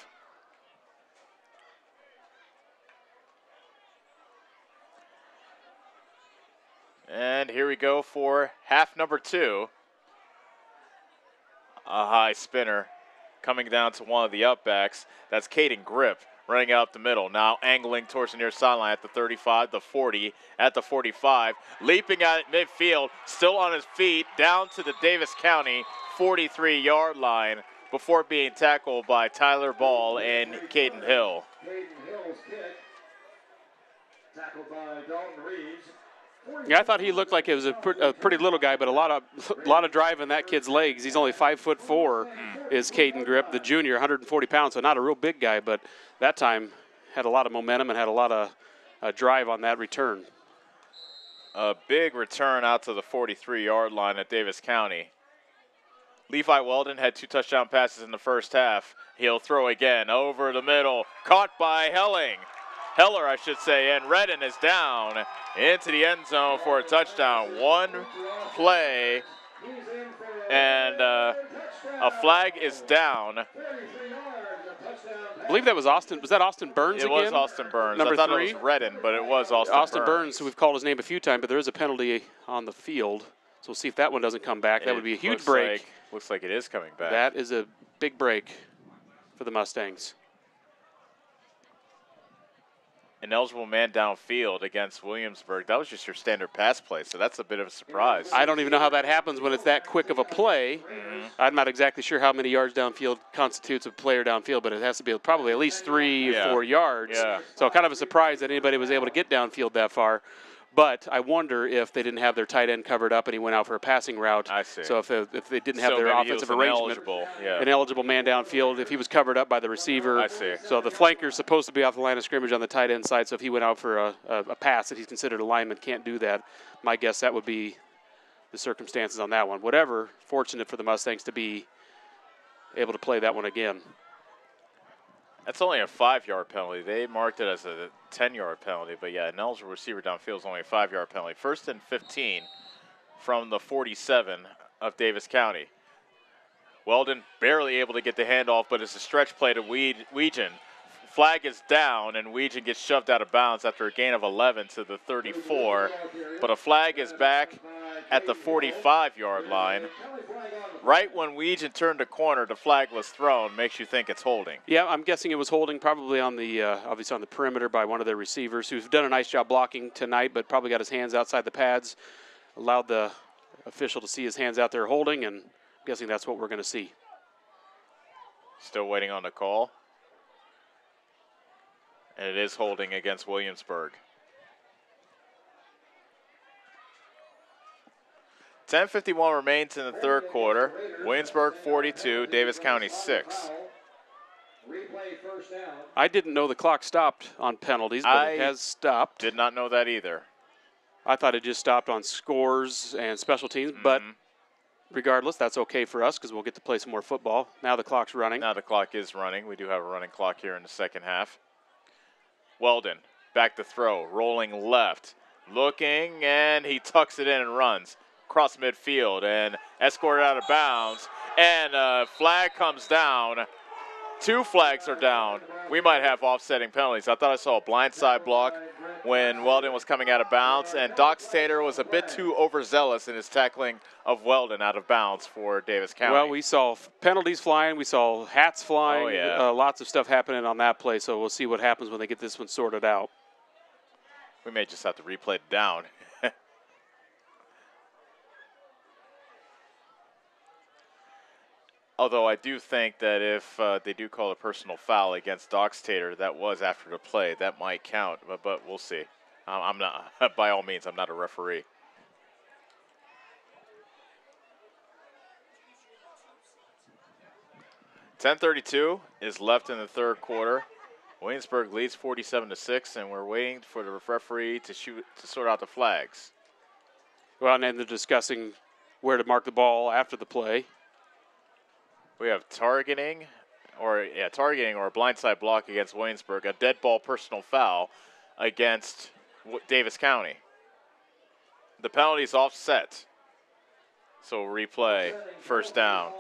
And here we go for half number 2. A high spinner coming down to one of the upbacks. That's Caden Grip, running out the middle, now angling towards the near sideline at the 35, the 40, at the 45, leaping at midfield, still on his feet, down to the Davis County 43-yard line before being tackled by Tyler Ball and Caden Hill. Caden Hill's kick, tackled by Dalton Reeves. Yeah, I thought he looked like he was a pretty little guy, but a lot of drive in that kid's legs. He's only 5'4", is Caden Grip, the junior, 140 pounds, so not a real big guy, but that time had a lot of momentum and had a lot of drive on that return. A big return out to the 43-yard line at Davis County. Levi Weldon had 2 touchdown passes in the first half. He'll throw again over the middle. Caught by Heller, I should say, and Redden is down into the end zone for a touchdown. One play, and a flag is down. I believe that was Austin. Was that Austin Burns again? It was Austin Burns. Number I thought 3? it was Redden, but it was Austin Burns. Burns, who we've called his name a few times, but there is a penalty on the field. So we'll see if that one doesn't come back. That would be a huge break. Looks like it is coming back. That is a big break for the Mustangs. An eligible man downfield against Williamsburg. That was just your standard pass play, so that's a bit of a surprise. I don't even know how that happens when it's that quick of a play. Mm-hmm. I'm not exactly sure how many yards downfield constitutes a player downfield, but it has to be probably at least 3 or 4 yards. Yeah. So kind of a surprise that anybody was able to get downfield that far. But I wonder if they didn't have their tight end covered up and he went out for a passing route. I see. So if they didn't have their offensive arrangement, an eligible man downfield, if he was covered up by the receiver. I see. So the flanker's supposed to be off the line of scrimmage on the tight end side, so if he went out for a pass that he's considered a lineman, can't do that. My guess that would be the circumstances on that one. Whatever, fortunate for the Mustangs to be able to play that one again. That's only a 5-yard penalty. They marked it as a 10-yard penalty, but yeah, an eligible receiver downfield is only a 5-yard penalty. 1st and 15 from the 47 of Davis County. Weldon barely able to get the handoff, but it's a stretch play to Weegan. Flag is down, and Weegan gets shoved out of bounds after a gain of 11 to the 34. But a flag is back at the 45-yard line. Right when Weegan turned the corner, the flag was thrown. Makes you think it's holding. Yeah, I'm guessing it was holding probably on the, obviously on the perimeter by one of their receivers who's done a nice job blocking tonight, but probably got his hands outside the pads, allowed the official to see his hands out there holding, and I'm guessing that's what we're going to see. Still waiting on the call. And it is holding against Williamsburg. 10:51 remains in the third quarter. Williamsburg 42, Davis County 6. I didn't know the clock stopped on penalties, but it has stopped. Did not know that either. I thought it just stopped on scores and special teams, but regardless, that's okay for us because we'll get to play some more football. Now the clock's running. Now the clock is running. We do have a running clock here in the second half. Weldon, back to throw, rolling left, looking, and he tucks it in and runs across midfield and escorted out of bounds. And a flag comes down. 2 flags are down. We might have offsetting penalties. I thought I saw a blindside block when Weldon was coming out of bounds, and Doc Stater was a bit too overzealous in his tackling of Weldon out of bounds for Davis County. Well, we saw penalties flying. We saw hats flying. Oh, yeah. Lots of stuff happening on that play, so we'll see what happens when they get this one sorted out. We may just have to replay it down. Although I do think that if they do call a personal foul against Doc Stater, that was after the play. That might count, but we'll see. I'm not, by all means, I'm not a referee. .10:32 is left in the third quarter. Williamsburg leads 47-6, and we're waiting for the referee to sort out the flags. Well, and then they're discussing where to mark the ball after the play. We have targeting or a blindside block against Williamsburg, a dead ball personal foul against Davis County. The penalty is offset. So replay, first down.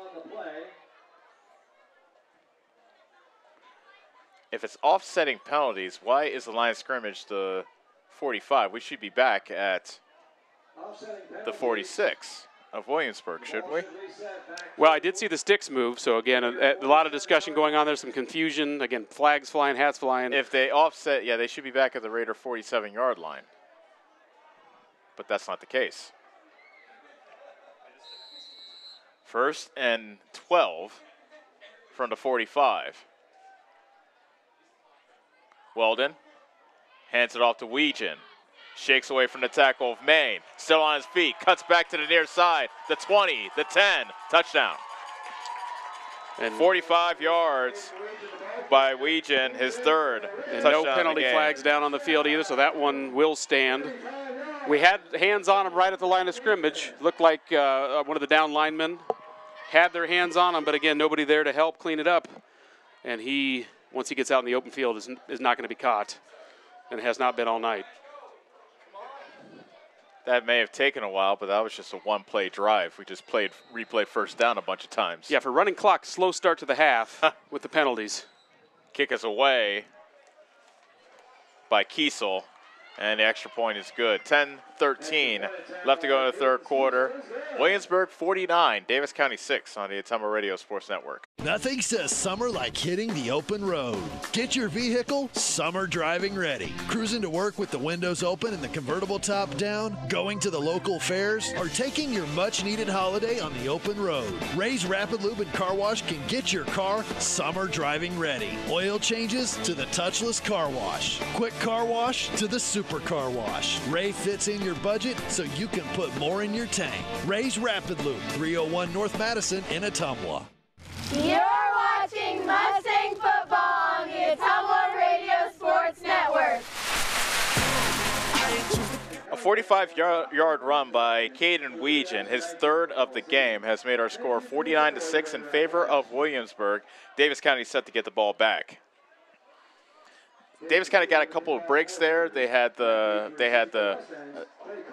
If it's offsetting penalties, why is the line of scrimmage the 45? We should be back at the 46 of Williamsburg, shouldn't we? Well, I did see the sticks move, so again, a lot of discussion going on there, some confusion. Again, flags flying, hats flying. If they offset, yeah, they should be back at the Raider 47-yard line. But that's not the case. 1st and 12 from the 45. Weldon hands it off to Weegan. Shakes away from the tackle of Maine. Still on his feet. Cuts back to the near side. The 20, the 10. Touchdown. And 45 yards by Weegan, his third. And touchdown no penalty flags down on the field either, so that one will stand. We had hands on him right at the line of scrimmage. Looked like one of the down linemen had their hands on him, but again, nobody there to help clean it up. And he, once he gets out in the open field, is not going to be caught, and has not been all night. That may have taken a while, but that was just a one-play drive. We just replayed first down a bunch of times. Yeah, for running clock, slow start to the half with the penalties. Kick us away by Kiesel, and the extra point is good. 10-13 left to go in the third quarter. Williamsburg 49, Davis County 6 on the Ottumwa Radio Sports Network. Nothing says summer like hitting the open road. Get your vehicle summer driving ready. Cruising to work with the windows open and the convertible top down, going to the local fairs, or taking your much-needed holiday on the open road. Ray's Rapid Lube and Car Wash can get your car summer driving ready. Oil changes to the touchless car wash. Quick car wash to the super car wash. Ray fits in your budget so you can put more in your tank. Ray's Rapid Lube, 301 North Madison in Ottumwa. You're watching Mustang football on the Ottumwa Radio Sports Network. A 45-yard run by Caden Weegan, his third of the game, has made our score 49-6 in favor of Williamsburg. Davis County set to get the ball back. Davis County got a couple of breaks there. They had the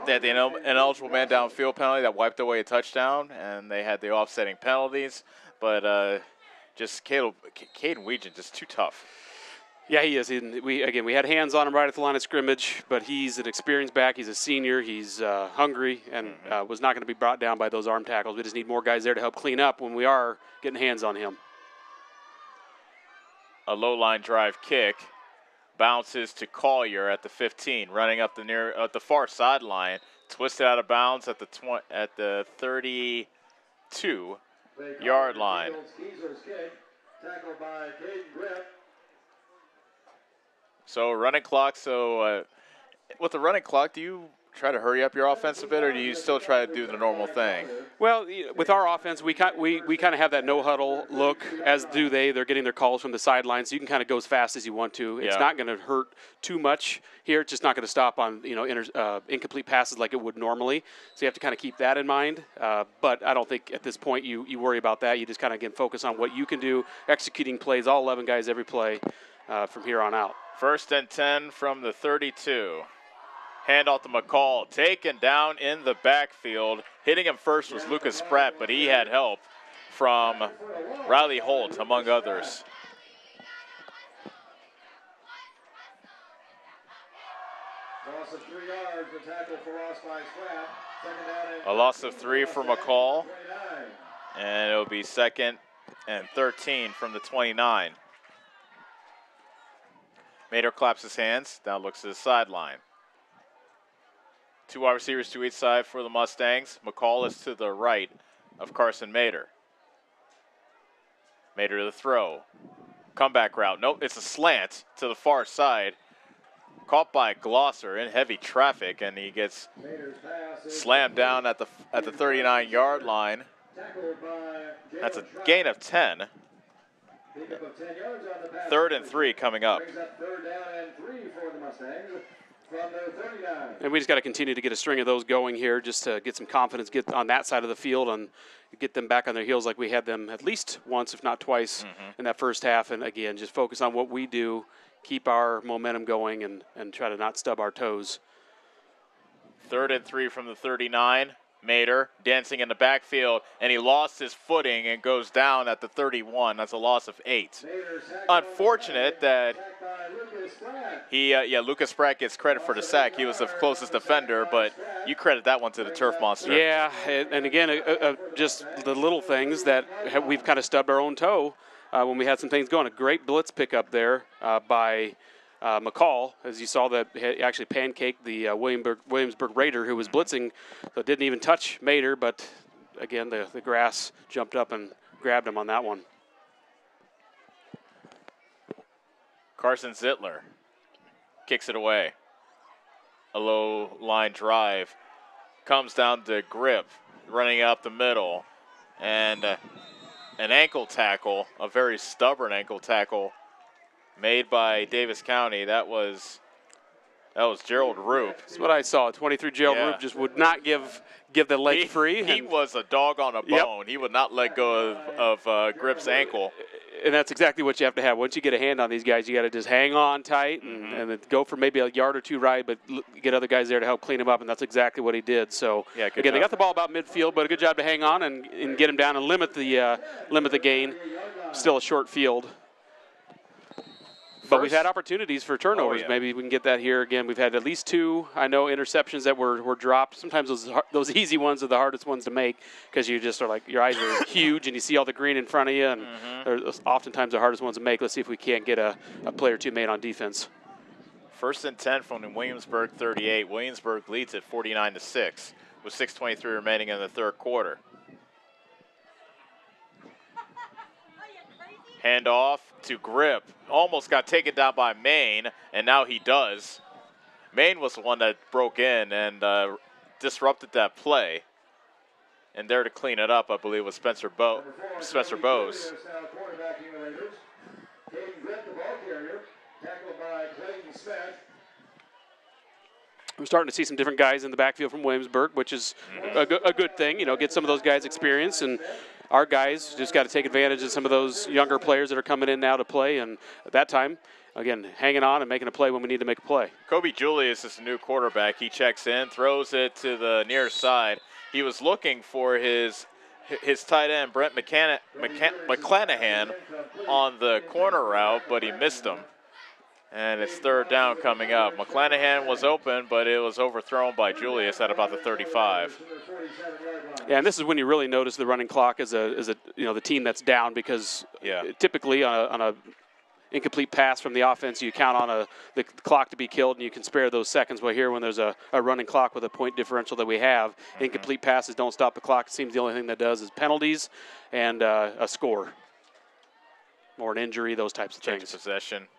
ineligible man downfield penalty that wiped away a touchdown, and they had the offsetting penalties. But just Caden Weegan, just too tough. Yeah, he is. We had hands on him right at the line of scrimmage, but he's an experienced back. He's a senior. He's hungry and was not going to be brought down by those arm tackles. We just need more guys there to help clean up when we are getting hands on him. A low-line drive kick. Bounces to Collier at the 15, running up the far sideline, twisted out of bounds at the 32-yard line. So running clock. So with the running clock, do you try to hurry up your offense a bit, or do you still try to do the normal thing? Well, with our offense, we kind of have that no-huddle look, as do they. They're getting their calls from the sidelines, so you can kind of go as fast as you want to. It's not going to hurt too much here. It's just not going to stop on incomplete passes like it would normally. So you have to kind of keep that in mind. But I don't think at this point you worry about that. You just kind of, again, focus on what you can do, executing plays, all 11 guys every play from here on out. 1st and 10 from the 32. Handoff to McCall, taken down in the backfield. Hitting him first was Lucas Spratt, but he had help from Riley Holt, among others. Loss of 3 yards, the tackle for loss by Spratt. A loss of 3 for McCall, and it'll be 2nd and 13 from the 29. Mader claps his hands, now looks to the sideline. 2 wide receivers to each side for the Mustangs. McCall is to the right of Carson Mader. Mader to the throw. Comeback route. Nope, it's a slant to the far side. Caught by Glosser in heavy traffic, and he gets slammed down at the 39-yard line. That's a gain of 10. 3rd and 3 coming up. And we just got to continue to get a string of those going here, just to get some confidence, get on that side of the field, and get them back on their heels like we had them at least once, if not twice, in that first half. And again, just focus on what we do, keep our momentum going, and try to not stub our toes. 3rd and 3 from the 39. Mader dancing in the backfield, and he lost his footing and goes down at the 31. That's a loss of 8. Unfortunate that Lucas Spratt gets credit for the sack. He was the closest defender, but you credit that one to the turf monster. Yeah, and again, just the little things that we've kind of stubbed our own toe when we had some things going. A great blitz pickup there by McCall, as you saw, that actually pancaked the Williamsburg Raider who was blitzing, so didn't even touch Mader, but again, the grass jumped up and grabbed him on that one. Carson Zittler kicks it away. A low line drive comes down to Grip, running up the middle, and an ankle tackle, a very stubborn ankle tackle made by Davis County. That was That was Gerald Roop. That's what I saw. 23 Gerald Roop just would not give the leg free. He was a dog on a bone. He would not let go of Grip's ankle. And that's exactly what you have to have. Once you get a hand on these guys, you got to just hang on tight and then go for maybe a yard or two right, but get other guys there to help clean him up, and that's exactly what he did. So, again, they got the ball about midfield, but a good job to hang on and get him down and limit the gain. Still a short field. But we've had opportunities for turnovers. Maybe we can get that here again. We've had at least 2, I know, interceptions that were dropped. Sometimes those easy ones are the hardest ones to make because you just are like, your eyes are huge and you see all the green in front of you, and they're oftentimes the hardest ones to make. Let's see if we can't get a play or two made on defense. 1st and 10 from the Williamsburg 38. Williamsburg leads at 49-6 with 6:23 remaining in the third quarter. Handoff to Grip. Almost got taken down by Maine, and now he does. Maine was the one that broke in and disrupted that play. And there to clean it up, I believe, was Spencer Bose. We're starting to see some different guys in the backfield from Williamsburg, which is a good thing. You know, get some of those guys experience, and our guys just got to take advantage of some of those younger players that are coming in now to play. And at that time, again, hanging on and making a play when we need to make a play. Kobe Julius is the new quarterback. He checks in, throws it to the near side. He was looking for his tight end, Brent McClanahan, on the corner route, but he missed him. And it's third down coming up. McClanahan was open, but it was overthrown by Julius at about the 35. Yeah, and this is when you really notice the running clock as the team that's down, because typically on a incomplete pass from the offense, you count on the clock to be killed, and you can spare those seconds. But here, when there's a running clock with a point differential that we have, incomplete passes don't stop the clock. It seems the only thing that does is penalties and a score or an injury, those types of things. Change of possession.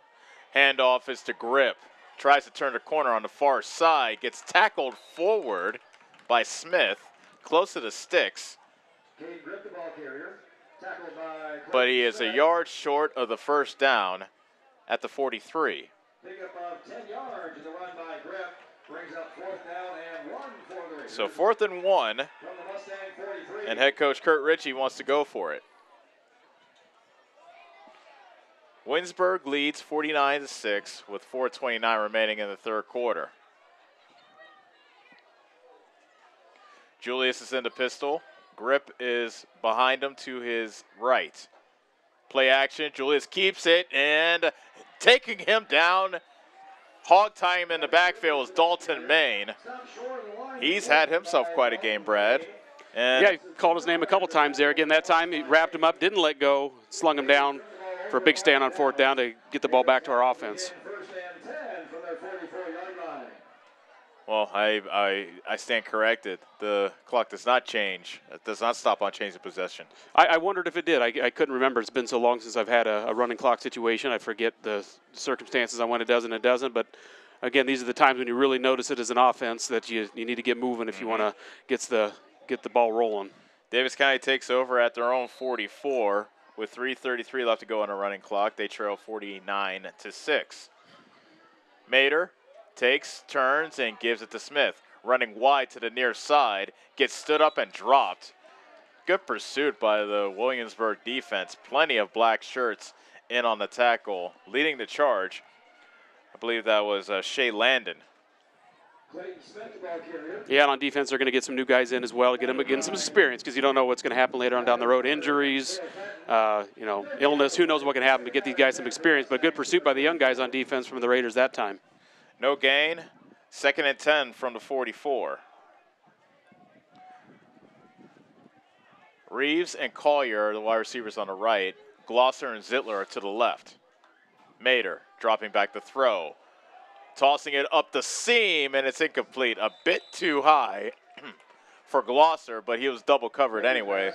Handoff is to Grip. Tries to turn the corner on the far side. Gets tackled forward by Smith, close to the sticks. But he is a yard short of the first down at the 43. Pickup of 10 yards in the run by Grip. Brings up 4th down and 1 for the Raiders. So 4th and 1. And head coach Kurt Ritchie wants to go for it. Williamsburg leads 49-6 with 4:29 remaining in the third quarter. Julius is in the pistol. Grip is behind him to his right. Play action. Julius keeps it, and taking him down, hog time in the backfield is Dalton Maine. He's had himself quite a game, Brad. And he called his name a couple times there. Again, that time he wrapped him up, didn't let go, slung him down for a big stand on 4th down to get the ball back to our offense. Well, I stand corrected. The clock does not change. It does not stop on change of possession. I wondered if it did. I couldn't remember. It's been so long since I've had a running clock situation. I forget the circumstances on when it does and it doesn't. But, again, these are the times when you really notice it as an offense that you need to get moving if you want to get the ball rolling. Davis County takes over at their own 44 with 3:33 left to go on a running clock. They trail 49-6. Mater takes, turns, and gives it to Smith. Running wide to the near side, gets stood up and dropped. Good pursuit by the Williamsburg defense. Plenty of black shirts in on the tackle. Leading the charge, I believe that was Shea Landon. Yeah, and on defense, they're going to get some new guys in as well to get them getting some experience, because you don't know what's going to happen later on down the road. Injuries, illness, who knows what can happen to get these guys some experience. But good pursuit by the young guys on defense from the Raiders that time. No gain. 2nd and 10 from the 44. Reeves and Collier are the wide receivers on the right. Glosser and Zittler are to the left. Mater dropping back the throw. Tossing it up the seam, and it's incomplete. A bit too high for Glosser, but he was double covered anyway.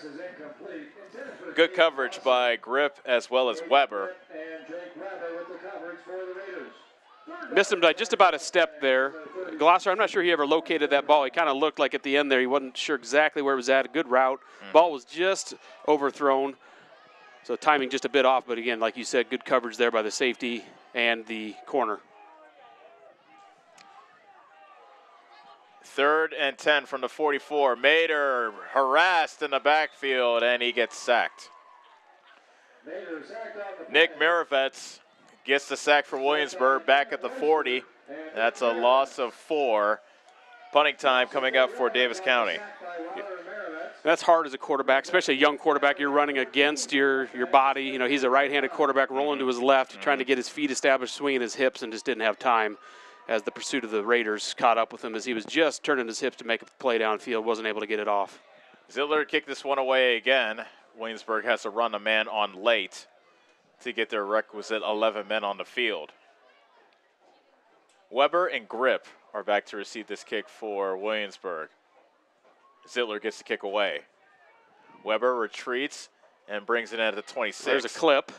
Good coverage by Grip as well as Weber. Missed him by just about a step there. Glosser, I'm not sure he ever located that ball. He kind of looked like at the end there he wasn't sure exactly where it was at. A good route. Ball was just overthrown. So timing just a bit off, but again, like you said, good coverage there by the safety and the corner. 3rd and 10 from the 44. Mater harassed in the backfield, and he gets sacked. Nick Maravets gets the sack for Williamsburg back at the 40. That's a loss of 4. Punting time coming up for Davis County. That's hard as a quarterback, especially a young quarterback. You're running against your body. You know, he's a right-handed quarterback rolling to his left, trying to get his feet established, swinging his hips, and just didn't have time as the pursuit of the Raiders caught up with him as he was just turning his hips to make a play downfield, wasn't able to get it off. Zitler kicked this one away again. Williamsburg has to run a man on late to get their requisite 11 men on the field. Weber and Grip are back to receive this kick for Williamsburg. Zitler gets the kick away. Weber retreats and brings it in at the 26. There's a clip.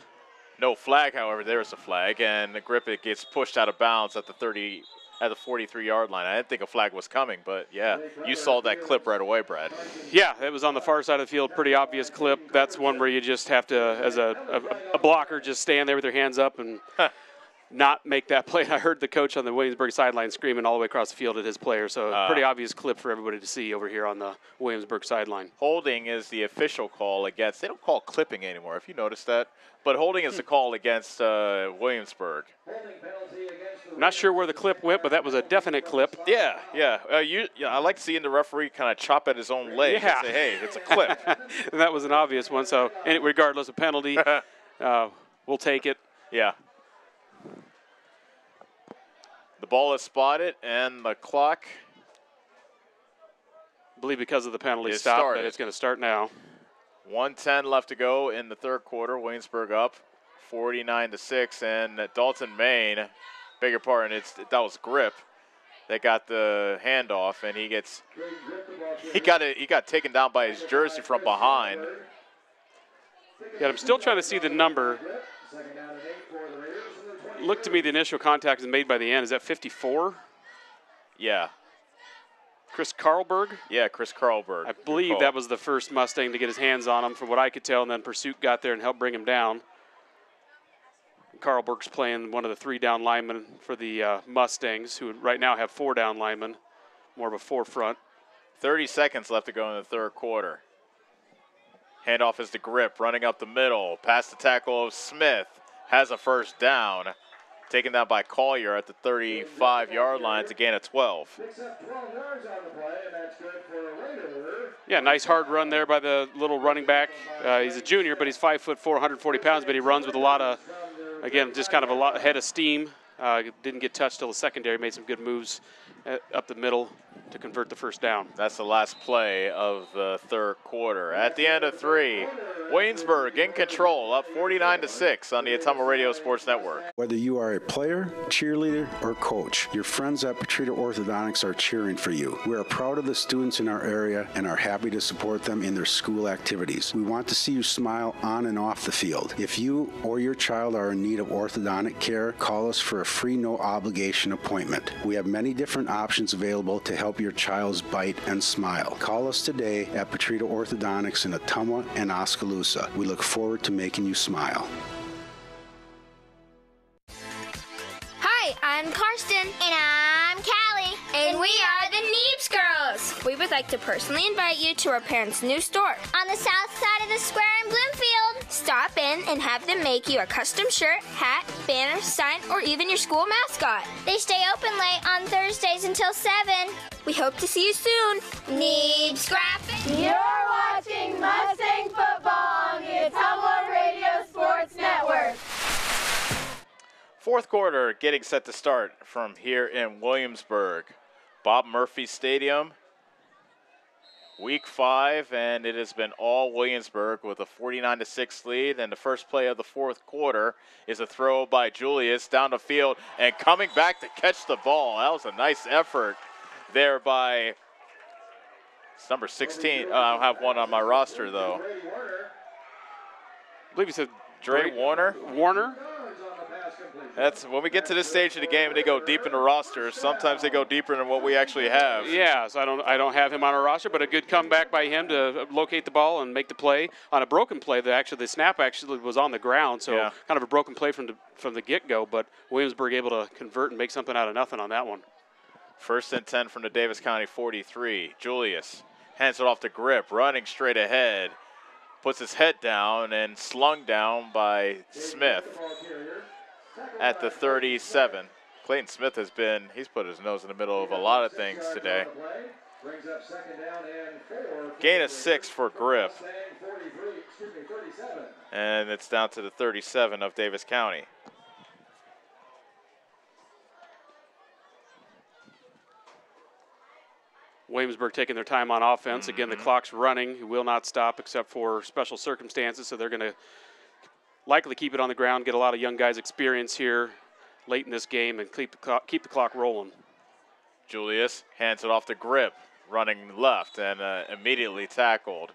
No flag, however, there's a flag, and the Grip gets pushed out of bounds at the 43-yard line. I didn't think a flag was coming, but yeah, you saw that clip right away, Brad. Yeah, it was on the far side of the field, pretty obvious clip. That's one where you just have to, as a blocker, just stand there with your hands up and not make that play. I heard the coach on the Williamsburg sideline screaming all the way across the field at his player, so pretty obvious clip for everybody to see over here on the Williamsburg sideline. Holding is the official call against, they don't call clipping anymore, if you noticed that, but holding is the call against Williamsburg. I'm not sure where the clip went, but that was a definite clip. Yeah. I like seeing the referee kind of chop at his own leg and say, hey, it's a clip. And that was an obvious one, so regardless of penalty, we'll take it. Yeah. The ball is spotted, and the clock, I believe because of the penalty stop, but it's going to start now. 1:10 left to go in the 3rd quarter. Williamsburg up 49-6, and Dalton Main, beg your pardon, that was Grip that got the handoff, and he got taken down by his jersey from behind. Yeah, I'm still trying to see the number. Look to me, the initial contact is made by the end. Is that 54? Yeah. Chris Carlberg? Yeah, Chris Carlberg. I believe that was the first Mustang to get his hands on him, from what I could tell, and then Pursuit got there and helped bring him down. Carlberg's playing one of the 3 down linemen for the Mustangs, who right now have 4 down linemen, more of a forefront. 30 seconds left to go in the 3rd quarter. Handoff is to Grip, running up the middle, past the tackle of Smith, has a first down. Taken down by Collier at the 35-yard line to gain a 12. Yeah, nice hard run there by the little running back. He's a junior, but he's 5'4", 140 pounds, but he runs with a lot of, again, just kind of a lot head of steam. Didn't get touched till the secondary, made some good moves up the middle to convert the first down. That's the last play of the 3rd quarter. At the end of 3, Williamsburg in control, up 49-6 on the Ottumwa Radio Sports Network. Whether you are a player, cheerleader, or coach, your friends at Petrita Orthodontics are cheering for you. We are proud of the students in our area and are happy to support them in their school activities. We want to see you smile on and off the field. If you or your child are in need of orthodontic care, call us for a free no-obligation appointment. We have many different options available to help your child's bite and smile. Call us today at Petrita Orthodontics in Ottumwa and Oskaloosa. We look forward to making you smile. Hi, I'm Karsten. And I'm Callie. And we are the Neeps Girls. We would like to personally invite you to our parents' new store on the south side of the square in Bloomfield. Stop in and have them make you a custom shirt, hat, banner, sign, or even your school mascot. They stay open late on Thursdays until 7. We hope to see you soon. Neeps Graphics. You're watching Mustang football on the Ottumwa Radio Sports Network. 4th quarter getting set to start from here in Williamsburg. Bob Murphy Stadium, week 5, and it has been all Williamsburg with a 49-6 lead. And the first play of the 4th quarter is a throw by Julius down the field and coming back to catch the ball. That was a nice effort there by number 16. I don't have one on my roster, though. I believe he said Dre Warner. That's when we get to this stage of the game and they go deep in the roster. Sometimes they go deeper than what we actually have. Yeah, so I don't have him on our roster, but a good comeback by him to locate the ball and make the play on a broken play. The snap actually was on the ground, so kind of a broken play from the get-go. But Williamsburg able to convert and make something out of nothing on that one. First and 10 from the Davis County 43. Julius hands it off to Grip, running straight ahead. Puts his head down and slung down by Smith at the 37. Clayton Smith he's put his nose in the middle of a lot of things today. Gain of 6 for Grip. And it's down to the 37 of Davis County. Williamsburg taking their time on offense. Again, the clock's running. It will not stop except for special circumstances, so they're going to likely keep it on the ground, get a lot of young guys experience here late in this game, and keep the clock rolling. Julius hands it off to Grip, running left, and immediately tackled.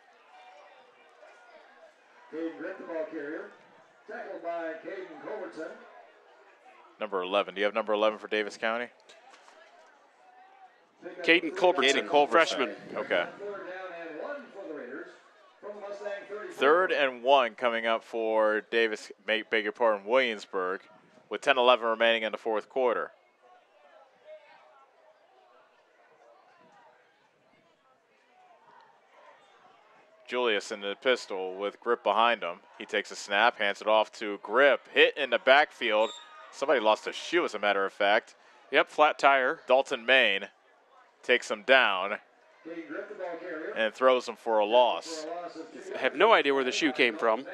Caden Grip, the ball carrier. Tackled by Caden Culbertson. Number 11. Do you have number 11 for Davis County? Caden Culbertson, freshman. Okay. 3rd and 1 coming up for Williamsburg, with 10-11 remaining in the fourth quarter. Julius in the pistol with Grip behind him. He takes a snap, hands it off to Grip. Hit in the backfield. Somebody lost a shoe, as a matter of fact. Yep, flat tire. Dalton Main takes him down and throws him for a loss. I have no idea where the shoe came from.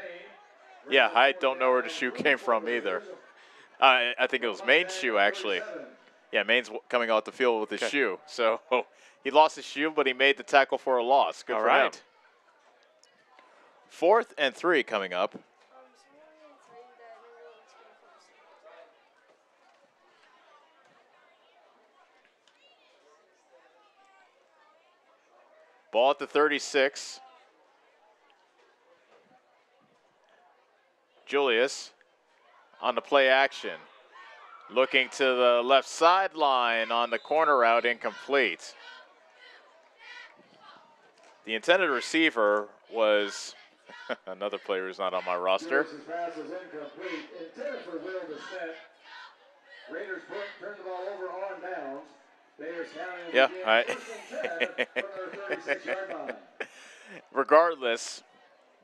Yeah, I don't know where the shoe came from either. I think it was Main's shoe, actually. Yeah, Main's coming out the field with his shoe. So he lost his shoe, but he made the tackle for a loss. Good for him. 4th and 3 coming up. Ball at the 36. Julius on the play action. Looking to the left sideline on the corner route, incomplete. The intended receiver was another player who's not on my roster. Pass is incomplete. Intended for Will DeSmith. Raiders turn the ball over on downs. Yeah, regardless,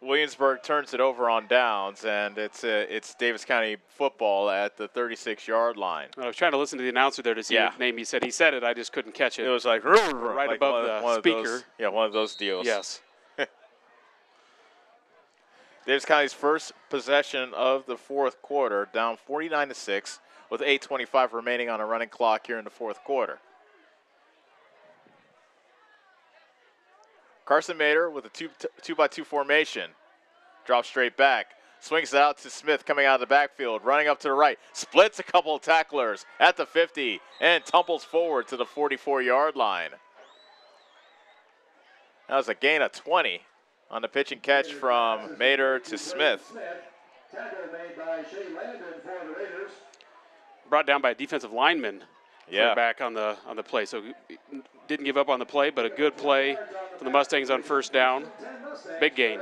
Williamsburg turns it over on downs, and it's Davis County football at the 36-yard line. I was trying to listen to the announcer there to see what name he said. He said it, I just couldn't catch it. It was like right like above the speaker. One of those deals. Yes. Davis County's first possession of the fourth quarter, down 49-6, with 8:25 remaining on a running clock here in the fourth quarter. Carson Mader with a 2-by-2 formation. Drops straight back. Swings it out to Smith coming out of the backfield. Running up to the right. Splits a couple of tacklers at the 50 and tumbles forward to the 44-yard line. That was a gain of 20 on the pitch and catch from Mader to Smith. Tackle made by Shea Landon for the Raiders. Brought down by a defensive lineman. Yeah. Back on the play. So didn't give up on the play, but a good play for the Mustangs on first down. Big gain.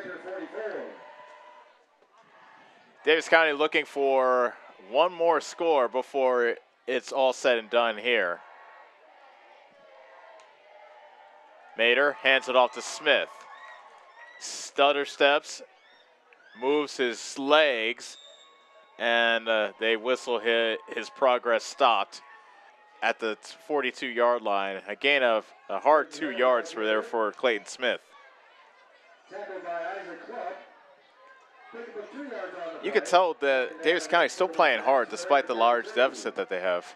Davis County looking for one more score before it's all said and done here. Mader hands it off to Smith. Stutter steps, moves his legs, and they whistle his progress stopped at the 42-yard line. A gain of a hard 2 yards for Clayton Smith. Tackled by Isaac Clubb. You can tell that Davis County is still playing hard despite the large deficit that they have.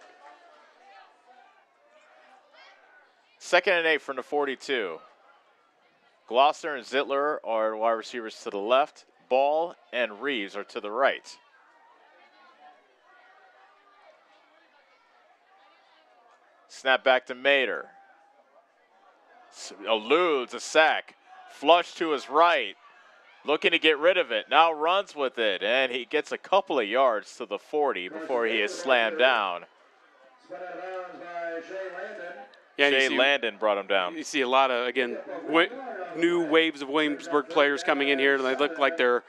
2nd and 8 from the 42. Gloucester and Zittler are wide receivers to the left. Ball and Reeves are to the right. Snap back to Mader. Eludes a sack. Flush to his right. Looking to get rid of it. Now runs with it. And he gets a couple of yards to the 40 before he is slammed down. Shea Landon. Yeah, Shea Landon brought him down. You see a lot of, again, new waves of Williamsburg players coming in here, and they look like they're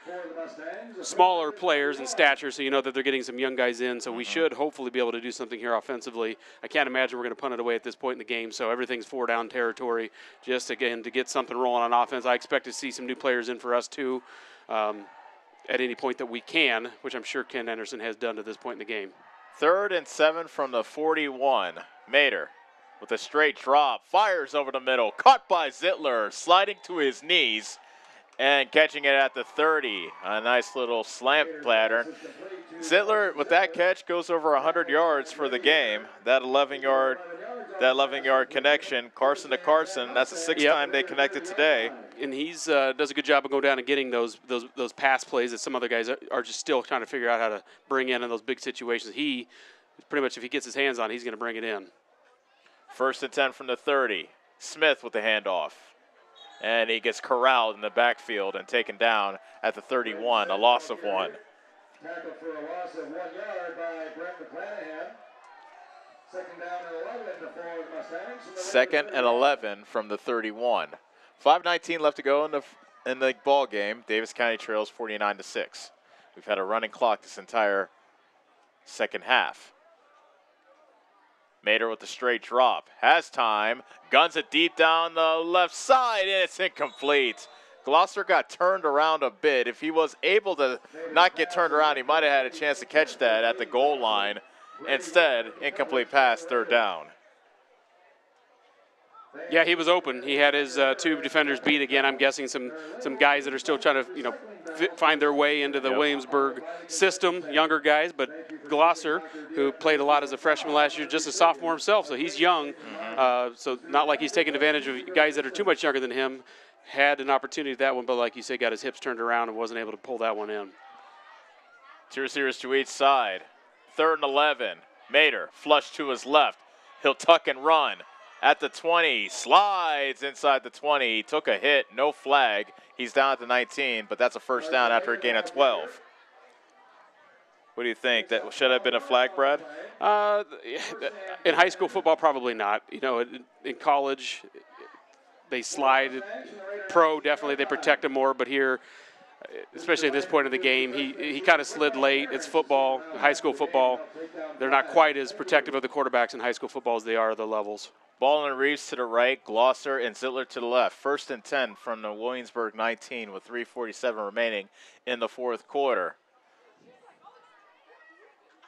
smaller players in stature, so you know that they're getting some young guys in, so we should hopefully be able to do something here offensively. I can't imagine we're going to punt it away at this point in the game, so everything's 4-down territory just, again, to get something rolling on offense. I expect to see some new players in for us, too, at any point that we can, which I'm sure Ken Anderson has done to this point in the game. 3rd and 7 from the 41. Mater with a straight drop, fires over the middle, caught by Zittler, sliding to his knees and catching it at the 30. A nice little slant pattern. Zittler, with that catch, goes over 100 yards for the game. That 11-yard connection, Carson to Carson. That's the 6th time they connected today. And he's does a good job of going down and getting those pass plays that some other guys are just still trying to figure out how to bring in those big situations. He pretty much, if he gets his hands on, he's going to bring it in. 1st and 10 from the 30. Smith with the handoff. And he gets corralled in the backfield and taken down at the 31, a loss of 1. Tackle for a loss of 1 yard by Brent McClanahan. 2nd down and 11 to for the Mustangs. 2nd and 11 from the 31. 5:19 left to go in the ball game. Davis County trails 49-6. We've had a running clock this entire second half. Mater with the straight drop, has time, guns it deep down the left side, and it's incomplete. Gloucester got turned around a bit. If he was able to not get turned around, he might have had a chance to catch that at the goal line. Instead, incomplete pass, 3rd down. Yeah, he was open. He had his 2 defenders beat again. I'm guessing some guys that are still trying to, find their way into the Williamsburg system, younger guys. But Glosser, who played a lot as a freshman last year, just a sophomore himself, so he's young. So not like he's taking advantage of guys that are too much younger than him. Had an opportunity at that one, but like you say, got his hips turned around and wasn't able to pull that one in. 2 receivers to each side. 3rd and 11. Mater flush to his left. He'll tuck and run. At the 20, slides inside the 20, took a hit, no flag. He's down at the 19, but that's a 1st down after a gain of 12. What do you think? That should have been a flag, Brad? In high school football, probably not. In college, they slide. Pro, definitely, they protect him more. But here, especially at this point of the game, he kind of slid late. It's football, high school football. They're not quite as protective of the quarterbacks in high school football as they are at the levels. Ball and Reeves to the right, Gloucester and Zittler to the left. 1st and 10 from the Williamsburg 19 with 3:47 remaining in the 4th quarter.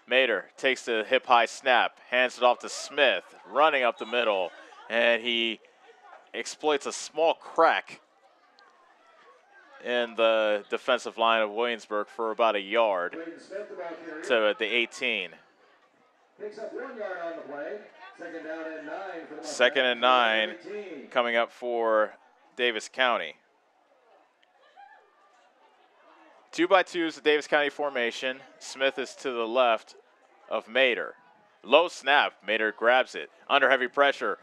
Mater takes the hip-high snap, hands it off to Smith, running up the middle, and he exploits a small crack in the defensive line of Williamsburg for about a yard to the 18. Picks up 1 yard on the play. 2nd down and 9 for the 2nd and 9 coming up for Davis County. 2-by-2 is the Davis County formation. Smith is to the left of Mater. Low snap. Mater grabs it. Under heavy pressure.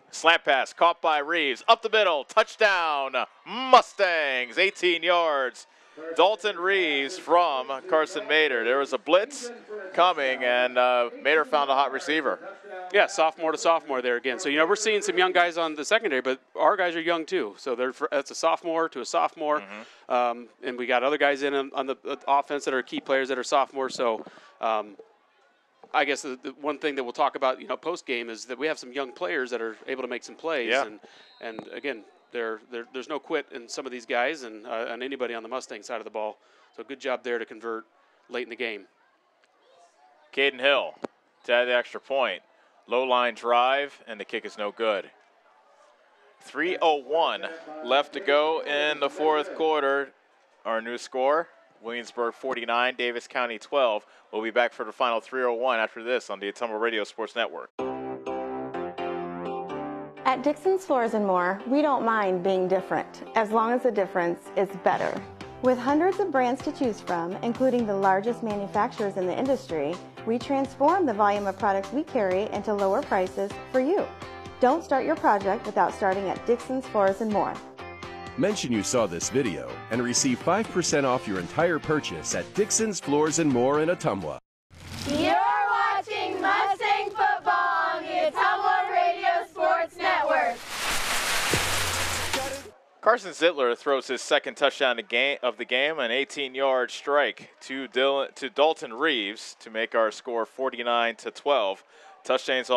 Slant pass caught by Reeves. Up the middle. Touchdown. Mustangs. 18 yards. Dalton Reeves from Carson Mater. There was a blitz coming, and Mater found a hot receiver. Yeah, sophomore to sophomore there again. So, we're seeing some young guys on the secondary, but our guys are young too. So that's a sophomore to a sophomore. And we got other guys in on the offense that are key players that are sophomores. So I guess the one thing that we'll talk about, post-game is that we have some young players that are able to make some plays. Yeah. And again, there's no quit in some of these guys and anybody on the Mustang side of the ball. So good job there to convert late in the game. Caden Hill to add the extra point. Low line drive, and the kick is no good. 3:01 left to go in the 4th quarter. Our new score, Williamsburg 49, Davis County 12. We'll be back for the final 3:01 after this on the Ottumwa Radio Sports Network. At Dixon's Floors & More, we don't mind being different, as long as the difference is better. With hundreds of brands to choose from, including the largest manufacturers in the industry, we transform the volume of products we carry into lower prices for you. Don't start your project without starting at Dixon's Floors & More. Mention you saw this video and receive 5% off your entire purchase at Dixon's Floors & More in Ottumwa. You're watching Mustang football on the Ottumwa Radio Sports Network. Carson Zittler throws his second touchdown of the game, an 18-yard strike to Dalton Reeves to make our score 49-12. Touchdowns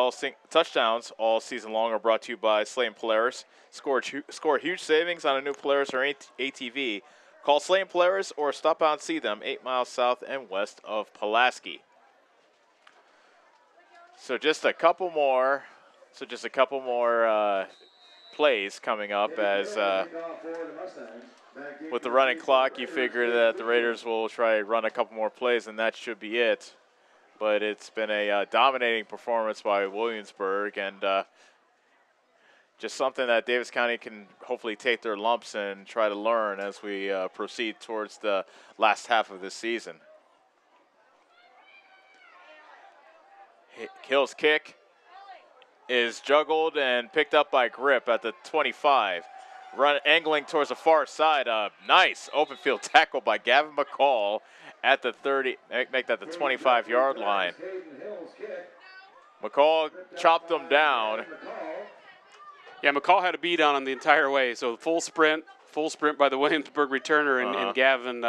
all season long are brought to you by Slayton Polaris. Score huge savings on a new Polaris or ATV. Call Slayton Polaris or stop out and see them 8 miles south and west of Pulaski. So just a couple more plays coming up as with the running clock, you figure that the Raiders will try to run a couple more plays, and that should be it. But it's been a dominating performance by Williamsburg, and just something that Davis County can hopefully take their lumps and try to learn as we proceed towards the last half of this season. Hill's kick is juggled and picked up by Grip at the 25. Angling towards the far side. Nice open field tackle by Gavin McCall at the 30. Make that the 25-yard line. McCall chopped them down. Yeah, McCall had a beat on him the entire way. So full sprint by the Williamsburg returner, and Gavin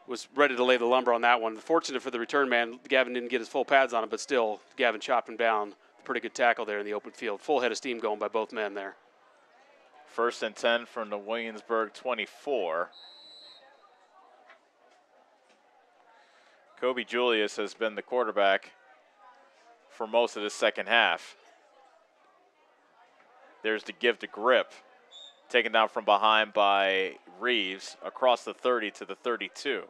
was ready to lay the lumber on that one. Fortunate for the return man, Gavin didn't get his full pads on him, but still, Gavin chopped him down. Pretty good tackle there in the open field. Full head of steam going by both men there. 1st and 10 from the Williamsburg 24. Kobe Julius has been the quarterback for most of the second half. There's the give to Grip. Taken down from behind by Reeves across the 30 to the 32.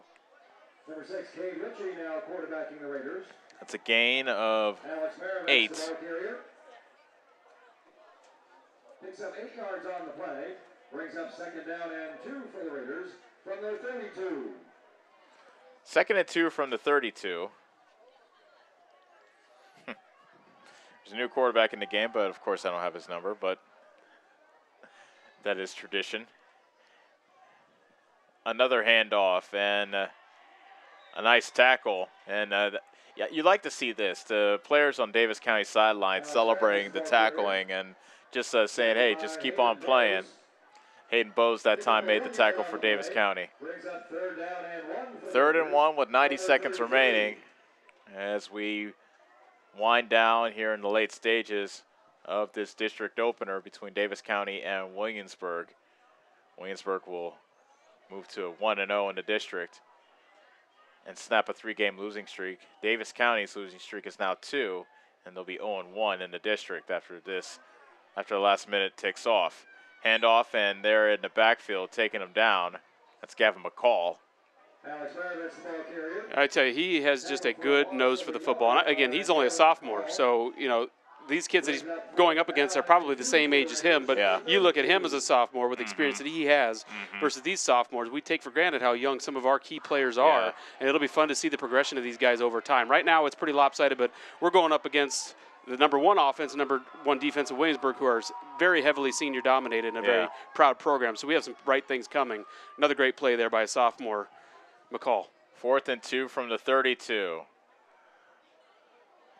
Number 6, Cade Ritchie now quarterbacking the Raiders. That's a gain of 8. Picks up 8 yards on the play. Brings up 2nd down and 2 for the Raiders from their 32. 2nd and 2 from the 32. There's a new quarterback in the game, but of course I don't have his number, but that is tradition. Another handoff and a nice tackle. And yeah, you like to see this. The players on Davis County sideline celebrating the tackling and just saying, hey, just keep on playing. Hayden Bowes that time made the tackle for Davis County. 3rd and 1 with 90 seconds remaining as we wind down here in the late stages of this district opener between Davis County and Williamsburg. Williamsburg will move to 1-0 in the district and snap a 3-game losing streak. Davis County's losing streak is now 2, and they'll be 0-1 in the district after the last minute ticks off. Handoff, and they're in the backfield taking them down. That's Gavin McCall. I tell you, he has just a good nose for the football. And again, he's only a sophomore, so, you know, these kids that he's going up against are probably the same age as him, but you look at him as a sophomore with the experience that he has versus these sophomores. We take for granted how young some of our key players are, and it'll be fun to see the progression of these guys over time. Right now it's pretty lopsided, but we're going up against the number 1 offense and number 1 defense of Williamsburg, who are very heavily senior dominated and a very proud program. So we have some bright things coming. Another great play there by a sophomore, McCall. 4th and 2 from the 32.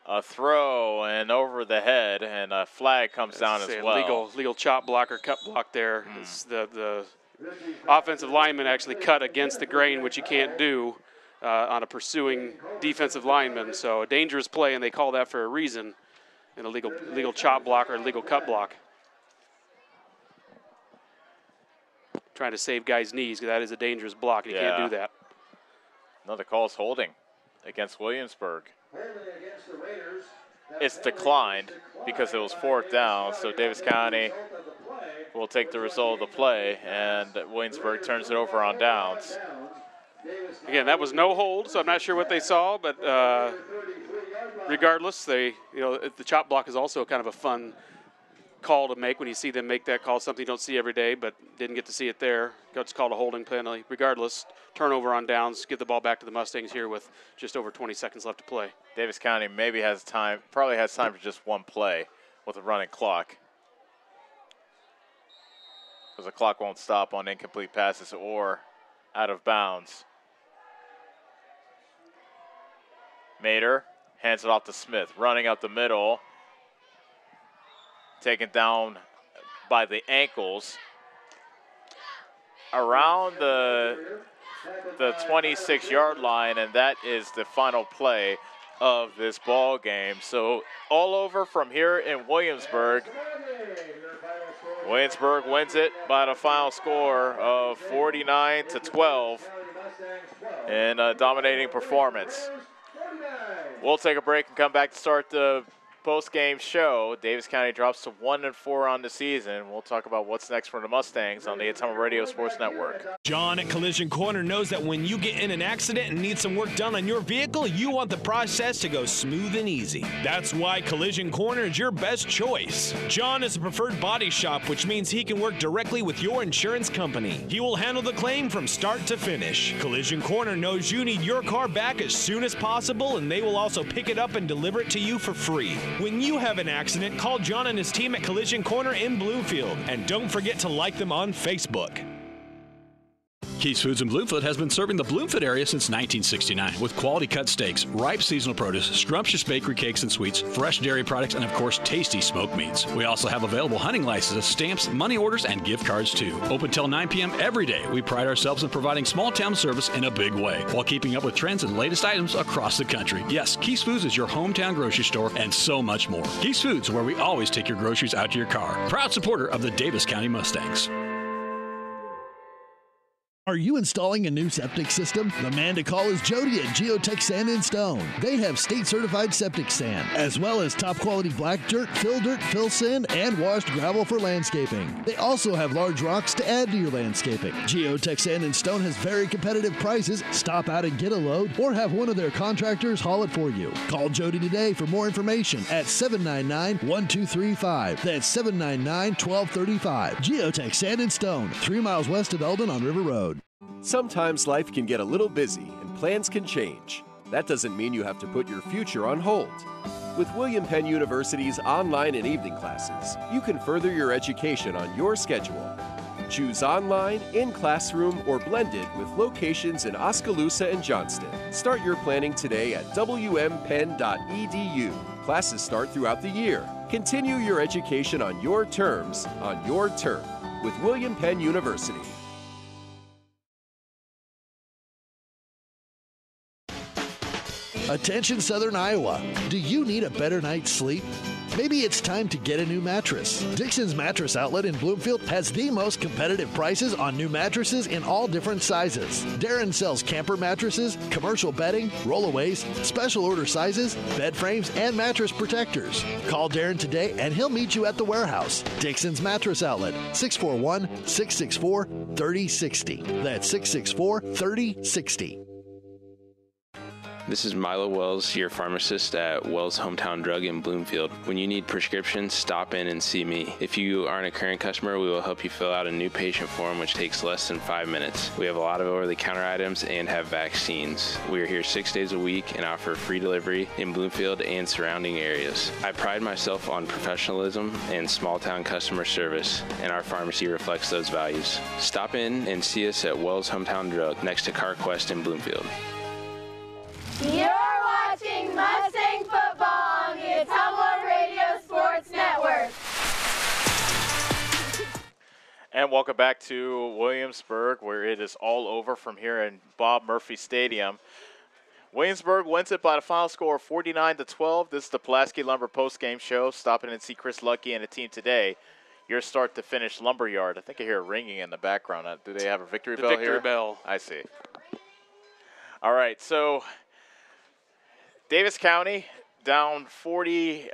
A throw and over the head, and a flag comes down as well. Legal chop block or cut block there. The offensive lineman actually cut against the grain, which you can't do on a pursuing defensive lineman. So a dangerous play, and they call that for a reason. And a legal chop block or legal cut block. Trying to save guys' knees, because that is a dangerous block, and you can't do that. Another call is holding against Williamsburg. It's declined because it was 4th down, so Davis County will take the result of the play, and Williamsburg turns it over on downs. Again, that was no hold, so I'm not sure what they saw, but regardless, the chop block is also kind of a fun call to make when you see them make that call, something you don't see every day, but didn't get to see it there. It's called a holding penalty. Regardless, turnover on downs, give the ball back to the Mustangs here with just over 20 seconds left to play. Davis County probably has time for just one play with a running clock, because the clock won't stop on incomplete passes or out of bounds. Mater hands it off to Smith, running up the middle, taken down by the ankles around the 26-yard line, and that is the final play of this ball game. So all over from here in Williamsburg. Williamsburg wins it by the final score of 49-12 in a dominating performance. We'll take a break and come back to start the post-game show. Davis County drops to 1-4 on the season. We'll talk about what's next for the Mustangs on the Ottumwa Radio Sports Network. John at Collision Corner knows that when you get in an accident and need some work done on your vehicle, you want the process to go smooth and easy. That's why Collision Corner is your best choice. John is a preferred body shop, which means he can work directly with your insurance company. He will handle the claim from start to finish. Collision Corner knows you need your car back as soon as possible, and they will also pick it up and deliver it to you for free. When you have an accident, call John and his team at Collision Corner in Bloomfield. And don't forget to like them on Facebook. Keys Foods in Bloomfield has been serving the Bloomfield area since 1969 with quality cut steaks, ripe seasonal produce, scrumptious bakery cakes and sweets, fresh dairy products, and of course, tasty smoked meats. We also have available hunting licenses, stamps, money orders, and gift cards too. Open till 9 p.m. every day. We pride ourselves in providing small town service in a big way while keeping up with trends and latest items across the country. Yes, Keys Foods is your hometown grocery store and so much more. Keys Foods, where we always take your groceries out to your car. Proud supporter of the Davis County Mustangs. Are you installing a new septic system? The man to call is Jody at Geotech Sand and Stone. They have state-certified septic sand, as well as top-quality black dirt, fill sand, and washed gravel for landscaping. They also have large rocks to add to your landscaping. Geotech Sand and Stone has very competitive prices. Stop out and get a load, or have one of their contractors haul it for you. Call Jody today for more information at 799-1235. That's 799-1235. Geotech Sand and Stone, 3 miles west of Eldon on River Road. Sometimes life can get a little busy and plans can change. That doesn't mean you have to put your future on hold. With William Penn University's online and evening classes, you can further your education on your schedule. Choose online, in classroom, or blended with locations in Oskaloosa and Johnston. Start your planning today at wmpenn.edu. Classes start throughout the year. Continue your education on your terms, on your turf, with William Penn University. Attention Southern Iowa, do you need a better night's sleep? Maybe it's time to get a new mattress. Dixon's Mattress Outlet in Bloomfield has the most competitive prices on new mattresses in all different sizes. Darren sells camper mattresses, commercial bedding, rollaways, special order sizes, bed frames, and mattress protectors. Call Darren today and he'll meet you at the warehouse. Dixon's Mattress Outlet, 641-664-3060. That's 664-3060. This is Milo Wells, your pharmacist at Wells Hometown Drug in Bloomfield. When you need prescriptions, stop in and see me. If you aren't a current customer, we will help you fill out a new patient form, which takes less than 5 minutes. We have a lot of over-the-counter items and have vaccines. We are here 6 days a week and offer free delivery in Bloomfield and surrounding areas. I pride myself on professionalism and small-town customer service, and our pharmacy reflects those values. Stop in and see us at Wells Hometown Drug next to CarQuest in Bloomfield. You're watching Mustang football on the Ottumwa Radio Sports Network. And welcome back to Williamsburg, where it is all over from here in Bob Murphy Stadium. Williamsburg wins it by the final score of 49-12. This is the Pulaski Lumber postgame show. Stop in and see Chris Lucky and the team today. Your start to finish Lumberyard. I think I hear a ringing in the background. Do they have a victory bell here? The victory bell. I see. All right, so Davis County down 40.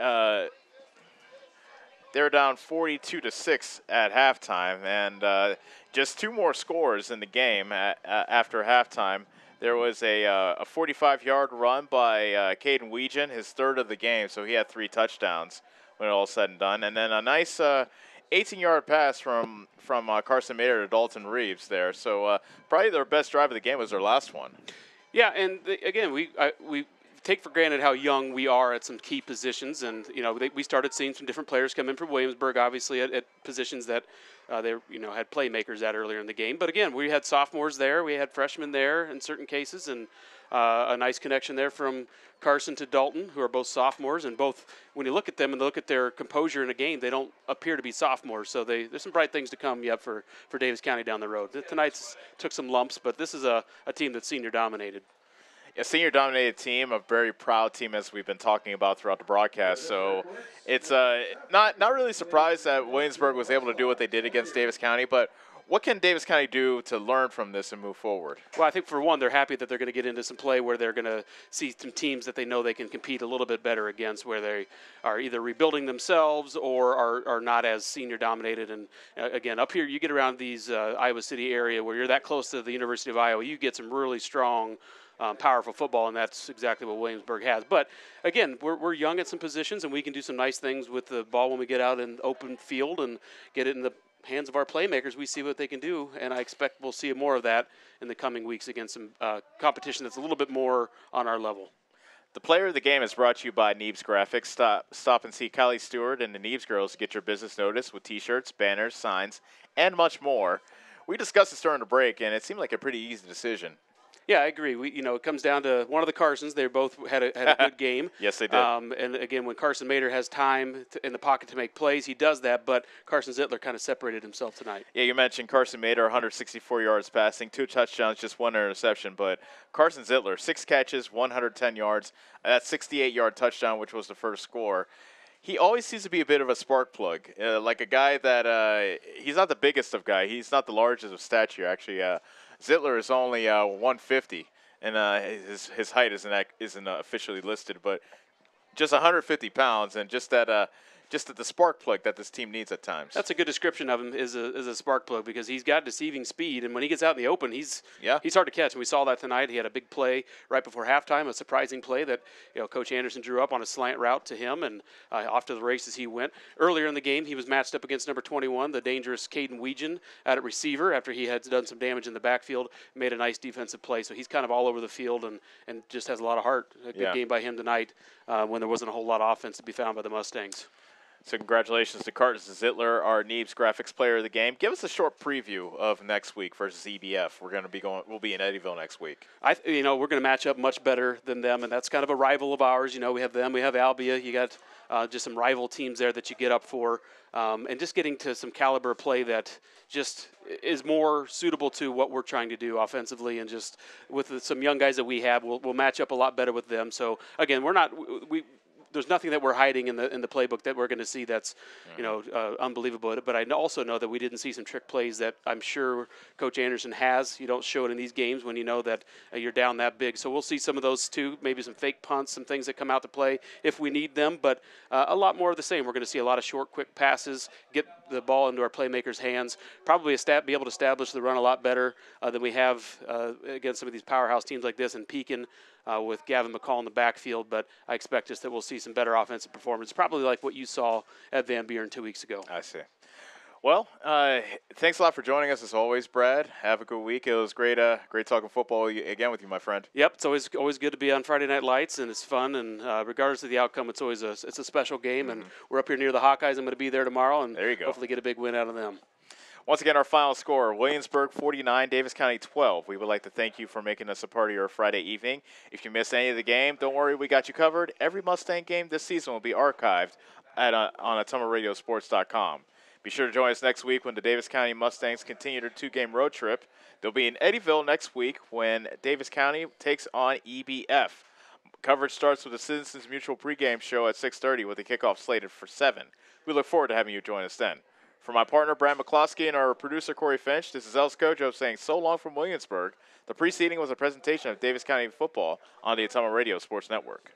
They're down 42-6 at halftime, and just two more scores in the game after halftime. There was a 45-yard run by Caden Weegan, his third of the game, so he had 3 touchdowns when it all said and done. And then a nice 18-yard pass from Carson Mayer to Dalton Reeves there. So probably their best drive of the game was their last one. Yeah, and again, take for granted how young we are at some key positions, and we started seeing some different players come in from Williamsburg, obviously at positions that they had playmakers at earlier in the game. But again, we had sophomores there, we had freshmen there in certain cases, and a nice connection there from Carson to Dalton, who are both sophomores, and both, when you look at them and look at their composure in a game, they don't appear to be sophomores. So there's some bright things to come yet for Davis County down the road. Tonight's took some lumps, but this is a team that's senior dominated. A senior-dominated team, a very proud team, as we've been talking about throughout the broadcast. So it's not really surprised that Williamsburg was able to do what they did against Davis County, but what can Davis County do to learn from this and move forward? Well, I think for one, they're happy that they're going to get into some play where they're going to see some teams that they know they can compete a little bit better against, where they are either rebuilding themselves or are not as senior dominated. And again, up here, you get around these Iowa City area where you're that close to the University of Iowa, you get some really strong, powerful football, and that's exactly what Williamsburg has. But again, we're young at some positions, and we can do some nice things with the ball when we get out in open field and get it in the hands of our playmakers. We see what they can do, and I expect we'll see more of that in the coming weeks against some competition that's a little bit more on our level. The player of the game is brought to you by Neebs Graphics. Stop and see Kylie Stewart and the Neebs girls to get your business notice with T-shirts, banners, signs, and much more. We discussed this during the break, and it seemed like a pretty easy decision. Yeah, I agree. It comes down to one of the Carsons. They both had a good game. Yes, they did. And again, when Carson Mader has time in the pocket to make plays, he does that. But Carson Zittler kind of separated himself tonight. Yeah, you mentioned Carson Mader, 164 yards passing, 2 touchdowns, just 1 interception. But Carson Zittler, 6 catches, 110 yards. That 68-yard touchdown, which was the first score. He always seems to be a bit of a spark plug, like a guy that he's not the biggest of guy. He's not the largest of stature, actually. Zittler is only 150, and his height isn't officially listed, but just 150 pounds, and just the spark plug that this team needs at times. That's a good description of him, is a spark plug, because he's got deceiving speed, and when he gets out in the open, he's hard to catch. And we saw that tonight. He had a big play right before halftime, a surprising play that Coach Anderson drew up on a slant route to him, and off to the races he went. Earlier in the game, he was matched up against number 21, the dangerous Caden Weegan, out at receiver after he had done some damage in the backfield, made a nice defensive play. So he's kind of all over the field and just has a lot of heart. A good game by him tonight when there wasn't a whole lot of offense to be found by the Mustangs. So congratulations to Carson Zittler, our Neebs Graphics player of the game. Give us a short preview of next week versus EBF. We'll be in Eddyville next week. We're going to match up much better than them, and that's kind of a rival of ours. We have them, we have Albia. You got just some rival teams there that you get up for, and just getting to some caliber play that just is more suitable to what we're trying to do offensively, and just with some young guys that we have, we'll match up a lot better with them. So again, there's nothing that we're hiding in the playbook that we're going to see that's, unbelievable. But I also know that we didn't see some trick plays that I'm sure Coach Anderson has. You don't show it in these games when you know that you're down that big. So we'll see some of those too, maybe some fake punts, some things that come out to play if we need them. But a lot more of the same. We're going to see a lot of short, quick passes, get the ball into our playmakers' hands, probably be able to establish the run a lot better than we have against some of these powerhouse teams like this in Pekin. With Gavin McCall in the backfield, but I expect that we'll see some better offensive performance, probably like what you saw at Van Buren 2 weeks ago. I see. Well, thanks a lot for joining us as always, Brad. Have a good week. It was great talking football again with you, my friend. Yep, it's always good to be on Friday Night Lights, and it's fun. And regardless of the outcome, it's always a special game. And we're up here near the Hawkeyes. I'm going to be there tomorrow, and there you go. Hopefully get a big win out of them. Once again, our final score, Williamsburg 49, Davis County 12. We would like to thank you for making us a part of your Friday evening. If you missed any of the game, don't worry, we got you covered. Every Mustang game this season will be archived on AtomaRadioSports.com. Be sure to join us next week when the Davis County Mustangs continue their 2-game road trip. They'll be in Eddyville next week when Davis County takes on EBF. Coverage starts with the Citizens Mutual pregame show at 6:30 with the kickoff slated for 7. We look forward to having you join us then. For my partner, Brad McCloskey, and our producer, Corey Finch, this is Els Kojo saying so long from Williamsburg. The preceding was a presentation of Davis County football on the Atoma Radio Sports Network.